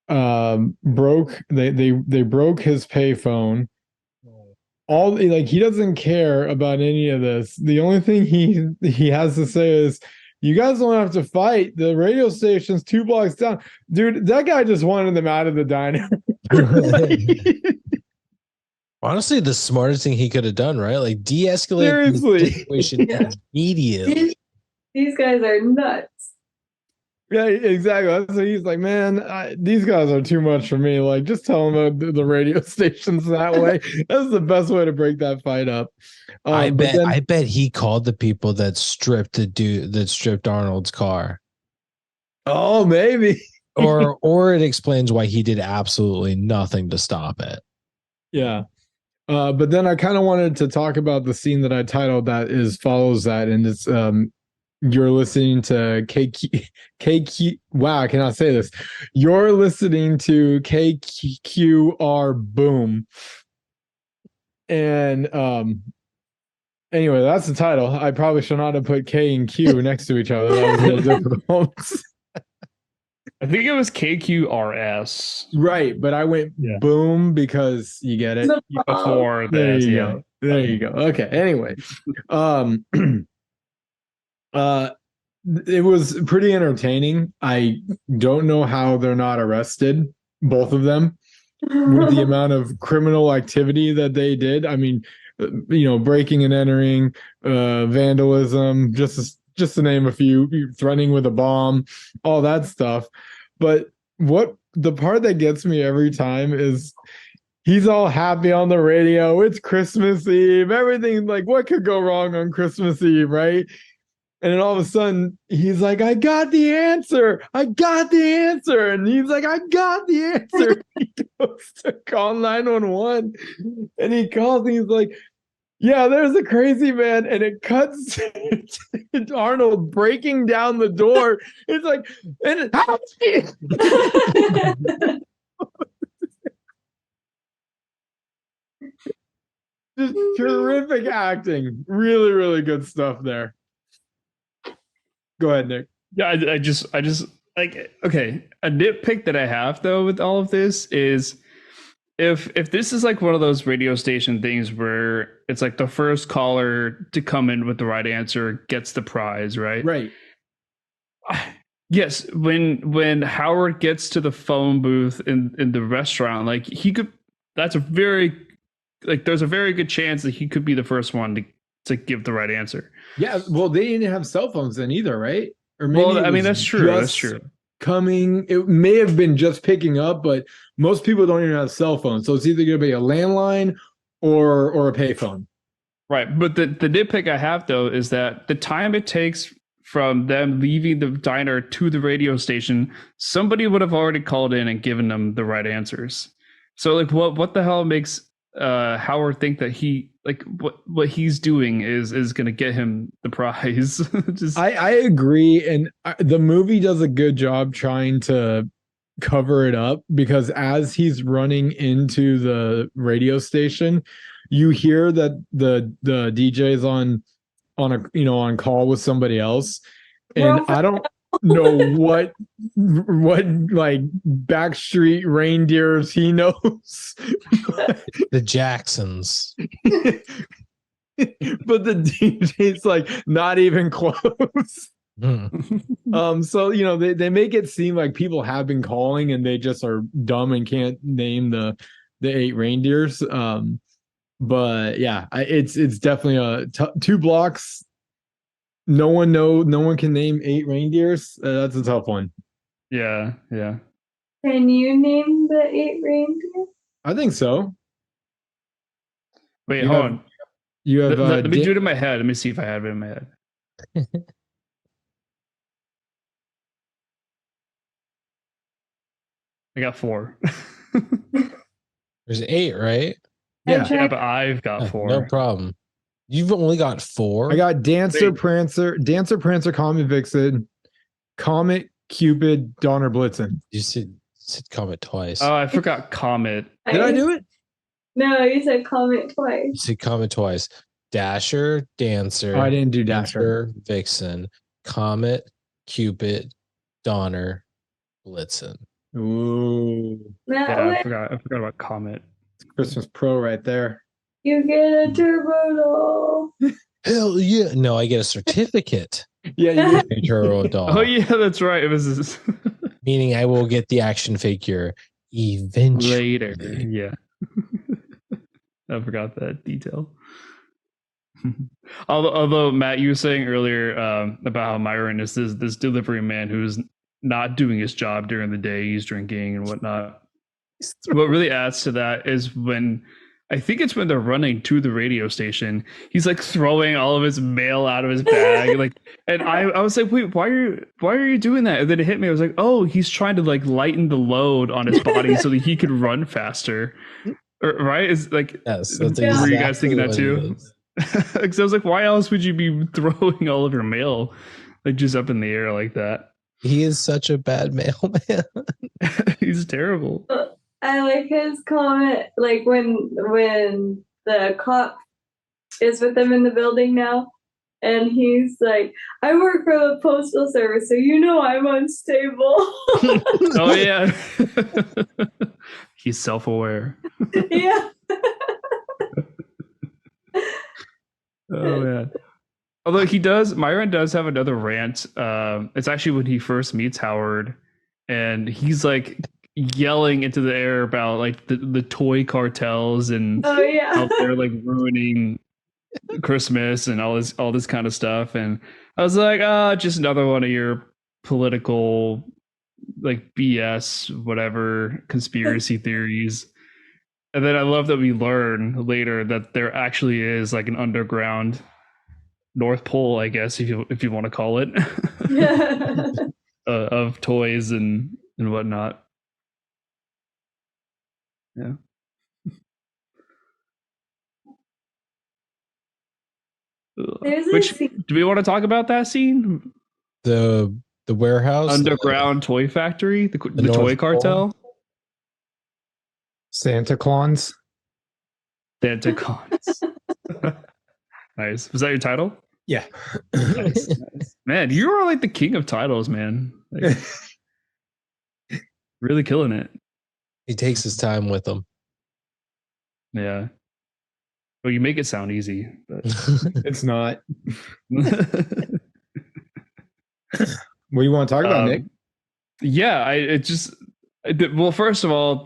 they broke his payphone. All like he doesn't care about any of this. The only thing he has to say is, "You guys don't have to fight. The radio station's 2 blocks down." Dude, that guy just wanted them out of the diner. Honestly, the smartest thing he could have done, right? Like de-escalate Seriously. the situation immediately. These guys are nuts. Yeah, exactly. So he's like, man, these guys are too much for me. Like, just tell them the radio station's that way. That's the best way to break that fight up. I bet he called the people that stripped Arnold's car. Oh, maybe. or it explains why he did absolutely nothing to stop it. Yeah. But then I kind of wanted to talk about the scene that I titled that follows that, and it's you're listening to KQ. Wow, I cannot say this. You're listening to KQR Boom. And anyway, that's the title. I probably should not have put K and Q next to each other. That was a little difficult. I think it was KQRS. Right, but I went boom because you get it Before there that. you Yeah. go. There you go. Okay. Anyway, it was pretty entertaining. I don't know how they're not arrested, both of them, with the amount of criminal activity that they did. I mean, breaking and entering, vandalism, just to name a few, threatening with a bomb, all that stuff. But what the part that gets me every time is he's all happy on the radio. It's Christmas Eve. Everything, like, what could go wrong on Christmas Eve, right? And then all of a sudden, he's like, I got the answer. I got the answer. And he's like, I got the answer. He goes to call 911. And he calls and he's like, yeah, there's a crazy man. And it cuts to Arnold breaking down the door. It's like, and just terrific acting. Really, really good stuff there. Go ahead, Nick. Yeah, I just like, okay. A nitpick that I have though with all of this is if this is like one of those radio station things where it's like the first caller to come in with the right answer gets the prize, right? Right. Yes, when Howard gets to the phone booth in the restaurant, like there's a very good chance that he could be the first one to give the right answer. Yeah, well, they didn't have cell phones then either, right? Or maybe that's true. That's true. Coming, it may have been just picking up, but most people don't even have cell phones, so it's either going to be a landline or a payphone. Right, but the nitpick I have though is that the time it takes from them leaving the diner to the radio station, somebody would have already called in and given them the right answers. So like, what the hell makes Howard think that he, like, what he's doing is going to get him the prize? I agree, and the movie does a good job trying to cover it up, because as he's running into the radio station, you hear that the DJ's on call with somebody else, and I don't know what like backstreet reindeers he knows. The Jacksons. But the DJ's like not even close. So they make it seem like people have been calling and they just are dumb and can't name the 8 reindeers. But yeah, it's definitely 2 blocks. No one can name 8 reindeers. That's a tough one. Yeah. Can you name the 8 reindeer? I think so. Wait, hold on. You have let me do it in my head. Let me see if I have it in my head. I got 4. There's 8, right? Yeah, but I've got 4. No problem. You've only got 4. I got Dancer, Prancer, Comet Vixen, Comet, Cupid, Donner, Blitzen. You said Comet twice. Oh, I forgot Comet. Did I do it? No, you said Comet You twice. said Comet twice. Dasher, Dancer. Oh, I didn't do Dasher. Dancer, Vixen, Comet, Cupid, Donner, Blitzen. Ooh, That Yeah, way I forgot about Comet. Christmas Pro right there. you get a turbo doll. Hell yeah! No, I get a certificate. Yeah, you did. A Turbo doll. Oh yeah, that's right. It was Meaning I will get the action figure eventually. later. Yeah. I forgot that detail. Although Matt, you were saying earlier about how Myron is this delivery man who's not doing his job during the day. He's drinking and whatnot. What really adds to that is when I think it's when they're running to the radio station, he's like throwing all of his mail out of his bag, like, and I was like, wait, why are you doing that? And then it hit me. I was like, oh, he's trying to like lighten the load on his body so that he could run faster. Right? Is like, Yes, that's were you guys thinking that what too? it is. Because I was like, why else would you be throwing all of your mail like just up in the air like that? He is such a bad mailman. He's terrible. I like his comment, like when the cop is with them in the building now, and he's like, "I work for the postal service, so you know I'm unstable." Oh yeah. He's self-aware. Yeah. Oh man. Although Myron does have another rant. It's actually when he first meets Howard, and he's like yelling into the air about like the toy cartels and Oh yeah. how they're like ruining Christmas and all this kind of stuff. And I was like, just another one of your political like BS, whatever conspiracy theories. And then I love that we learn later that there actually is like an underground North Pole, I guess, if you want to call it, of toys and whatnot. Yeah. There's a Which scene- do we want to talk about that scene? The warehouse, Underground toy factory, the North toy Pole? cartel. Santa Claus. Santa Claus. Nice. Was that your title? Yeah. Nice. Man, you are like the king of titles, man. Like, really killing it. He takes his time with them. Yeah. Well, you make it sound easy, but It's not. What do you want to talk about, Nick? Yeah, well, first of all,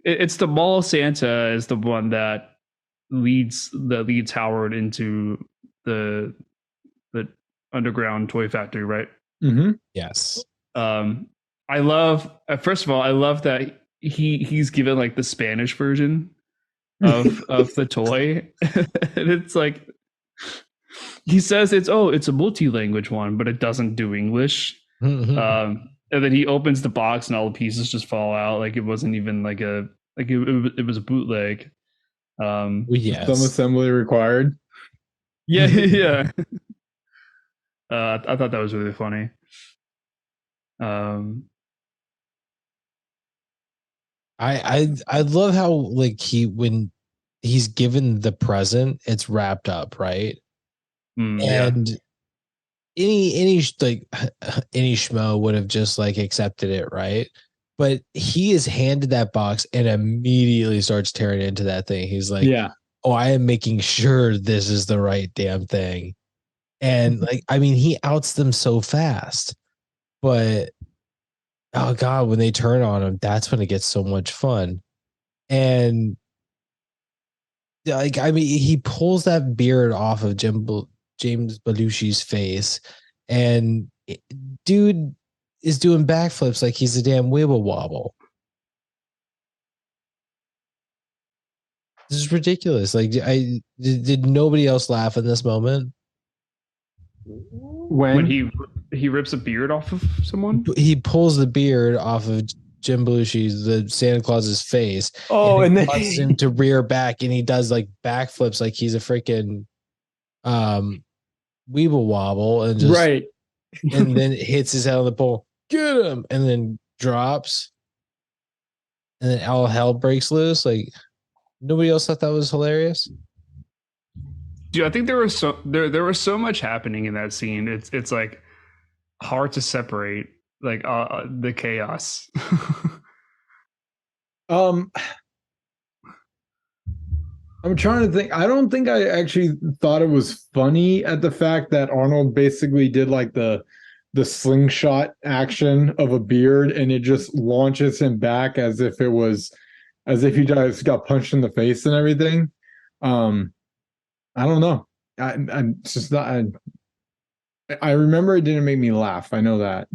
it's the mall Santa is the one that leads Howard into the underground toy factory, right? Mm-hmm. Yes. I love first of all, I love that he's given like the Spanish version of the toy. And it's like he says it's a multi-language one, but it doesn't do English. And then he opens the box and all the pieces just fall out. Like it wasn't even like it was a bootleg. Yes. Some assembly required. Yeah, yeah. I thought that was really funny. I love how like when he's given the present, it's wrapped up, right? Yeah. And any like any schmo would have just like accepted it, right? But he is handed that box and immediately starts tearing into that thing. He's like, Yeah. "Oh, I am making sure this is the right damn thing." And like, I mean, he outs them so fast, but oh god, when they turn on him, that's when it gets so much fun. And like, I mean, he pulls that beard off of James Belushi's face, and dude is doing backflips like he's a damn wibble wobble. This is ridiculous. Like, did nobody else laugh in this moment? When he rips a beard off of someone. He pulls the beard off of Jim Belushi's, the Santa Claus's face. Oh, and then causes him to rear back, and he does like backflips like he's a freaking weeble wobble, and just right. and then hits his head on the pole. Get him, and then drops, and then all hell breaks loose. Like nobody else thought that was hilarious. Dude, I think there was so much happening in that scene. It's like hard to separate like the chaos. I'm trying to think. I don't think I actually thought it was funny at the fact that Arnold basically did like the slingshot action of a beard, and it just launches him back as if he just got punched in the face and everything. I don't know. I'm just not. I remember it didn't make me laugh. I know that.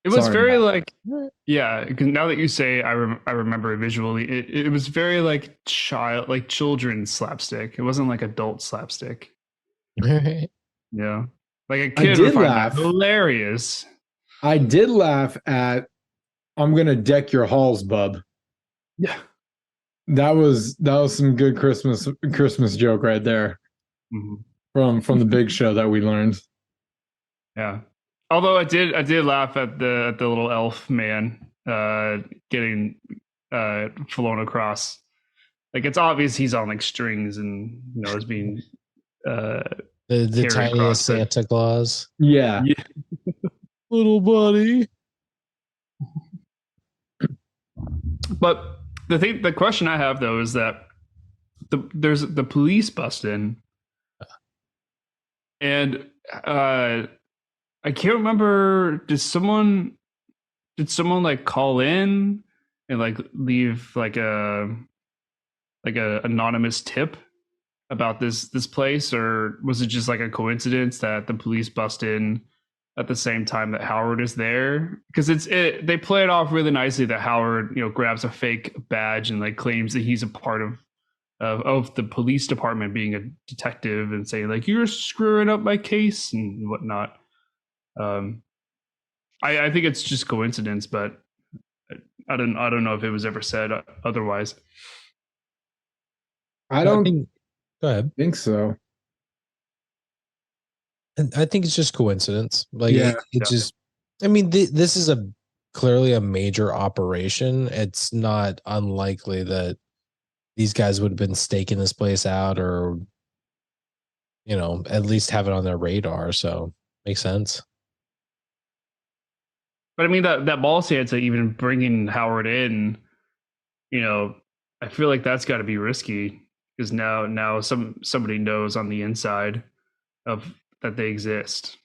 It was Sorry, very Matt. like, yeah. 'Cause now that you say, I remember it visually. It was very like children's slapstick. It wasn't like adult slapstick. Right. Yeah, like a I kid did would find laugh. that hilarious. I did laugh at "I'm gonna deck your halls, bub." Yeah. That was some good Christmas joke right there from the Big Show that we learned. Yeah. Although I did laugh at the little elf man getting flown across. Like it's obvious he's on like strings and is being The carried tiniest across it. Santa Claus. Yeah. Little buddy. But the question I have though is that there's the police bust in, and I can't remember. Did someone like call in and like leave like a anonymous tip about this place, or was it just like a coincidence that the police bust in at the same time that Howard is there? Because they play it off really nicely that Howard grabs a fake badge and like claims that he's a part of the police department, being a detective, and saying like you're screwing up my case and whatnot. I think it's just coincidence, but I don't know if it was ever said otherwise. I don't Go ahead. think so. I think it's just coincidence. Like Yeah. it just. I mean, this is clearly a major operation. It's not unlikely that these guys would have been staking this place out, or at least have it on their radar. So makes sense. But I mean that ball Santa even bringing Howard in, I feel like that's got to be risky because now somebody knows on the inside of that they exist.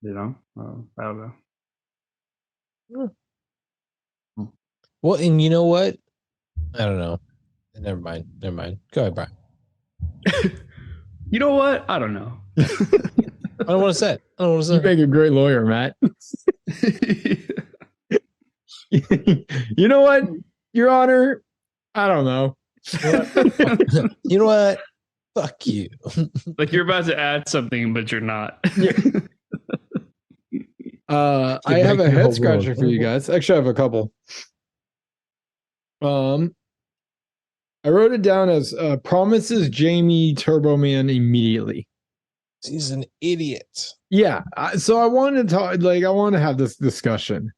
I don't know. Well, and you know what? I don't know. Never mind. Go ahead, Brian. You know what? I don't know. I don't want to say it. You make a great lawyer, Matt. You know what, Your Honor? I don't know. You know what? Fuck you. Like you're about to add something, but you're not. I have a head scratcher for you guys. Actually, I have a couple. I wrote it down as promises Jamie Turbo Man immediately. He's an idiot. Yeah. So I want to talk, I want to have this discussion.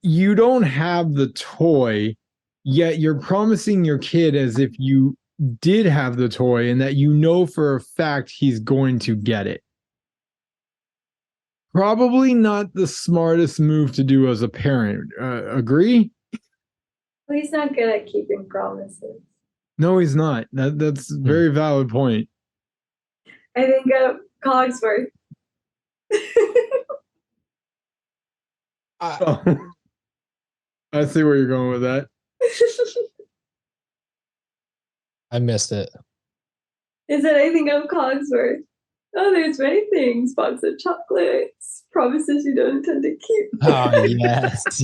You don't have the toy, yet you're promising your kid as if you did have the toy and that for a fact he's going to get it. Probably not the smartest move to do as a parent. Agree? Well, he's not good at keeping promises. No, he's not. That's a very valid point. I think of Cogsworth. I see where you're going with that. I missed it. Is that I think of Cogsworth? Oh, there's many things. Box of chocolates, promises you don't intend to keep. Oh, yes.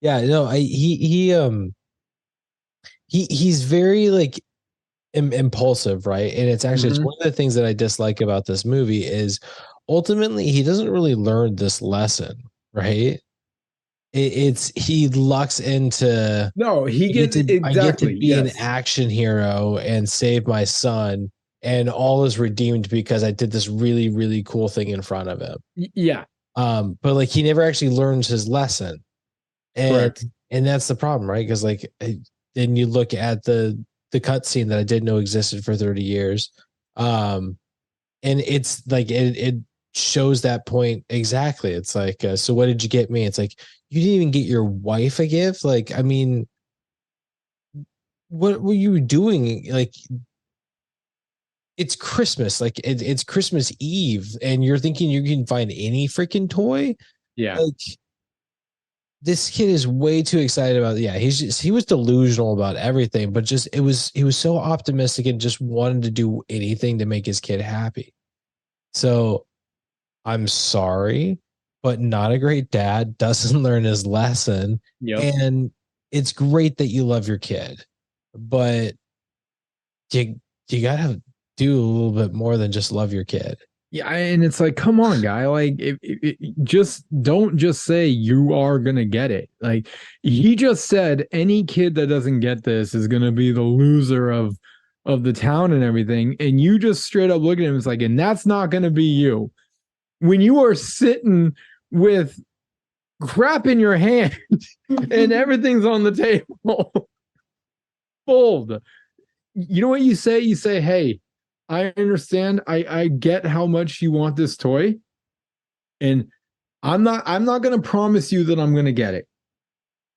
Yeah, no, he's very like impulsive, right? And it's actually it's one of the things that I dislike about this movie is ultimately he doesn't really learn this lesson, right? it's he lucks into No, he gets I get exactly. to be an action hero and save my son, and all is redeemed because I did this really, really cool thing in front of him. Yeah. But like he never actually learns his lesson. Correct. And that's the problem, right? Because like then you look at the cutscene that I didn't know existed for 30 years. And it's like it shows that point exactly. It's like, so what did you get me? It's like, you didn't even get your wife a gift. Like, I mean, what were you doing? Like, it's Christmas. Like it's Christmas Eve, and you're thinking you can find any freaking toy. Yeah. Like, this kid is way too excited about. Yeah, he was delusional about everything, but just he was so optimistic and just wanted to do anything to make his kid happy. So I'm sorry, but not a great dad, doesn't learn his lesson. Yep. And it's great that you love your kid, but you gotta do a little bit more than just love your kid. Yeah, and it's like, come on, guy. Like, just don't just say you are gonna get it. Like, he just said any kid that doesn't get this is gonna be the loser of the town and everything. And you just straight up look at him. It's like, and that's not gonna be you. When you are sitting with crap in your hand and everything's on the table, fold. You know what you say? You say, hey, I understand. I get how much you want this toy. And I'm not gonna promise you that I'm gonna get it.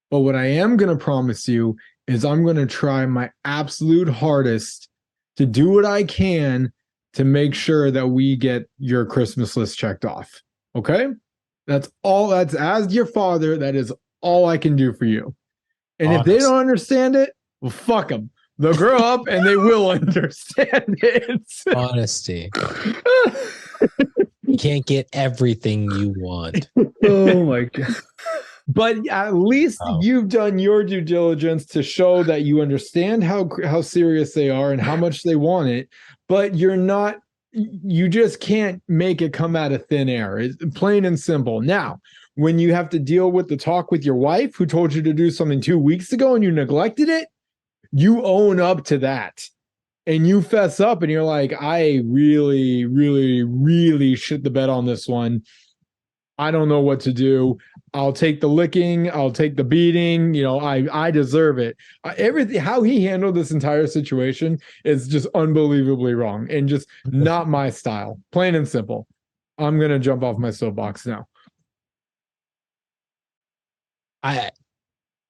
But what I am gonna promise you is I'm gonna try my absolute hardest to do what I can to make sure that we get your Christmas list checked off. Okay? That's all. That's, as your father, that is all I can do for you. And if they don't understand it, well, fuck them. They'll grow up and they will understand it. Honesty. You can't get everything you want. Oh my God. But at least you've done your due diligence to show that you understand how serious they are and how much they want it. But you just can't make it come out of thin air. It's plain and simple. Now, when you have to deal with the talk with your wife who told you to do something 2 weeks ago and you neglected it, you own up to that and you fess up and you're like, I really, really, really shit the bed on this one. I don't know what to do. I'll take the licking. I'll take the beating. You know, I deserve it. Everything, how he handled this entire situation is just unbelievably wrong and just not my style. Plain and simple. I'm going to jump off my soapbox now.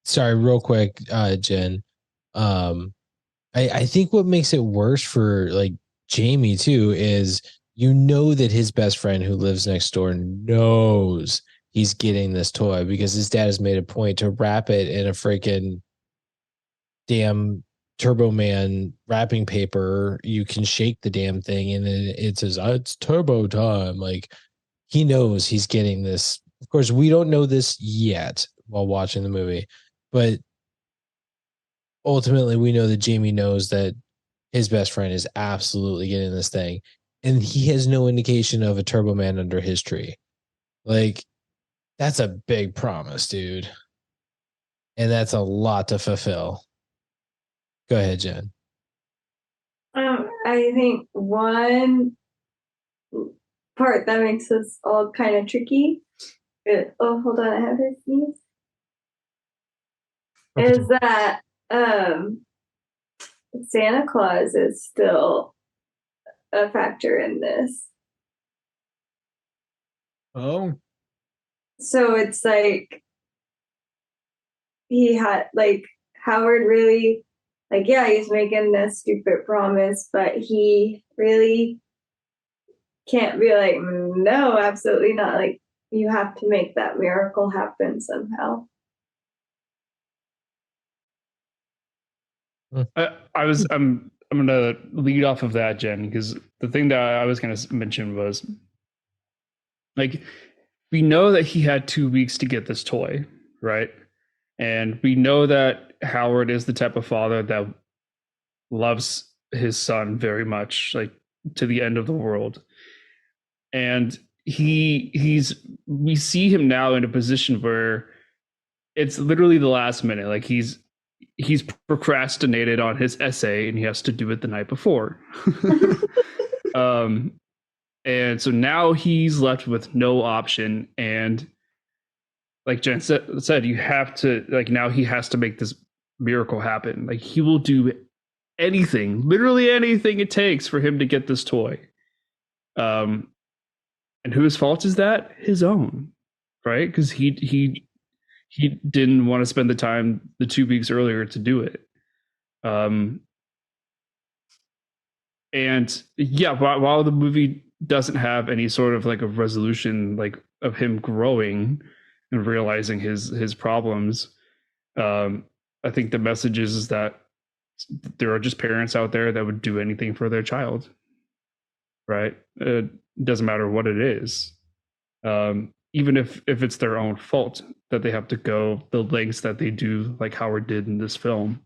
Sorry, real quick, Jen. I think what makes it worse for like Jamie too is that his best friend who lives next door knows he's getting this toy because his dad has made a point to wrap it in a freaking damn Turbo Man wrapping paper. You can shake the damn thing and it says, it's turbo time. Like, he knows he's getting this. Of course, we don't know this yet while watching the movie, but ultimately we know that Jamie knows that his best friend is absolutely getting this thing, and he has no indication of a Turbo Man under his tree. Like, that's a big promise, dude. And that's a lot to fulfill. Go ahead, Jen. I think one part that makes this all kind of tricky hold on, I have to sneeze. Is that Santa Claus is still a factor in this. Oh. So it's like he had like Howard really like, yeah, he's making this stupid promise, but he really can't be like, no, absolutely not. Like, you have to make that miracle happen somehow. I'm gonna lead off of that, Jen, because the thing that I was gonna mention was, like, we know that he had 2 weeks to get this toy, right? And we know that Howard is the type of father that loves his son very much, like to the end of the world. And we see him now in a position where it's literally the last minute. Like he's procrastinated on his essay and he has to do it the night before. um and so now he's left with no option, and like Jen said, you have to, like, now he has to make this miracle happen. Like he will do anything, literally anything it takes for him to get this toy. And whose fault is that? His own, right? Because he didn't want to spend the time the 2 weeks earlier to do it. And yeah, while the movie doesn't have any sort of like a resolution, like of him growing and realizing his problems, I think the message is that there are just parents out there that would do anything for their child, right? It doesn't matter what it is, even if it's their own fault that they have to go the lengths that they do, like Howard did in this film.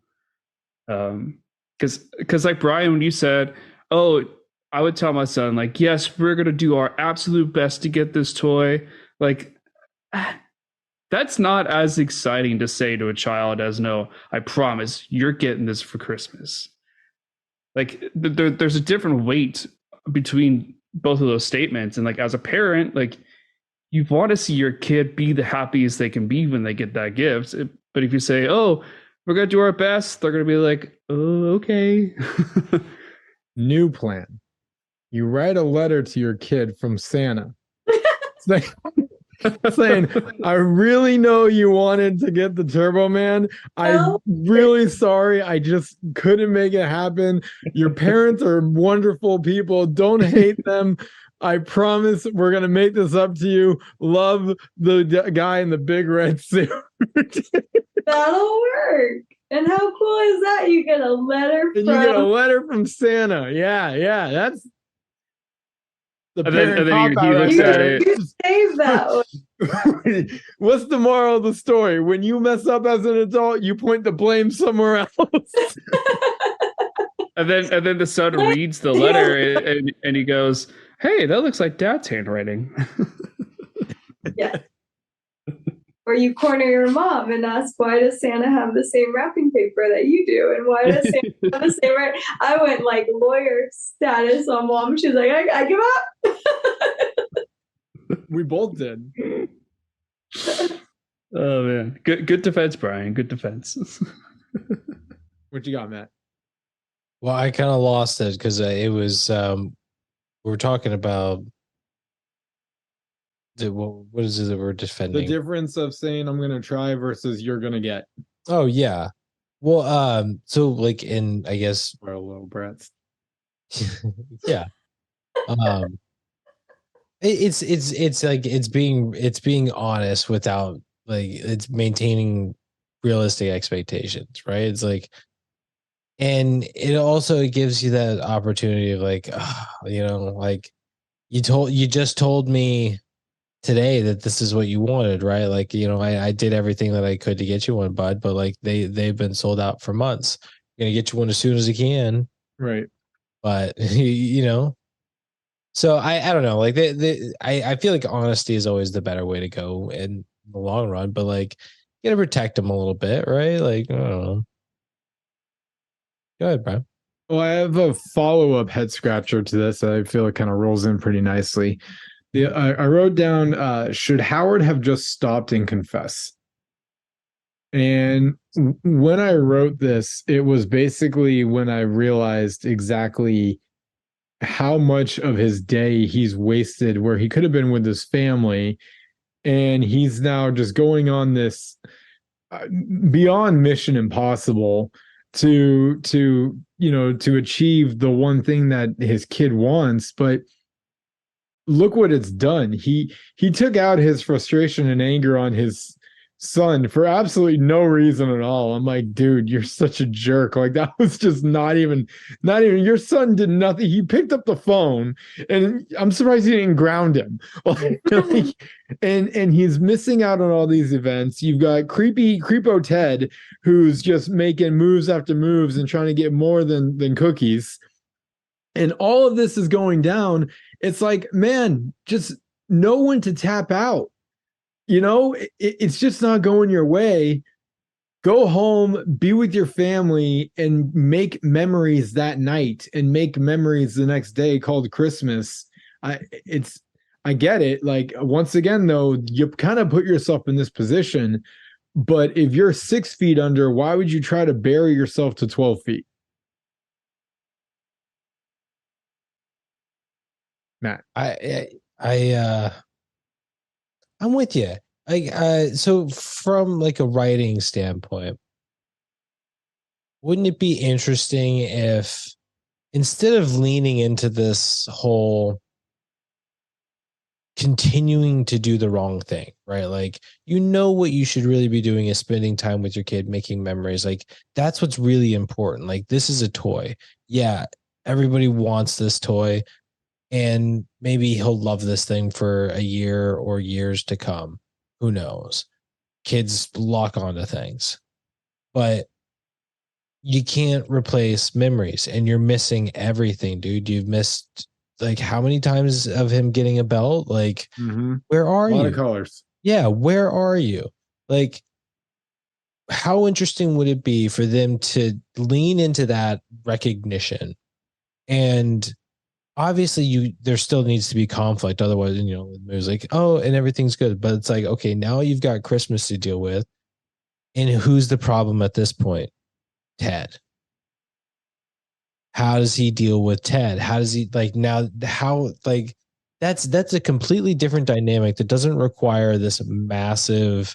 Because like Brian, when you said, oh, I would tell my son, like, yes, we're gonna do our absolute best to get this toy. Like, that's not as exciting to say to a child as, no, I promise you're getting this for Christmas. Like there's a different weight between both of those statements. And like as a parent, like you want to see your kid be the happiest they can be when they get that gift. But if you say, oh, we're going to do our best, they're going to be like, oh, okay. New plan. You write a letter to your kid from Santa. Saying, I really know you wanted to get the Turbo Man. I'm really sorry. I just couldn't make it happen. Your parents are wonderful people. Don't hate them. I promise we're going to make this up to you. Love, the guy in the big red suit. That'll work. And how cool is that? You get a letter from... You get a letter from Santa. Yeah. That's the parent cop out right there. You save that one. What's the moral of the story? When you mess up as an adult, you point the blame somewhere else. and then the son reads the letter and he goes, hey, that looks like Dad's handwriting. Yeah. Or you corner your mom and ask, why does Santa have the same wrapping paper that you do? And why does Santa have the same I went like lawyer status on mom. She's like, I give up. We both did. Oh man. Good defense, Brian. Good defense. What you got, Matt? Well, I kind of lost it because it was we were talking about what is it that we're defending? The difference of saying I'm gonna try versus you're gonna get. Oh yeah. Well, so like in, I guess, we're little brats. Yeah. It's like it's being honest without, like, it's maintaining realistic expectations, right? It's like, and it also gives you that opportunity of like, like you just told me today that this is what you wanted, right? Like, I did everything that I could to get you one, bud, but like they've been sold out for months. I'm gonna get you one as soon as I can. Right. But so I don't know, like I feel like honesty is always the better way to go in the long run, but like you gotta protect them a little bit, right? Like, I don't know. Go ahead, Brian. Well, I have a follow-up head scratcher to this that I feel it kind of rolls in pretty nicely. I wrote down, should Howard have just stopped and confess? And when I wrote this, it was basically when I realized exactly how much of his day he's wasted where he could have been with his family. And he's now just going on this beyond Mission Impossible to achieve the one thing that his kid wants. But look what it's done. He took out his frustration and anger on his son for absolutely no reason at all. I'm like, dude, you're such a jerk. Like, that was just not even your son did nothing. He picked up the phone, and I'm surprised he didn't ground him. and he's missing out on all these events. You've got creepo Ted, who's just making moves after moves and trying to get more than cookies. And all of this is going down. It's like, man, just know when to tap out. it's just not going your way. Go home, be with your family, and make memories that night and make memories the next day called Christmas. I get it. Like, once again, though, you kind of put yourself in this position. But if you're 6 feet under, why would you try to bury yourself to 12 feet? Matt. I'm with you. So from like a writing standpoint, wouldn't it be interesting if instead of leaning into this whole continuing to do the wrong thing, right? Like, what you should really be doing is spending time with your kid, making memories. Like, that's what's really important. Like, this is a toy. Yeah, everybody wants this toy, and maybe he'll love this thing for a year or years to come. Who knows? Kids lock onto things, but you can't replace memories, and you're missing everything, dude. You've missed, like, how many times of him getting a belt? Like, where are you? A lot of colors. Yeah, where are you? Like, how interesting would it be for them to lean into that recognition? And obviously, there still needs to be conflict. Otherwise, with music, and everything's good. But it's like, okay, now you've got Christmas to deal with. And who's the problem at this point? Ted. How does he deal with Ted? How does he that's a completely different dynamic that doesn't require this massive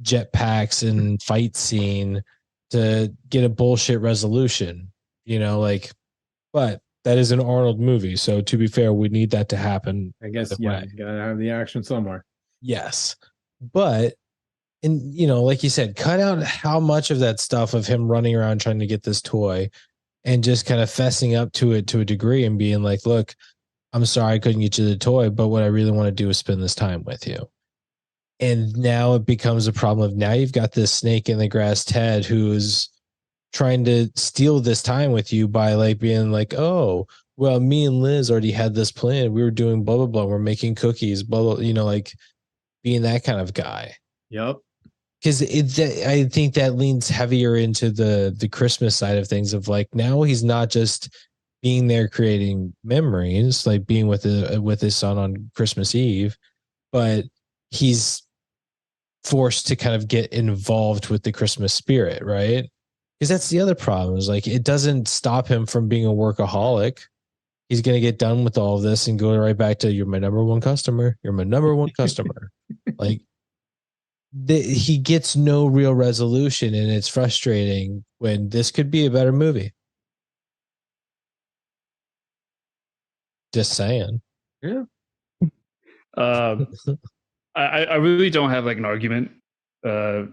jetpacks and fight scene to get a bullshit resolution, but that is an Arnold movie. So to be fair, we need that to happen. I guess, yeah, you gotta have the action somewhere. Yes. But, and like you said, cut out how much of that stuff of him running around trying to get this toy and just kind of fessing up to it to a degree and being like, look, I'm sorry I couldn't get you the toy, but what I really want to do is spend this time with you. And now it becomes a problem of, now you've got this snake in the grass Ted who's trying to steal this time with you by like being like, oh, well, me and Liz already had this plan. We were doing blah, blah, blah. We're making cookies, blah, blah, like being that kind of guy. Yep. Because I think that leans heavier into the Christmas side of things of like, now he's not just being there creating memories, like being with his son on Christmas Eve, but he's forced to kind of get involved with the Christmas spirit, right? Because that's the other problem, is like, it doesn't stop him from being a workaholic. He's going to get done with all of this and go right back to, you're my number one customer. You're my number one customer. Like, he gets no real resolution, and it's frustrating when this could be a better movie. Just saying. Yeah. I really don't have like an argument to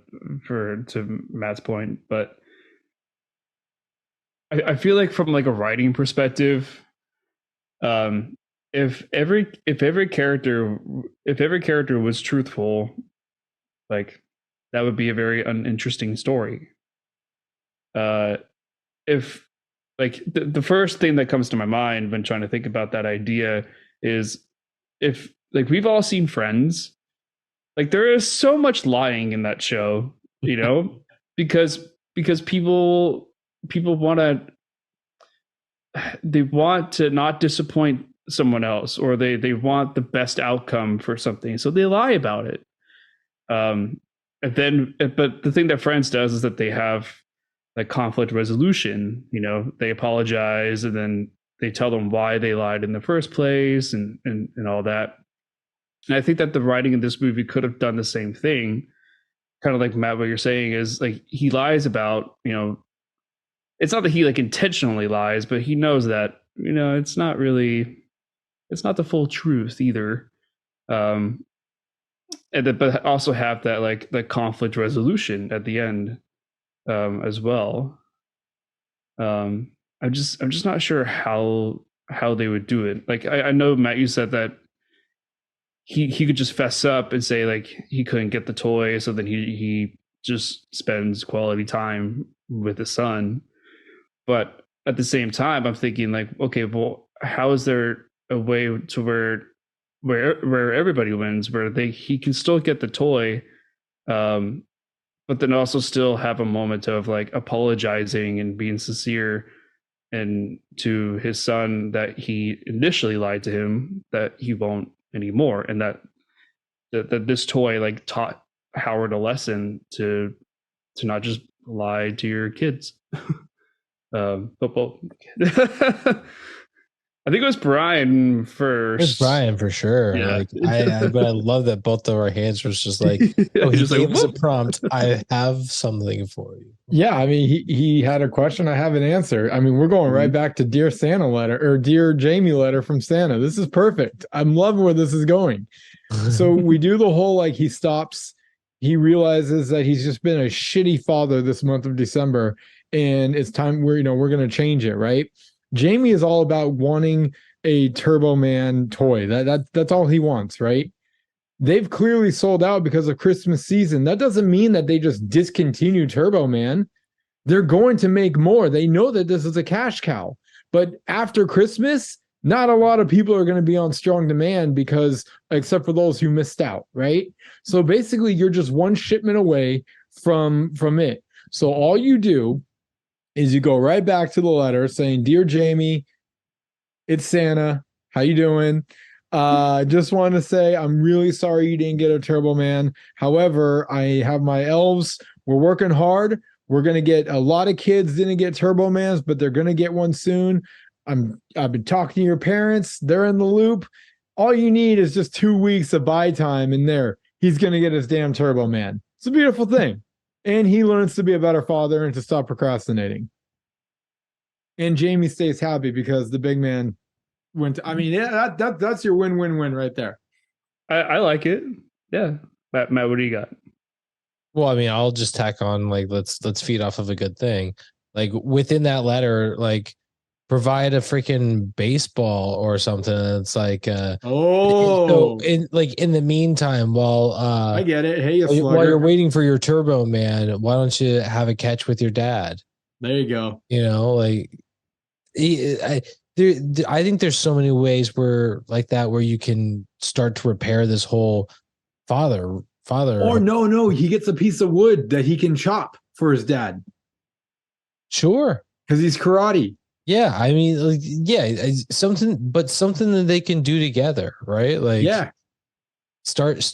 Matt's point, but I feel like from like a writing perspective, if every character was truthful, like, that would be a very uninteresting story. If like the first thing that comes to my mind when trying to think about that idea is, if like we've all seen Friends, like there is so much lying in that show, because people want to not disappoint someone else, or they want the best outcome for something, so they lie about it. And then, but the thing that Friends does is that they have like conflict resolution. They apologize, and then they tell them why they lied in the first place, and all that. And I think that the writing in this movie could have done the same thing. Kind of like Matt, what you're saying is like, he lies about, it's not that he like intentionally lies, but he knows that, it's not the full truth either. But also have that like the conflict resolution at the end, as well. I'm just not sure how they would do it. Like, I know, Matt, you said that he could just fess up and say like he couldn't get the toy, so then he just spends quality time with his son. But at the same time, I'm thinking like, okay, well, how is there a way to where where everybody wins, where he can still get the toy, but then also still have a moment of like apologizing and being sincere and to his son that he initially lied to him that he won't anymore, and that this toy like taught Howard a lesson to not just lie to your kids. But well, I think it was Brian first. It's Brian for sure. Yeah. Like but I love that both of our hands was just like, oh, he Just gave like, us a "Whoop." prompt. I have something for you. Yeah, I mean, he had a question. I have an answer. I mean, we're going right back to Dear Santa letter or Dear Jamie letter from Santa. This is perfect. I'm loving where this is going. So we do the whole like he stops. He realizes that he's just been a shitty father this month of December, and it's time we're going to change it, right? Jamie is all about wanting a Turbo Man toy. That's all he wants, right? They've clearly sold out because of Christmas season. That doesn't mean that they just discontinue Turbo Man. They're going to make more. They know that this is a cash cow. But after Christmas, not a lot of people are going to be on strong demand because, except for those who missed out, right? So basically, you're just one shipment away from it. So all you do is you go right back to the letter saying, Dear Jamie, it's Santa. How you doing? Just want to say I'm really sorry you didn't get a Turbo Man. However, I have my elves. We're working hard. We're going to get a lot of kids didn't get Turbo Mans, but they're going to get one soon. I've been talking to your parents. They're in the loop. All you need is just 2 weeks of buy time and he's going to get his damn Turbo Man. It's a beautiful thing. And he learns to be a better father and to stop procrastinating. And Jamie stays happy because the big man that's your win-win-win right there. I like it. Yeah. Matt, what do you got? Well, I mean, I'll just tack on like let's feed off of a good thing. Like within that letter, like provide a freaking baseball or something. It's like so in the meantime, while I get it. Hey, while you're waiting for your Turbo Man, why don't you have a catch with your dad? There you go. Like I think there's so many ways where you can start to repair this whole father. Or no, he gets a piece of wood that he can chop for his dad. Sure, because he's karate. Yeah, I mean, something that they can do together, right? Like, yeah, start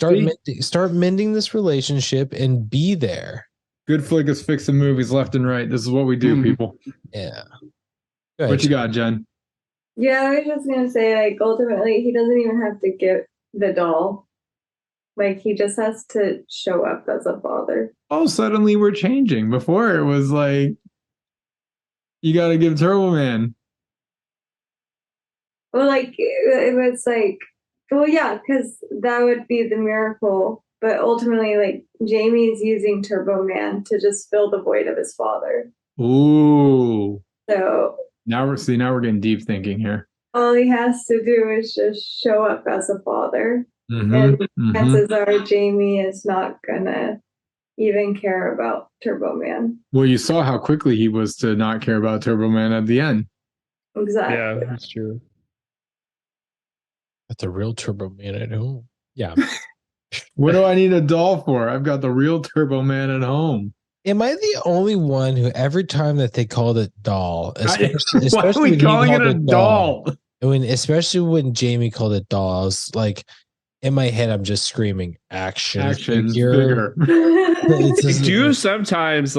mending this relationship and be there. GoodFlickas fixing movies left and right. This is what we do, people. Yeah. What you got, Jen? Yeah, I was just gonna say, like, ultimately, he doesn't even have to get the doll. Like, he just has to show up as a father. Oh, suddenly we're changing. Before it was like, you got to give Turbo Man. Well, like, it was like, well, yeah, because that would be the miracle. But ultimately, like, Jamie's using Turbo Man to just fill the void of his father. Ooh. So now we're getting deep thinking here. All he has to do is just show up as a father. And chances are Jamie is not gonna even care about Turbo Man. Well, you saw how quickly he was to not care about Turbo Man at the end. Exactly. Yeah, that's true. That's a real Turbo Man at home. Yeah. What do I need a doll for? I've got the real Turbo Man at home. Am I the only one who every time that they called it doll, especially why are we calling it a doll? Especially when Jamie called it doll, I was like, in my head, I'm just screaming action figure. They do sometimes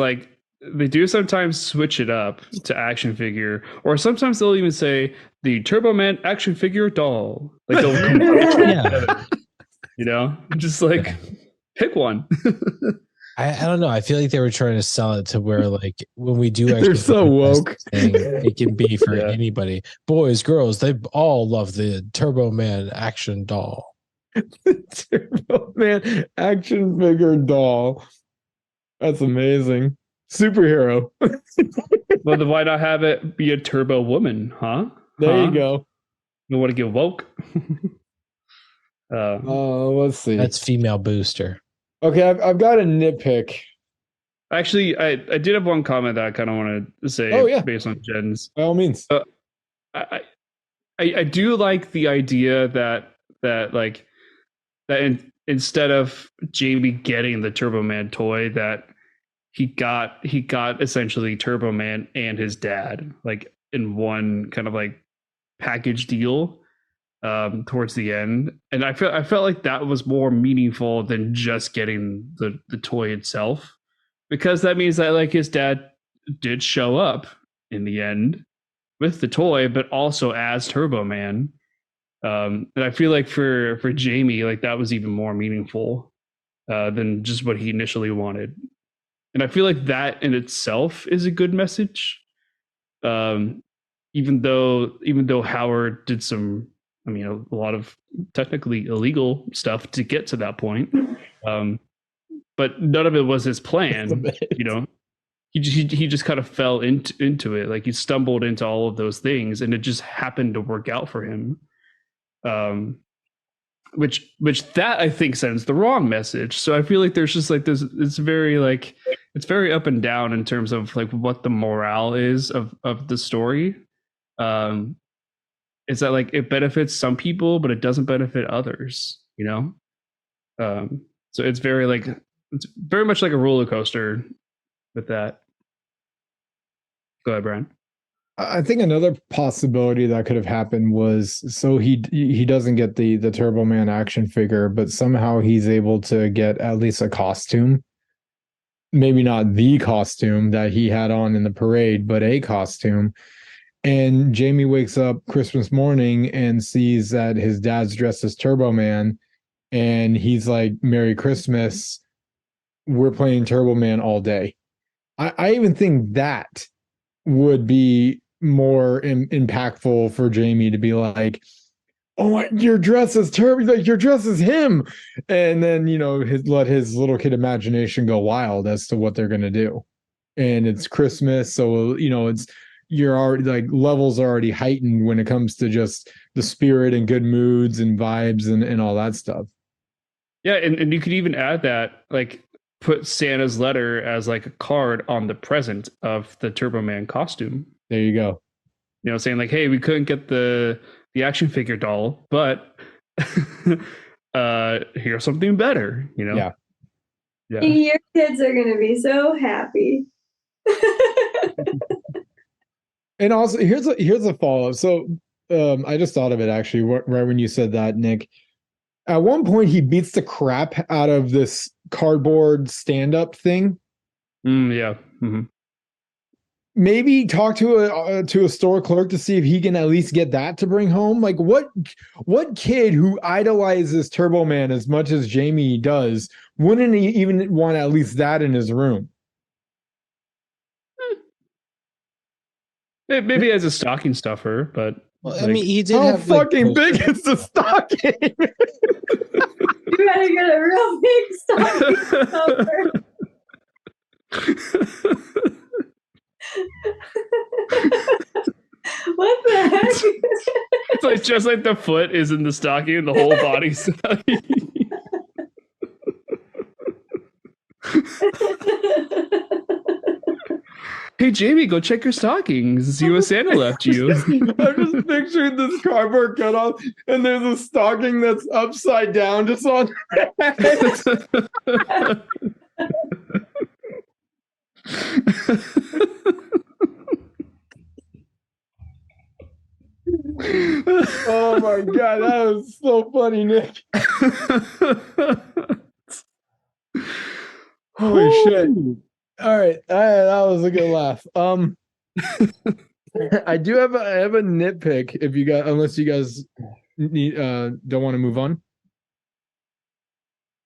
switch it up to action figure, or sometimes they'll even say the Turbo Man action figure doll. Like they'll together. Just like pick one. I don't know. I feel like they were trying to sell it to where, like, when we do actually, they're so woke. It can be for anybody, boys, girls. They all love the Turbo Man action doll. Turbo Man action figure doll. That's amazing. Superhero. Well, then why not have it be a Turbo Woman, huh? There you go. You want to get woke? Let's see. That's female booster. Okay, I've got a nitpick. Actually, I did have one comment that I kind of wanted to say. Oh, yeah. Based on Jen's. By all means. I do like the idea that that like instead of Jamie getting the Turbo Man toy, that he got essentially Turbo Man and his dad like in one kind of like package deal towards the end. And I felt like that was more meaningful than just getting the toy itself, because that means that like his dad did show up in the end with the toy, but also as Turbo Man. And I feel like for Jamie, like that was even more meaningful than just what he initially wanted. And I feel like that in itself is a good message. Even though Howard did some, I mean, a lot of technically illegal stuff to get to that point, but none of it was his plan. You know, he just kind of fell into it. Like he stumbled into all of those things, and it just happened to work out for him. Which that I think sends the wrong message. So I feel like there's just like this, it's very up and down in terms of like what the morale is of the story. Is that like it benefits some people, but it doesn't benefit others, you know? So it's very much like a roller coaster with that. Go ahead, Brian. I think another possibility that could have happened was, so he doesn't get the Turbo Man action figure, but somehow he's able to get at least a costume. Maybe not the costume that he had on in the parade, but a costume. And Jamie wakes up Christmas morning and sees that his dad's dressed as Turbo Man, and he's like, "Merry Christmas. We're playing Turbo Man all day." I even think that would be more impactful for Jamie to be like, "Oh, your dress is Turbo, like your dress is him," and then let his little kid imagination go wild as to what they're gonna do. And it's Christmas, so you're already like levels are already heightened when it comes to just the spirit and good moods and vibes and all that stuff. Yeah, and you could even add that, like, put Santa's letter as like a card on the present of the Turbo Man costume. There you go. Saying like, hey, we couldn't get the action figure doll, but here's something better, Yeah. Your kids are gonna be so happy. And also here's a follow-up. So I just thought of it actually right when you said that, Nick. At one point he beats the crap out of this cardboard stand-up thing. Yeah. Mm-hmm. Maybe talk to a store clerk to see if he can at least get that to bring home. Like what kid who idolizes Turbo Man as much as Jamie does wouldn't he even want at least that in his room? Maybe as a stocking stuffer, but I mean, he did how have fucking big is the stocking? You gotta get a real big stocking stuffer. What the heck? It's like just like the foot is in the stocking and the whole body's Hey Jamie, go check your stockings and see what Santa left you. I'm just picturing this cardboard cutout, and there's a stocking that's upside down, just on. Oh my god, that was so funny, Nick. Holy shit. All right, that was a good laugh. I do have a nitpick if you guys, unless you guys don't want to move on.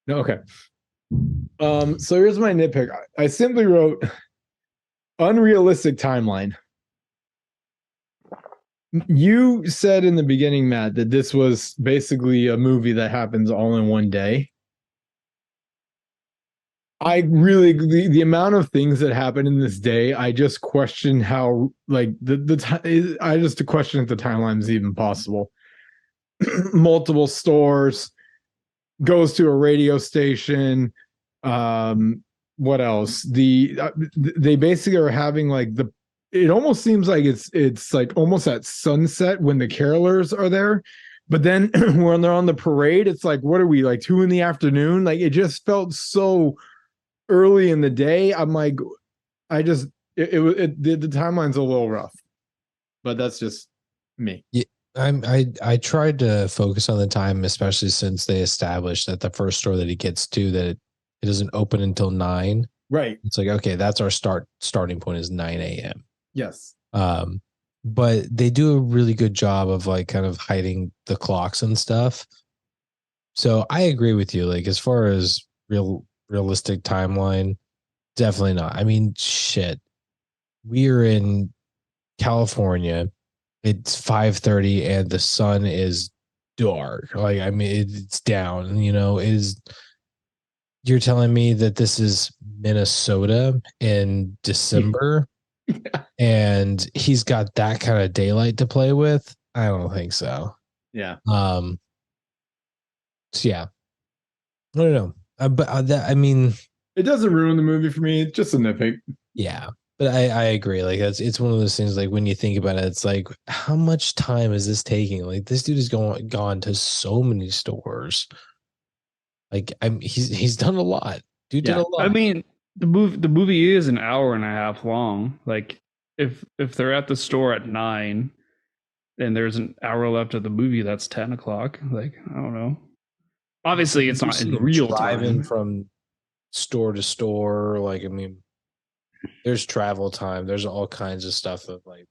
No, okay. So here's my nitpick. I simply wrote unrealistic timeline. You said in the beginning, Matt, that this was basically a movie that happens all in one day. I really, the amount of things that happen in this day, I just question how, like, I just question if the timeline is even possible. Multiple stores, goes to a radio station. What else? They basically are having like it almost seems like it's like almost at sunset when the carolers are there. But then when they're on the parade, it's like, what are we, like 2 PM? Like, it just felt so early in the day. I'm like, the timeline's a little rough, but that's just me. Yeah, I tried to focus on the time, especially since they established that the first store that he gets to, that it doesn't open until 9. Right. It's like, okay, that's our starting point is 9 a.m. Yes. But they do a really good job of like kind of hiding the clocks and stuff. So I agree with you. Like, as far as realistic timeline, definitely not. I mean, shit. We're in California. It's 5:30 and the sun is dark. Like, I mean, it's down, you're telling me that this is Minnesota in December and he's got that kind of daylight to play with? I don't think so. Yeah. So yeah. I don't know. I mean, it doesn't ruin the movie for me. It's just a nitpick. Yeah. But I agree. Like, it's one of those things, like, when you think about it, it's like, how much time is this taking? Like, this dude has gone to so many stores. Like, he's done a lot. Dude did a lot. I mean, the movie is an hour and a half long. Like, if they're at the store at 9 and there's an hour left of the movie, that's 10 o'clock. Like, I don't know. Obviously, it's not in real driving time. From store to store. Like, I mean, there's travel time. There's all kinds of stuff of, like,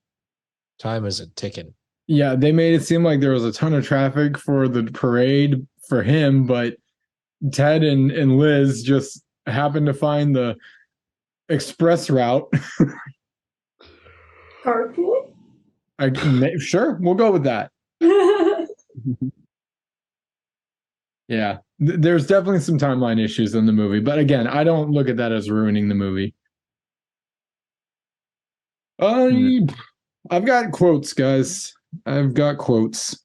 time isn't ticking. Yeah, they made it seem like there was a ton of traffic for the parade for him, but Ted and Liz just happened to find the express route. Carpool? Sure, we'll go with that. Yeah, there's definitely some timeline issues in the movie, but again, I don't look at that as ruining the movie. I've got quotes, guys. I've got quotes.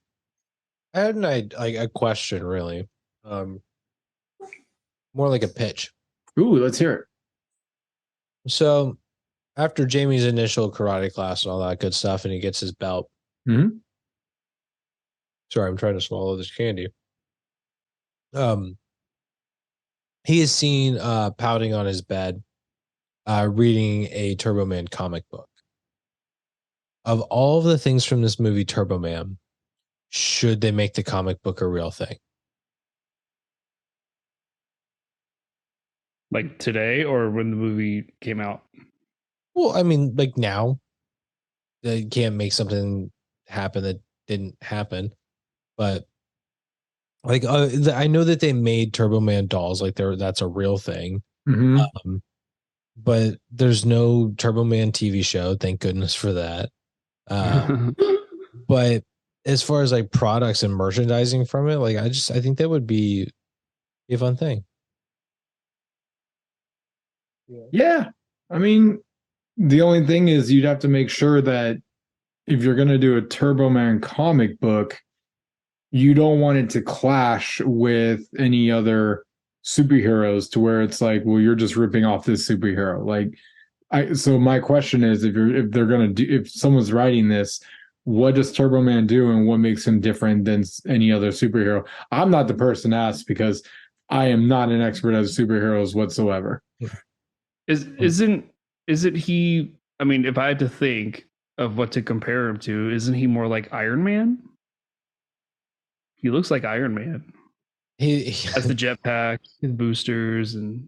I had a question, really. More like a pitch. Ooh, let's hear it. So, after Jamie's initial karate class and all that good stuff, and he gets his belt. Mm-hmm. Sorry, I'm trying to swallow this candy. He is seen pouting on his bed, reading a Turbo Man comic book. Of all of the things from this movie, Turbo Man, should they make the comic book a real thing? Like today or when the movie came out? Well, I mean, like now, they can't make something happen that didn't happen. But like, I know that they made Turbo Man dolls, like that's a real thing. Mm-hmm. But there's no Turbo Man TV show. Thank goodness for that. But as far as like products and merchandising from it, like I think that would be a fun thing. Yeah. I mean, the only thing is you'd have to make sure that if you're going to do a Turbo Man comic book, you don't want it to clash with any other superheroes to where it's like, well, you're just ripping off this superhero. Like, so my question is, if someone's writing this, what does Turbo Man do and what makes him different than any other superhero? I'm not the person to ask because I am not an expert as superheroes whatsoever. Isn't he? I mean, if I had to think of what to compare him to, isn't he more like Iron Man? He looks like Iron Man. He has the jetpack, his boosters, and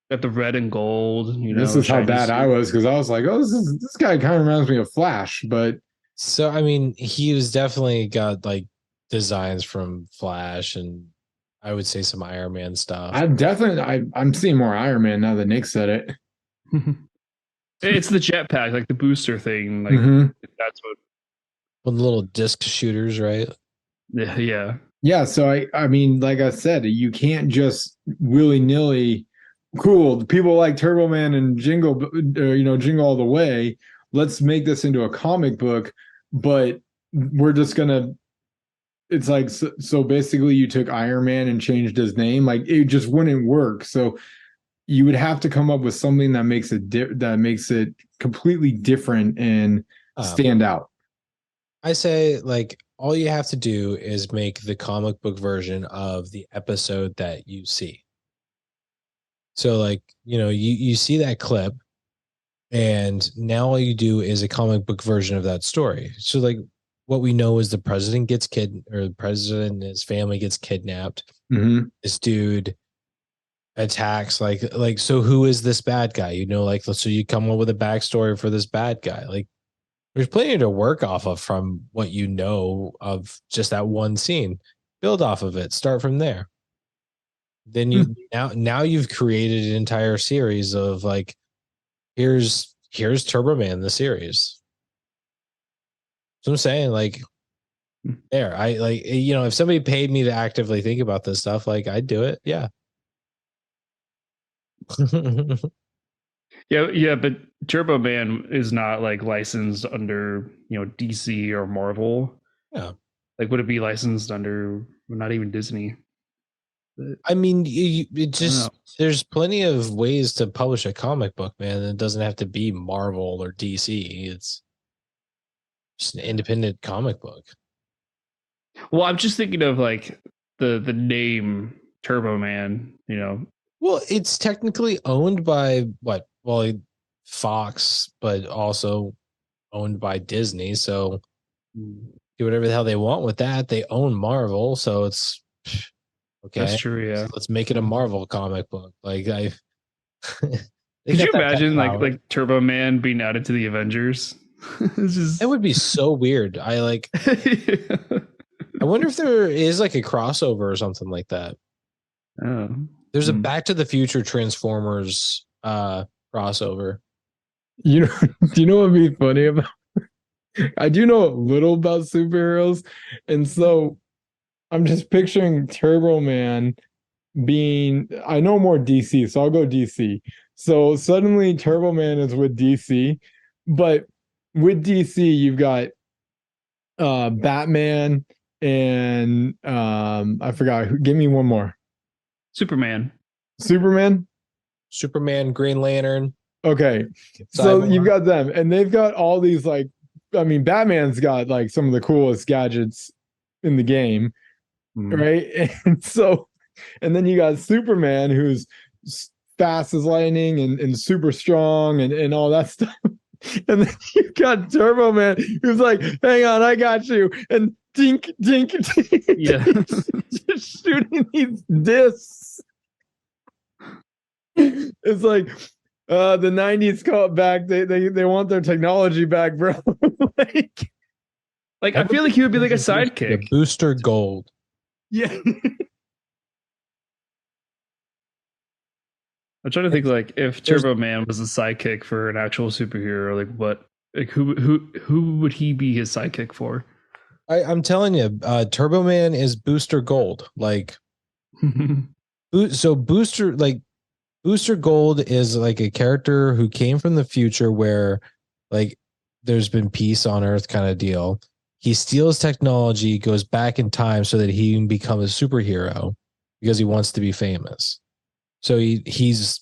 got the red and gold. This is how bad I was because I was like, oh, this guy kind of reminds me of Flash, but so I mean, he was definitely got like designs from Flash and I would say some Iron Man stuff. I'm seeing more Iron Man now that Nick said it. It's the jetpack, like the booster thing. Like that's what. With the little disc shooters, right? Yeah. Yeah. So I mean, like I said, you can't just willy nilly. Cool. People like Turbo Man and Jingle All the Way. Let's make this into a comic book, but we're just gonna. It's like so basically you took Iron Man and changed his name. Like it just wouldn't work. So you would have to come up with something that makes it completely different and stand out. I say like all you have to do is make the comic book version of the episode that you see. So like, you see that clip, and now all you do is a comic book version of that story. So like what we know is the president the president and his family gets kidnapped. Mm-hmm. This dude attacks like so who is this bad guy? Like so you come up with a backstory for this bad guy. Like there's plenty to work off of from what you know of just that one scene. Build off of it. Start from there. Then you now you've created an entire series of like, here's Turbo Man, the series. So I'm saying, like, there, I like, if somebody paid me to actively think about this stuff, like I'd do it. Yeah. Yeah, but Turbo Man is not like licensed under, DC or Marvel. Yeah. Like, would it be licensed under not even Disney? I mean, there's plenty of ways to publish a comic book, man. It doesn't have to be Marvel or DC. It's just an independent comic book. Well, I'm just thinking of like the name Turbo Man, Well, it's technically owned by what? Well, Fox, but also owned by Disney. So do whatever the hell they want with that. They own Marvel, so it's okay. That's true. Yeah. So let's make it a Marvel comic book. Like could you imagine like Turbo Man being added to the Avengers? That would be so weird. I wonder if there is like a crossover or something like that. Oh. There's a Back to the Future Transformers crossover. Do you know what would be funny about? I do know a little about superheroes, and so I'm just picturing Turbo Man being. I know more DC, so I'll go DC. So suddenly Turbo Man is with DC, but with DC you've got Batman and I forgot. Give me one more. Superman, Green Lantern. Okay, so you've got them, and they've got all these like. I mean, Batman's got like some of the coolest gadgets in the game, right? And then you got Superman, who's fast as lightning and super strong and all that stuff. And then you got Turbo Man, who's like, "Hang on, I got you," and dink, dink, dink, yeah, just shooting these discs. It's like. The 90s caught back. They want their technology back, bro. like I feel like he would be like a sidekick. The Booster Gold. Yeah. I'm trying to think like if Turbo Man was a sidekick for an actual superhero, like what? Like who would he be his sidekick for? I'm telling you, Turbo Man is Booster Gold. Like, so Booster Gold is like a character who came from the future where like there's been peace on Earth kind of deal. He steals technology, goes back in time so that he can become a superhero because he wants to be famous. So he's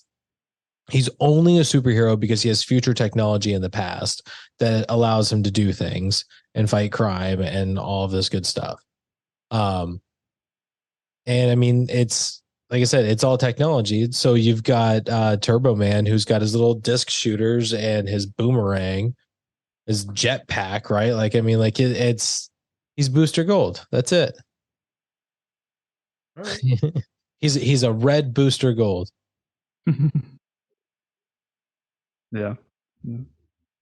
only a superhero because he has future technology in the past that allows him to do things and fight crime and all of this good stuff. And I mean, it's like I said, it's all technology. So you've got Turbo Man, who's got his little disc shooters and his boomerang, his jetpack, right? Like, I mean, like he's Booster Gold. That's it. All right. he's a red Booster Gold. Yeah.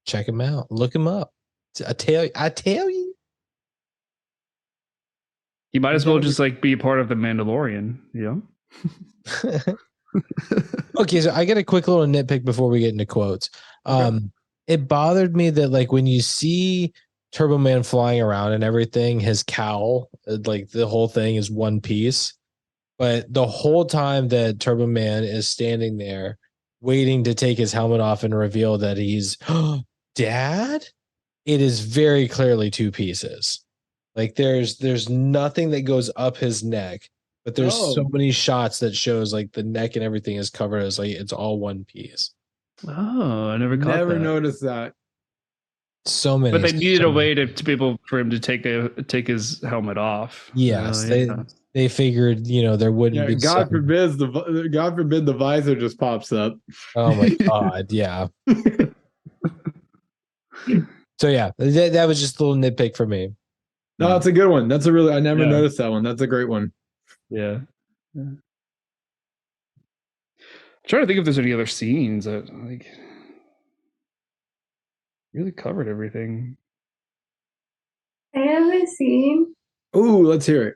Check him out. Look him up. I tell you. He might as well just like be a part of the Mandalorian, Okay, so I got a quick little nitpick before we get into quotes. It bothered me that like when you see Turbo Man flying around and everything, his cowl, like the whole thing is one piece. But the whole time that Turbo Man is standing there waiting to take his helmet off and reveal that he's Dad, it is very clearly two pieces. Like there's nothing that goes up his neck, but there's so many shots that shows like the neck and everything is covered as like it's all one piece. Oh, I never noticed that. So many. But they needed so a way to be able for him to take his helmet off. Yes, Yeah. they figured, there wouldn't be. God forbid the visor just pops up. Oh my God! Yeah. So yeah, that was just a little nitpick for me. No, that's a good one. I never noticed that one. That's a great one. Yeah. I'm trying to think if there's any other scenes that like really covered everything. I have a scene. Ooh, let's hear it.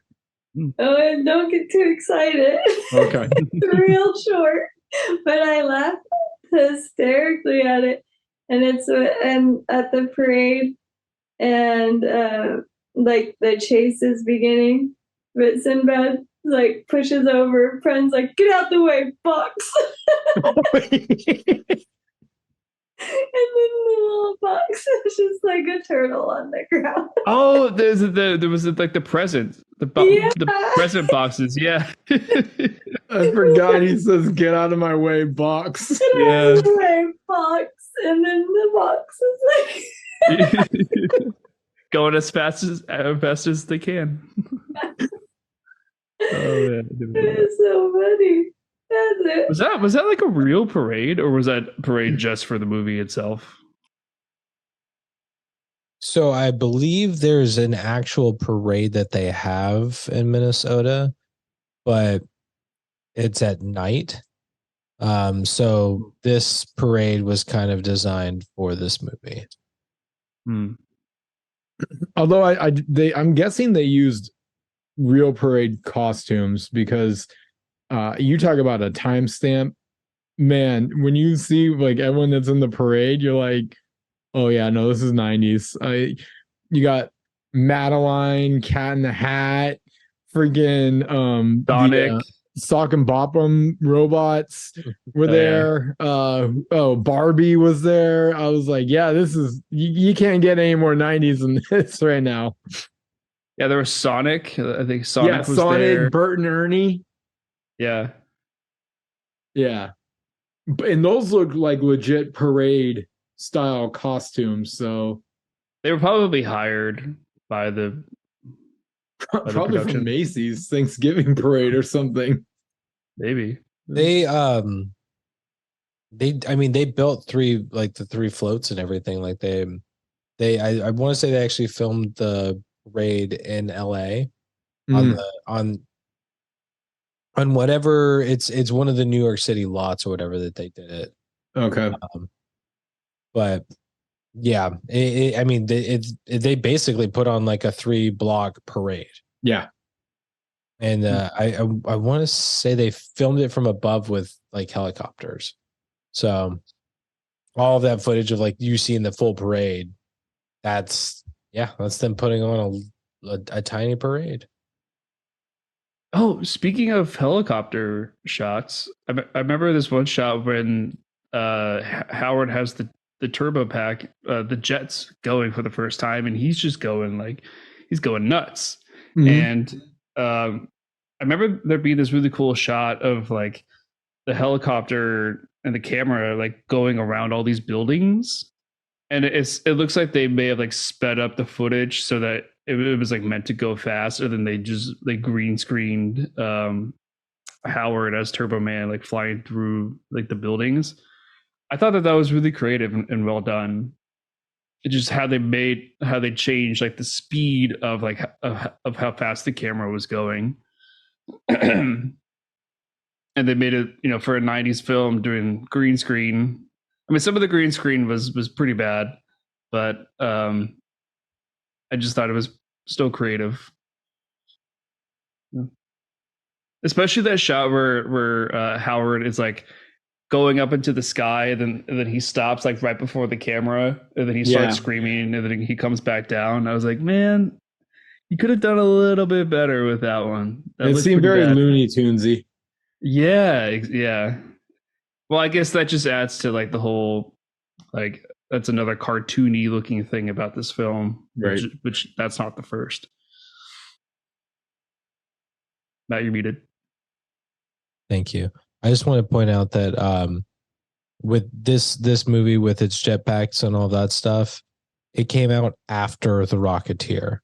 Oh, and don't get too excited. Okay. It's real short, but I laughed hysterically at it. And it's at the parade, and like the chase is beginning, but Sinbad like pushes over friends, like, get out the way, fox. And then the little fox is just like a turtle on the ground. Oh, there was like the present, the present boxes. Yeah. I forgot he says, "Get out of my way, box." Get out of the way, fox. And then the box is like going as fast as they can. Oh man, it is so funny. That's it. Was that like a real parade, or was that parade just for the movie itself? So I believe there's an actual parade that they have in Minnesota, but it's at night. So this parade was kind of designed for this movie. Although I'm guessing they used real parade costumes, because you talk about a timestamp, man. When you see like everyone that's in the parade, you're like, oh yeah, no, this is 90s. You got Madeline, Cat in the Hat, freaking Sonic, Sock and Bop'em robots were there. Barbie was there. I was like, yeah, this is you can't get any more 90s than this right now. Yeah, there was Sonic. I think Sonic was Sonic, there. Bert and Ernie. Yeah. And those look like legit parade style costumes. So they were probably hired by the probably from Macy's Thanksgiving parade or something. Maybe they built the three floats and everything. Like I want to say they actually filmed the parade in LA on whatever it's one of the New York City lots or whatever that they did it. Okay. But yeah, they basically put on like a 3-block parade. Yeah. And I want to say they filmed it from above with like helicopters. So all of that footage of like you seeing the full parade, that's them putting on a tiny parade. Oh, speaking of helicopter shots, I remember this one shot when Howard has the turbo pack, the jets going for the first time, and he's just going nuts. Mm-hmm. And I remember there being this really cool shot of like the helicopter and the camera like going around all these buildings, and it looks like they may have like sped up the footage so that it was like meant to go faster than they just like green screened Howard as Turbo Man like flying through like the buildings. I thought that was really creative and well done. It just how they changed like the speed of like of how fast the camera was going. And they made it, for a 90s film doing green screen. I mean, some of the green screen was pretty bad, but I just thought it was still creative. Yeah. Especially that shot where Howard is like going up into the sky, and then he stops like right before the camera, and then he starts screaming, and then he comes back down. I was like, man, you could have done a little bit better with that one. It seemed very Looney Tunesy. Yeah. Well, I guess that just adds to like the whole, like, that's another cartoony looking thing about this film, right? Which that's not the first. Matt, you're muted. Thank you. I just want to point out that with this movie with its jetpacks and all that stuff, it came out after The Rocketeer,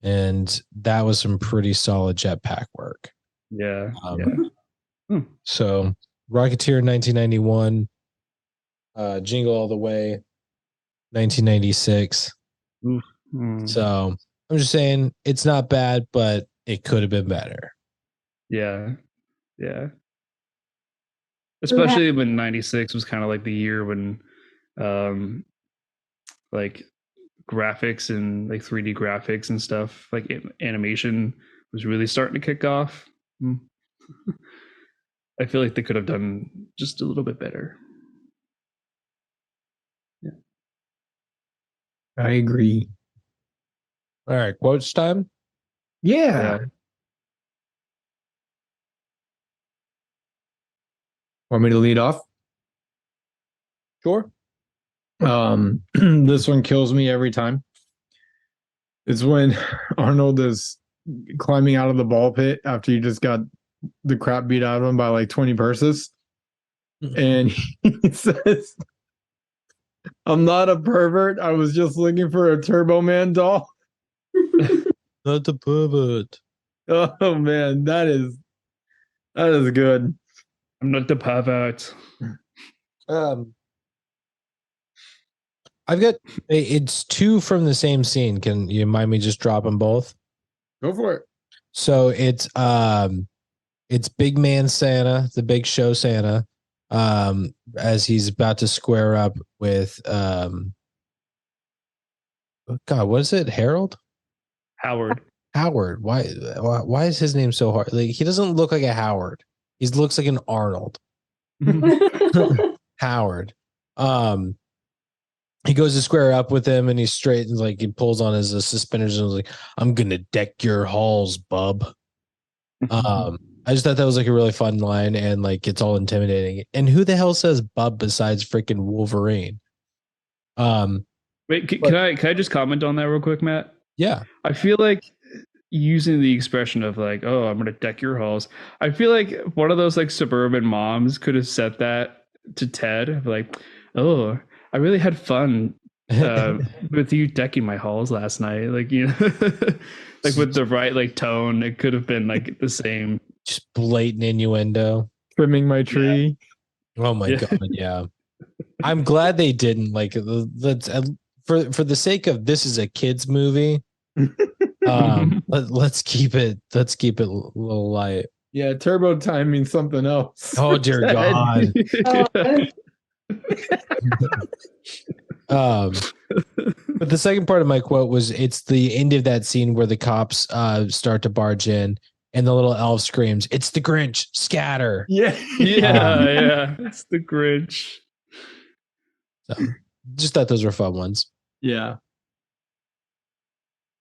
and that was some pretty solid jetpack work. Yeah. So Rocketeer 1991, Jingle All the Way 1996. So I'm just saying it's not bad, but it could have been better. Yeah. Especially when 96 was kind of like the year when like graphics and like 3D graphics and stuff, like animation was really starting to kick off. I feel like they could have done just a little bit better. Yeah. I agree. All right, quotes time. Yeah. Want me to lead off? Sure. This one kills me every time. It's when Arnold is climbing out of the ball pit after he just got the crap beat out of him by like 20 purses. And he says, I'm not a pervert. I was just looking for a Turbo Man doll. Not a pervert. Oh man, that is good. I'm not the pervert. I've got it's two from the same scene. Can you mind me just dropping both? Go for it. So it's Big Man Santa, the Big Show Santa, as he's about to square up with God, what is it? Harold? Howard. Howard. Why is his name so hard? Like, he doesn't look like a Howard. He looks like an Arnold. Howard. He goes to square up with him, and he's straight, and like he pulls on his suspenders and was like, "I'm gonna deck your halls, bub." I just thought that was like a really fun line, and like it's all intimidating. And who the hell says bub besides freaking Wolverine? Wait, can I just comment on that real quick, Matt? Yeah, I feel like using the expression of like, "Oh, I'm gonna deck your halls." I feel like one of those like suburban moms could have said that to Ted, like, "Oh, I really had fun with you decking my halls last night." Like, you know, like with the right like tone, it could have been like the same. just blatant innuendo. Trimming my tree. Oh my god, yeah. I'm glad they didn't like. Let's for the sake of this is a kids movie. Let's keep it a little light. Yeah, turbo time means something else. Oh dear God. But the second part of my quote was, it's the end of that scene where the cops start to barge in, and the little elf screams, "It's the Grinch, scatter!" Yeah, yeah, it's the Grinch. So, just thought those were fun ones. Yeah.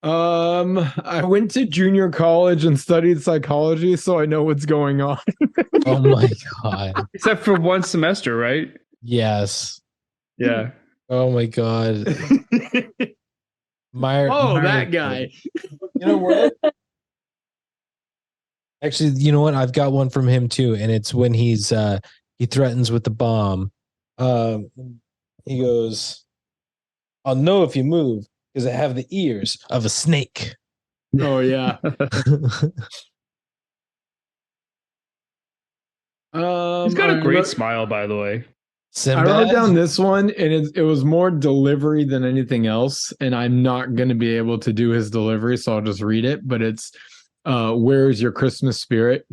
I went to junior college and studied psychology, so I know what's going on. Oh my God. Except for one semester, right? Yes. Yeah. Oh my God. That guy. You know what? Actually, you know what? I've got one from him too, and it's when he threatens with the bomb. He goes, "I'll know if you move because I have the ears of a snake." Oh yeah. He's got a great smile, by the way. Sinbad? I wrote down this one, and it was more delivery than anything else, and I'm not going to be able to do his delivery, so I'll just read it. But it's, "Where's your Christmas spirit?"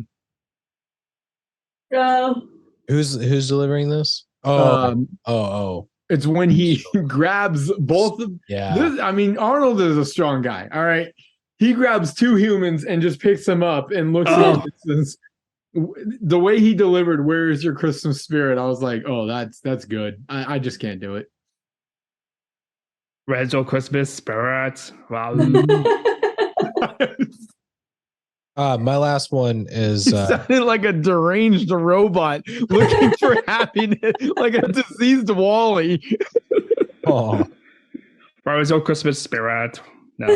Who's delivering this? It's when he grabs both of. Yeah. I mean, Arnold is a strong guy. All right, he grabs two humans and just picks them up and looks at them. The way he delivered "Where is your Christmas spirit?" I was like, "Oh, that's good." I just can't do it. Where's your Christmas spirit? Wow. My last one is He sounded like a deranged robot looking for happiness, like a diseased Wally. Oh, Where is your Christmas spirit? No.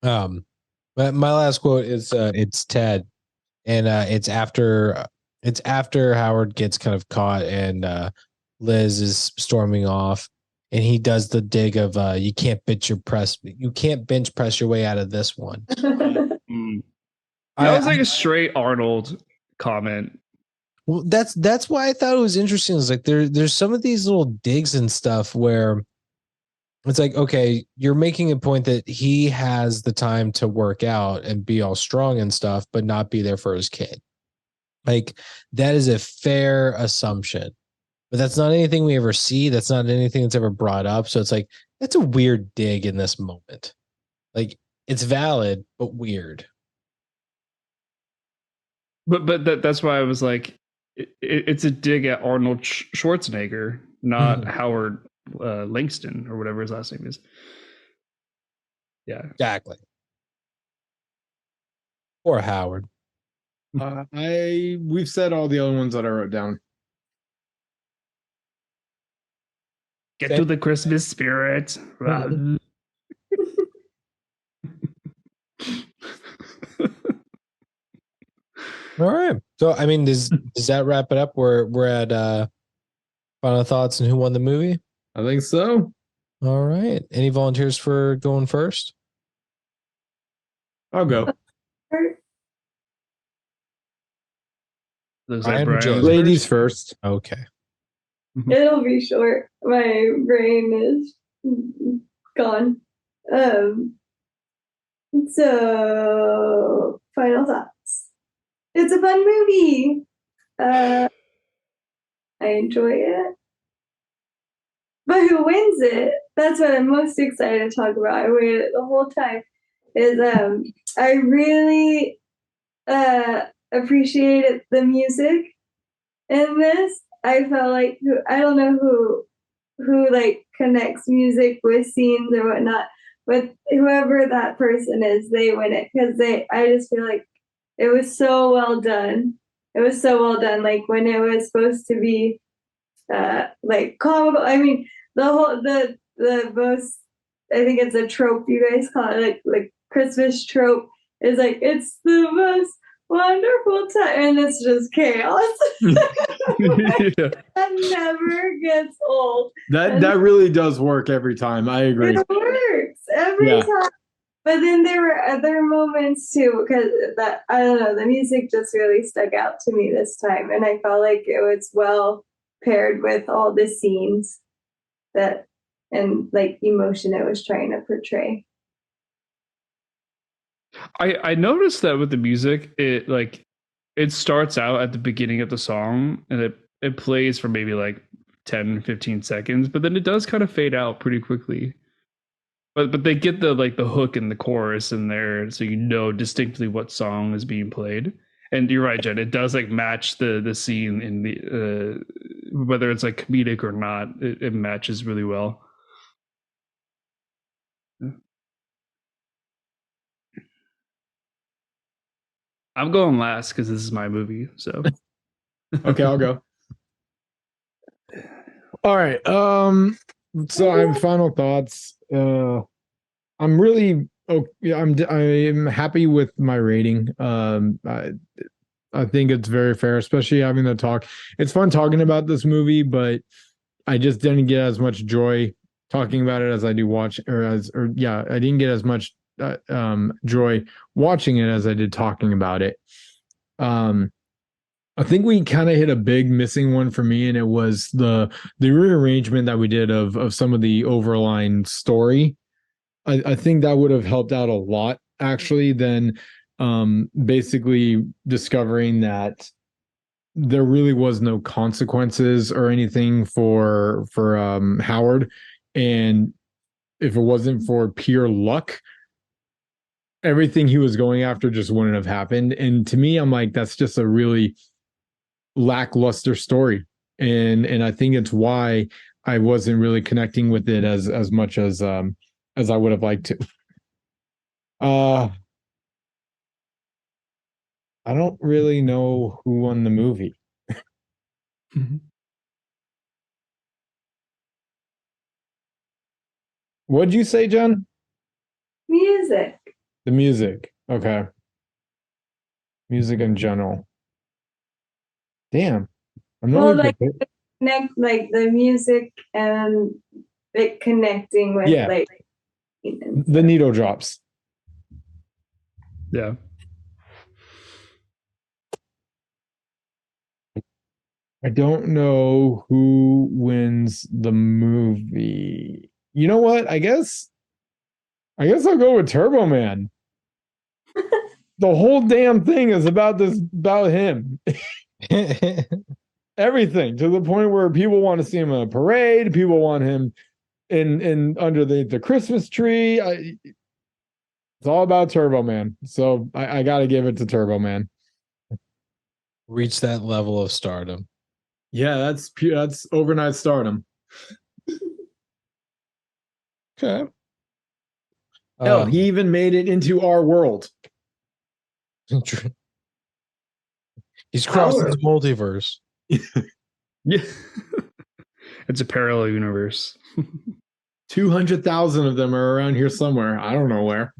my last quote is it's Ted, and it's after It's after Howard gets kind of caught and Liz is storming off, and he does the dig of you can't bench press your way out of this one. Mm. That was like a straight Arnold comment. Well, that's why I thought it was interesting. It's like there's some of these little digs and stuff where it's like, okay, you're making a point that he has the time to work out and be all strong and stuff, but not be there for his kid. Like, that is a fair assumption, but that's not anything we ever see. That's not anything that's ever brought up. So it's like, that's a weird dig in this moment. Like, it's valid, but weird. But that's why I was like, it's a dig at Arnold Schwarzenegger, not Howard Langston or whatever his last name is. Yeah, exactly. Or Howard. We've said all the other ones that I wrote down. Get to the Christmas spirit. All right. So, I mean, does that wrap it up? We're at final thoughts on who won the movie? I think so. All right. Any volunteers for going first? I'll go. Looks Brian like Brian was Ladies first. Okay. It'll be short. My brain is gone. So final thoughts. It's a fun movie. I enjoy it. But who wins it? That's what I'm most excited to talk about. I waited the whole time. I really appreciated the music in this. I felt like I don't know who like connects music with scenes or whatnot, but whoever that person is, they win it because I just feel like it was so well done. It was so well done. Like when it was supposed to be like comical. I mean, the most, I think it's a trope you guys call it, like Christmas trope is like it's the most wonderful time, and it's just chaos. Yeah. That never gets old. That really does work every time. I agree. It works every time. But then there were other moments too, because that I don't know, the music just really stuck out to me this time, and I felt like it was well paired with all the scenes that and like emotion it was trying to portray. I noticed that with the music, it starts out at the beginning of the song and it plays for maybe like 10, 15 seconds, but then it does kind of fade out pretty quickly. But they get the hook and the chorus in there, so you know distinctly what song is being played. And you're right, Jen. It does like match the scene in the whether it's like comedic or not. It matches really well. I'm going last because this is my movie. So Okay, I'll go. All right. So I have final thoughts. I'm really I'm happy with my rating. I think it's very fair, especially having the talk. It's fun talking about this movie, but I just didn't get as much joy talking about it as I do I didn't get as much joy watching it as I did talking about it. I think we kind of hit a big missing one for me, and it was the rearrangement that we did of some of the overline story. I think that would have helped out a lot, actually, than basically discovering that there really was no consequences or anything for Howard, and if it wasn't for pure luck, everything he was going after just wouldn't have happened. And to me, I'm like, that's just a really lackluster story, and I think it's why I wasn't really connecting with it as much as I would have liked to. I don't really know who won the movie. What'd you say, John? Music. The music. Okay. Music in general. Damn. I'm not Well, even like prepared. like the music and it connecting with Yeah. like The needle drops. Yeah. I don't know who wins the movie. You know what? I guess I'll go with Turbo Man. The whole damn thing is about him. Everything, to the point where people want to see him in a parade, people want him in under the Christmas tree. It's all about Turbo Man. So I gotta give it to Turbo Man. Reach that level of stardom. Yeah, that's overnight stardom. Okay. Hell, he even made it into our world. He's crossing the multiverse. Yeah. It's a parallel universe. 200,000 of them are around here somewhere. I don't know where.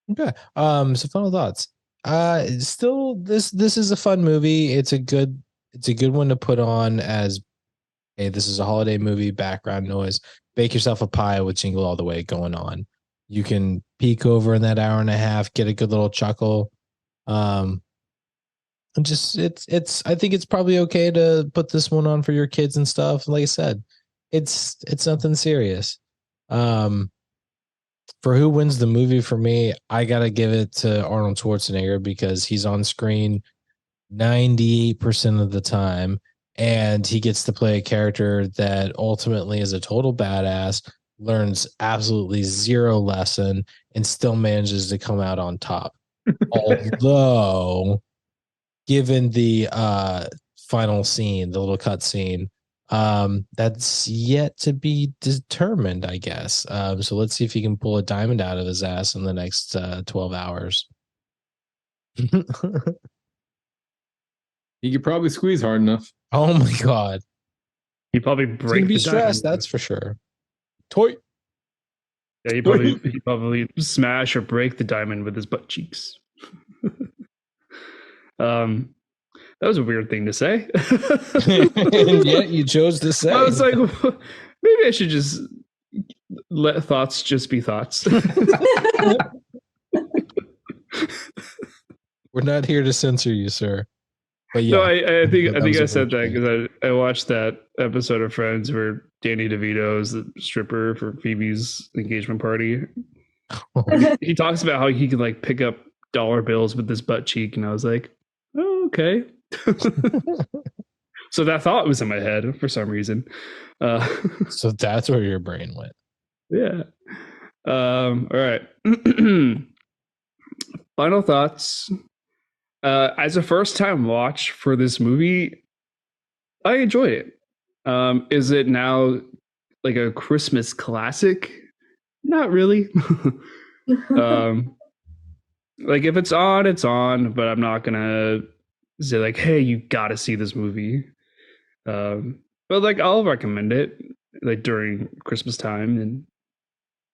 Okay. So final thoughts. Still this is a fun movie. It's a good one to put on as, hey, this is a holiday movie, background noise. Bake yourself a pie with Jingle All the Way going on. You can peek over in that hour and a half, get a good little chuckle. And just it's I think it's probably okay to put this one on for your kids and stuff. Like I said, it's nothing serious. For who wins the movie for me, I gotta give it to Arnold Schwarzenegger because he's on screen 98% of the time, and he gets to play a character that ultimately is a total badass, learns absolutely zero lesson, and still manages to come out on top. Although, given the final scene, the little cut scene, that's yet to be determined, I guess. So let's see if he can pull a diamond out of his ass in the next 12 hours. He could probably squeeze hard enough. Oh my god. He probably He's break gonna be the stressed, diamond. that's for sure. Toy. Yeah, he probably smash or break the diamond with his butt cheeks. That was a weird thing to say. And yet you chose to say. I was like, maybe I should just let thoughts just be thoughts. We're not here to censor you, sir. But yeah, no, I think was I a said weird that because I watched that episode of Friends where Danny DeVito is the stripper for Phoebe's engagement party. He talks about how he can like pick up dollar bills with his butt cheek, and I was like, oh, okay. So that thought was in my head for some reason. So that's where your brain went. Yeah. All right. Final thoughts. As a first time watch for this movie, I enjoyed it. Is it now like a Christmas classic? Not really. Like if it's on, it's on, but I'm not gonna say like, hey, you gotta see this movie. But like I'll recommend it like during Christmas time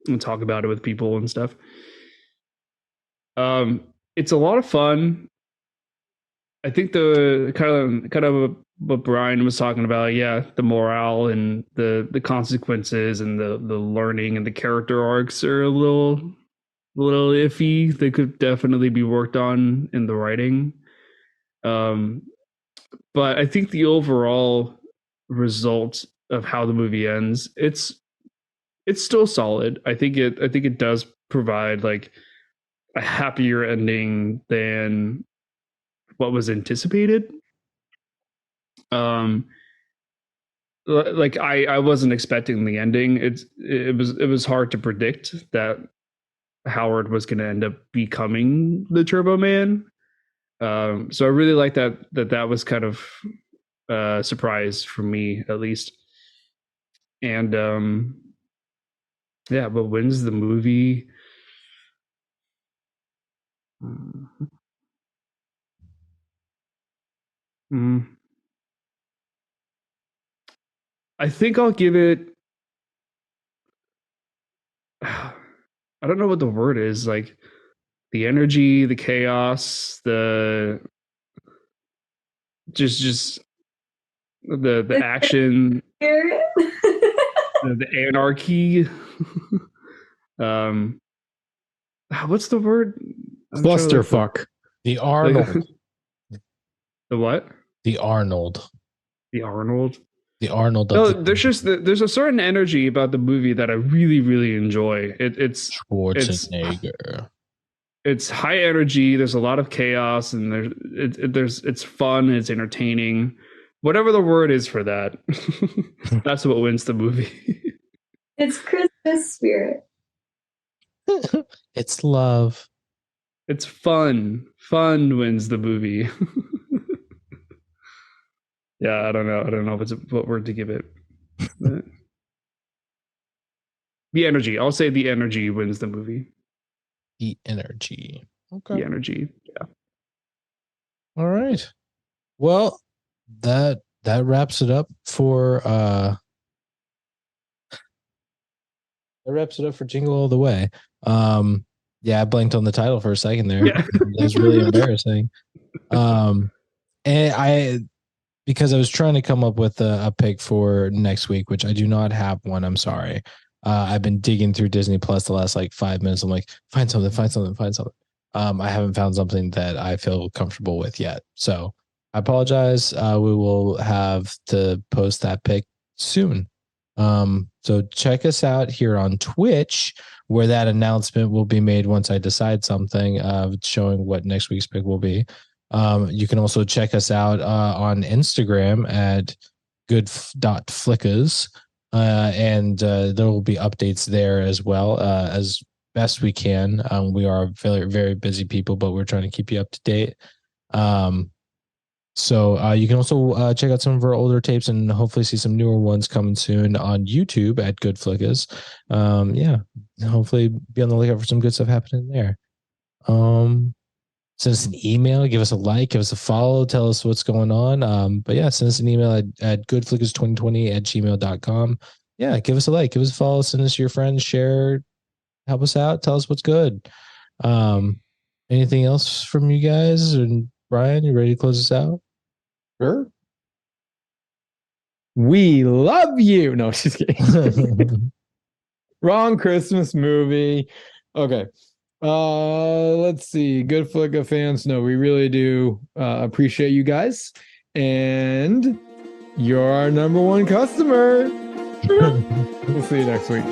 and talk about it with people and stuff. It's a lot of fun. I think the kind of what Brian was talking about, yeah, the morale and the consequences and the learning and the character arcs are a little iffy. They could definitely be worked on in the writing. Um, but I think the overall result of how the movie ends, it's still solid. I think it does provide like a happier ending than what was anticipated. Um, like I wasn't expecting the ending. It was hard to predict that Howard was going to end up becoming the Turbo Man. So I really like that was kind of a surprise for me at least. And yeah, but when's the movie? Mm, I think I'll give it. I don't know what the word is like. the energy, the chaos, the just the action, Spirit. the anarchy. What's the word? I'm trying to look for- Clusterfuck. The Arnold. The what? The Arnold. The Arnold. The Arnold. No, Of there's a certain energy about the movie that I really really enjoy. It's Schwarzenegger. it's high energy. There's a lot of chaos, and it's fun. It's entertaining. Whatever the word is for that, that's what wins the movie. It's Christmas spirit. It's love. It's fun. Fun wins the movie. Yeah, I don't know. I don't know what word to give it. But the energy. I'll say the energy wins the movie. The energy. Okay. The energy. Yeah. All right. Well, that wraps it up for Jingle All the Way. Yeah, I blanked on the title for a second there. Yeah. That was really embarrassing. And because I was trying to come up with a pick for next week, which I do not have one. I'm sorry. I've been digging through Disney Plus the last like 5 minutes. I'm like, find something. I haven't found something that I feel comfortable with yet. So I apologize. We will have to post that pick soon. So check us out here on Twitch, where that announcement will be made once I decide something, showing what next week's pick will be. You can also check us out on Instagram at good.flickas, and there will be updates there as well, as best we can. We are very, very busy people, but we're trying to keep you up to date. So you can also check out some of our older tapes and hopefully see some newer ones coming soon on YouTube at GoodFlickas. Yeah, hopefully be on the lookout for some good stuff happening there. Send us an email, give us a like, give us a follow, tell us what's going on. But yeah, send us an email at goodflickas2020@gmail.com. Yeah, give us a like, give us a follow, send us to your friends, share, help us out, tell us what's good. Anything else from you guys? And Brian, you ready to close this out? Sure. We love you. No, just kidding. Wrong Christmas movie. Okay. Let's see. Good Flicka fans. No, we really do appreciate you guys. And you're our number one customer. We'll see you next week.